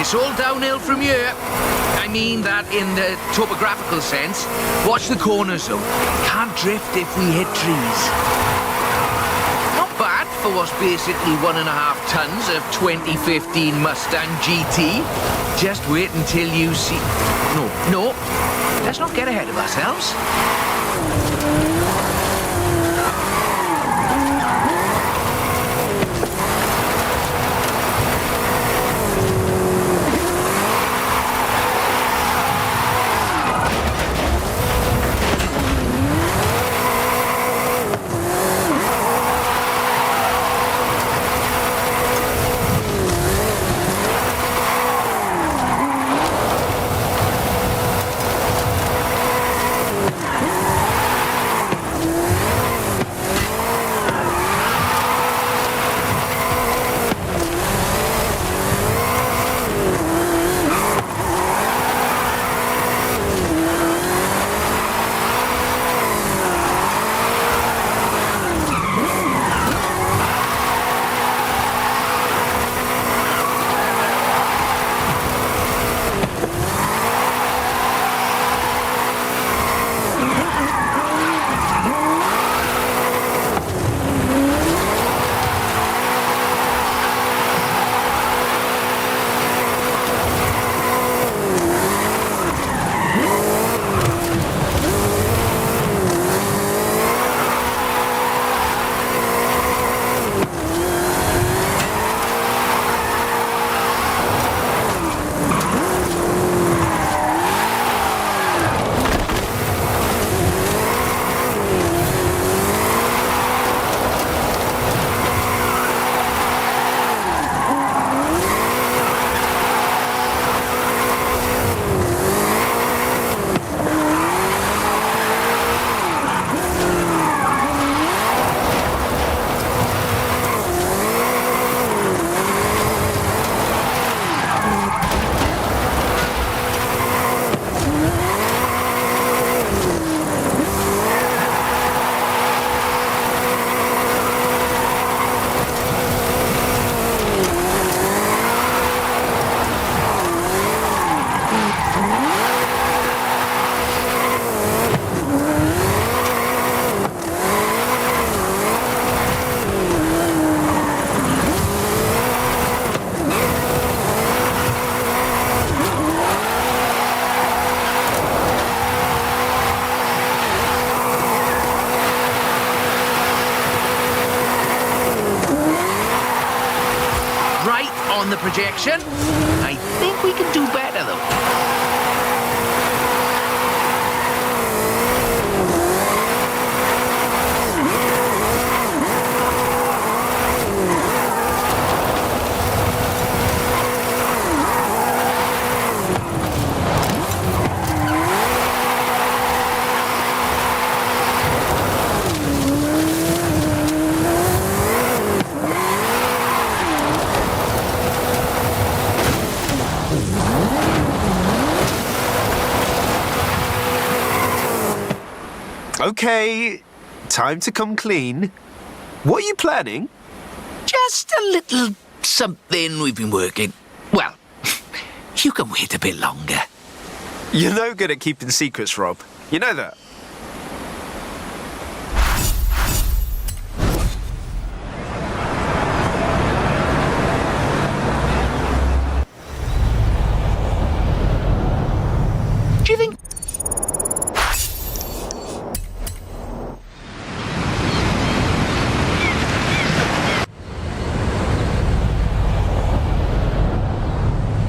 It's all downhill from here. I mean that in the topographical sense. Watch the corners though. Can't drift if we hit trees. Not bad for what's basically 1.5 tons of 2015 Mustang GT. Just wait until you see... No. Let's not get ahead of ourselves. projection. I think we can do better, though. Okay, time to come clean. What are you planning? Just a little something we've been working. Well, you can wait a bit longer. You're no good at keeping secrets, Rob. You know that. Do you think...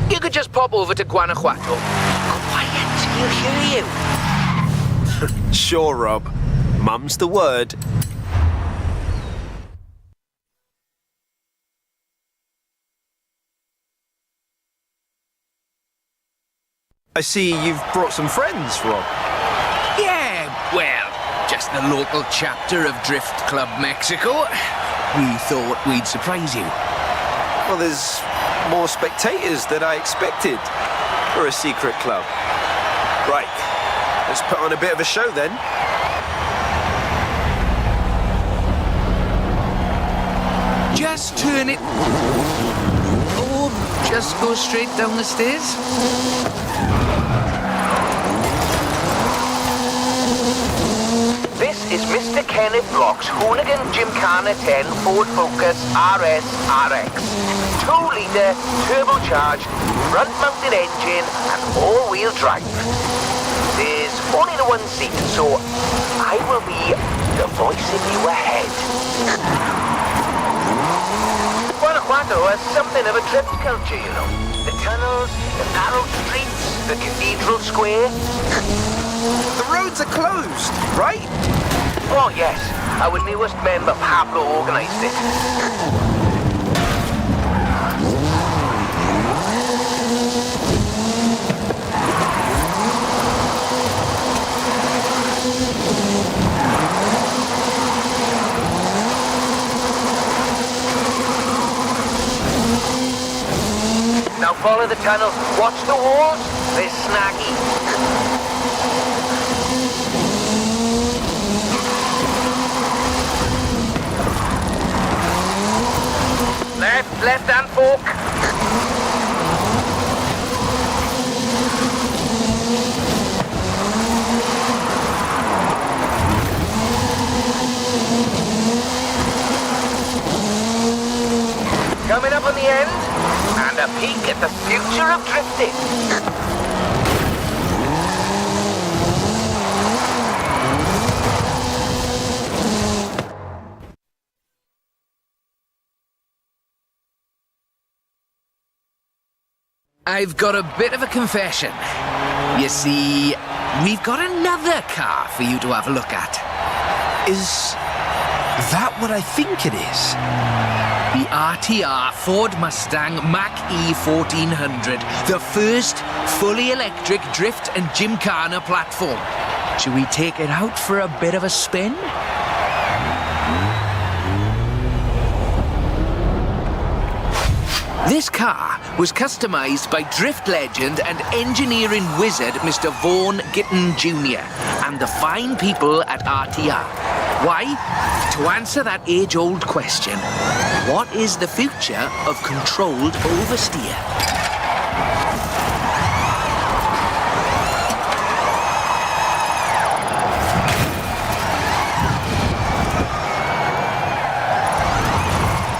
You could just pop over to Guanajuato. Quiet, he'll hear you. Sure, Rob. Mum's the word. I see you've brought some friends, Rob. Yeah, well, just the local chapter of Drift Club Mexico. We thought we'd surprise you. Well, there's more spectators than I expected for a secret club. Right, let's put on a bit of a show then. Just turn it... Or just go straight down the stairs. This is Mr. Kenneth Block's Hooligan Gymkhana 10 Ford Focus RS RX. 2-litre, turbocharged, front-mounted engine and all-wheel drive. There's only the one seat, so I will be the voice in your head. Guanajuato has something of a drift culture, you know. The tunnels, the narrow streets, the cathedral square. The roads are closed, right? Oh, yes. Our newest member, Pablo, organised it. Now follow the tunnel. Watch the walls. They're snaggy. Left-hand fork. Coming up on the end, and a peek at the future of drifting. I've got a bit of a confession. You see, we've got another car for you to have a look at. Is that what I think it is? The RTR Ford Mustang Mach-E 1400, the first fully electric drift and gymkhana platform. Should we take it out for a bit of a spin? This car was customized by drift legend and engineering wizard Mr. Vaughan Gitton Jr. and the fine people at RTR. Why? To answer that age-old question, what is the future of controlled oversteer?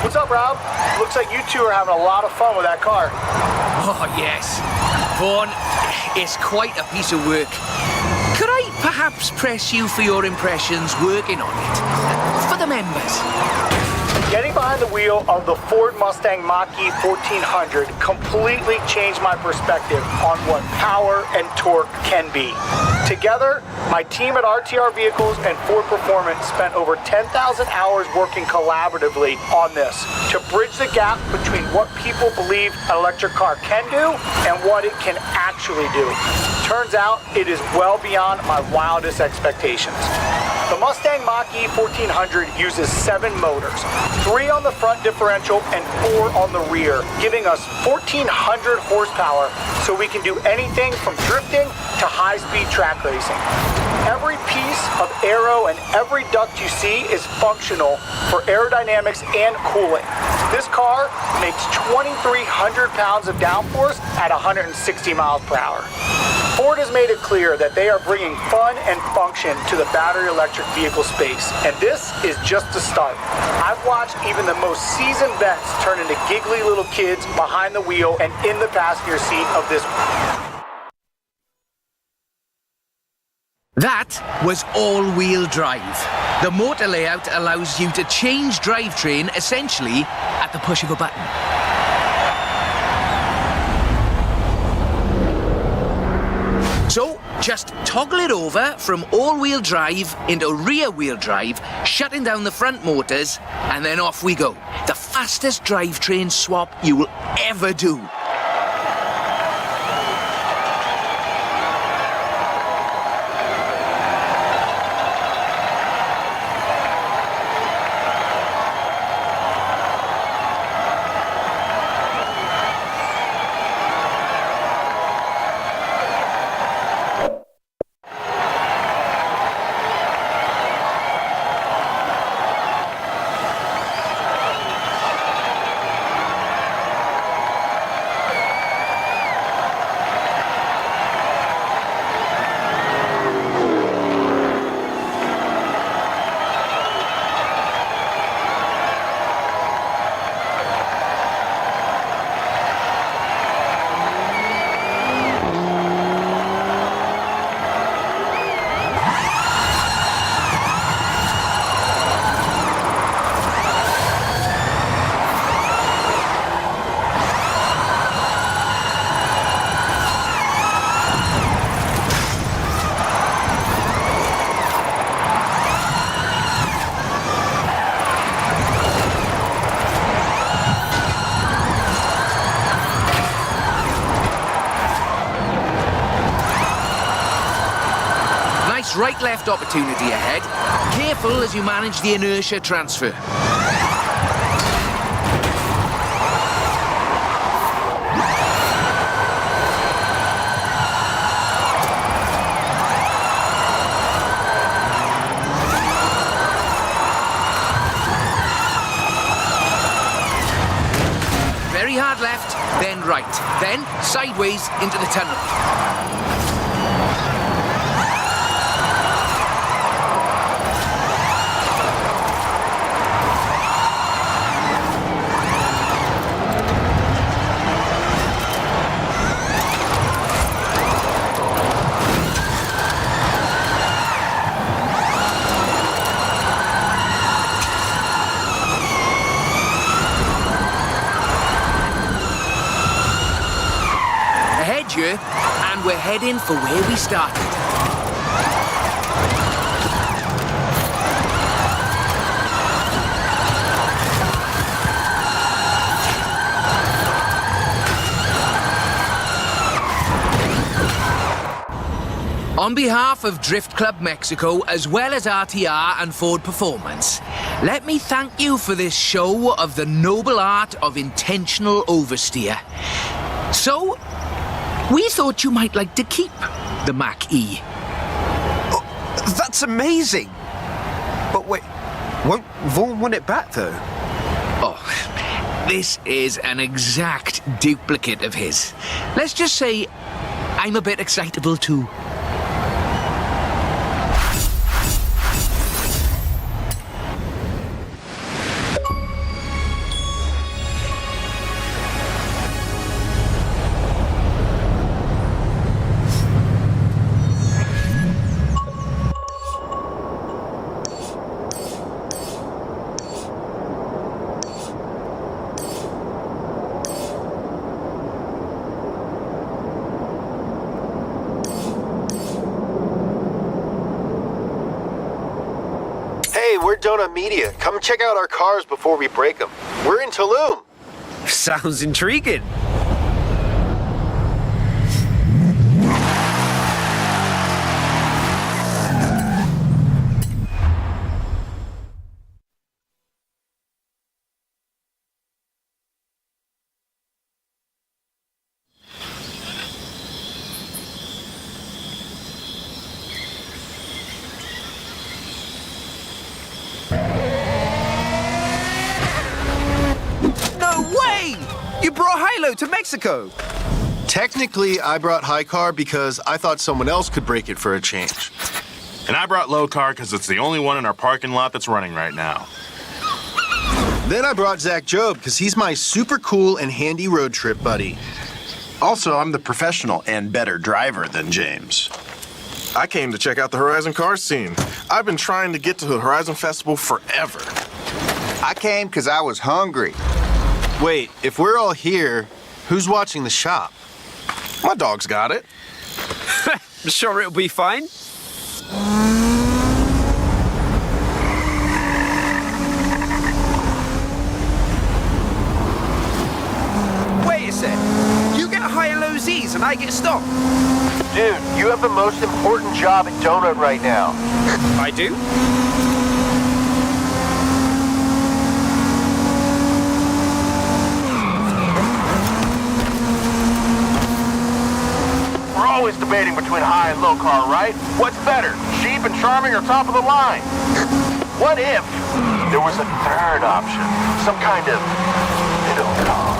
What's up, Rob? Looks like you two are having a lot of fun with that car. Oh, yes. Vaughan, it's quite a piece of work. Could I perhaps press you for your impressions working on it? For the members. Getting behind the wheel of the Ford Mustang Mach-E 1400 completely changed my perspective on what power and torque can be. Together, my team at RTR Vehicles and Ford Performance spent over 10,000 hours working collaboratively on this to bridge the gap between what people believe an electric car can do and what it can actually do. Turns out it is well beyond my wildest expectations. The Mustang Mach-E 1400 uses 7 motors, 3 on the front differential and 4 on the rear, giving us 1,400 horsepower so we can do anything from drifting to high-speed track racing. Every piece of aero and every duct you see is functional for aerodynamics and cooling. This car makes 2,300 pounds of downforce at 160 miles per hour. Ford has made it clear that they are bringing fun and function to the battery electric vehicle space, and this is just the start. I've watched even the most seasoned vets turn into giggly little kids behind the wheel and in the passenger seat of this. That was all-wheel drive. The motor layout allows you to change drivetrain essentially at the push of a button. So, just toggle it over from all-wheel drive into rear-wheel drive, shutting down the front motors, and then off we go. The fastest drivetrain swap you will ever do. Right-left opportunity ahead. Careful as you manage the inertia transfer. Very hard left, then right, then sideways into the tunnel. And we're heading for where we started. On behalf of Drift Club Mexico, as well as RTR and Ford Performance, let me thank you for this show of the noble art of intentional oversteer. So, we thought you might like to keep the Mach-E. Oh, that's amazing! But wait, won't Vaughn want it back, though? Oh, this is an exact duplicate of his. Let's just say I'm a bit excitable too. Hey, we're Donut Media. Come check out our cars before we break them. We're in Tulum. Sounds intriguing. No way! You brought Hilo to Mexico. Technically, I brought High Car because I thought someone else could break it for a change. And I brought Low Car because it's the only one in our parking lot that's running right now. Then I brought Zach Job because he's my super cool and handy road trip buddy. Also, I'm the professional and better driver than James. I came to check out the Horizon car scene. I've been trying to get to the Horizon Festival forever. I came because I was hungry. Wait, if we're all here, who's watching the shop? My dog's got it. Sure it'll be fine. Wait a sec. You get high and low Z's and I get stopped. Dude, you have the most important job at Donut right now. I do? We're always debating between high and low car, right? What's better, cheap and charming or top of the line? What if there was a third option? Some kind of middle car?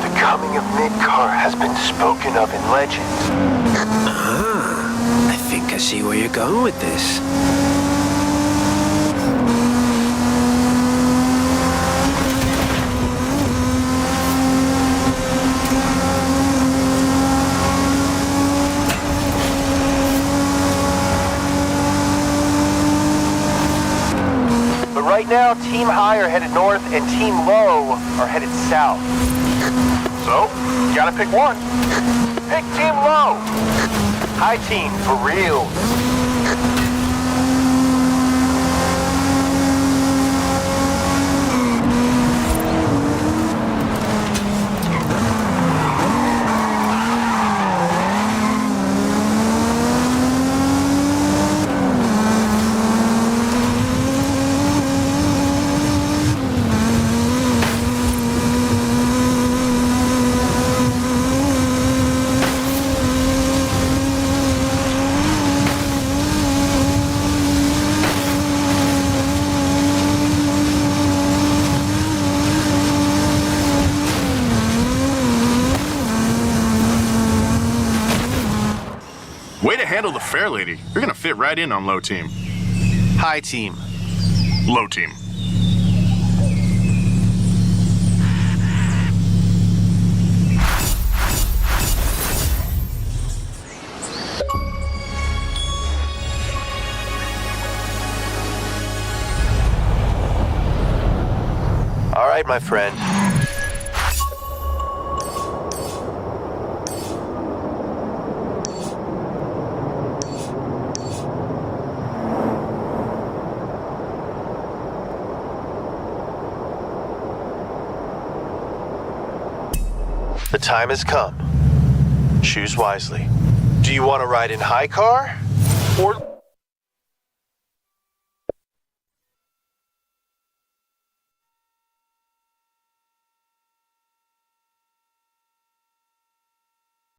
The coming of mid-car has been spoken of in legend. I think I see where you're going with this. But right now, Team High are headed north and Team Low are headed south. So, you gotta pick one. Pick Team Low. High team, for real. Way to handle the fair lady. You're gonna fit right in on Low Team. High team. Low Team. All right, my friend. The time has come. Choose wisely. Do you want to ride in High Car or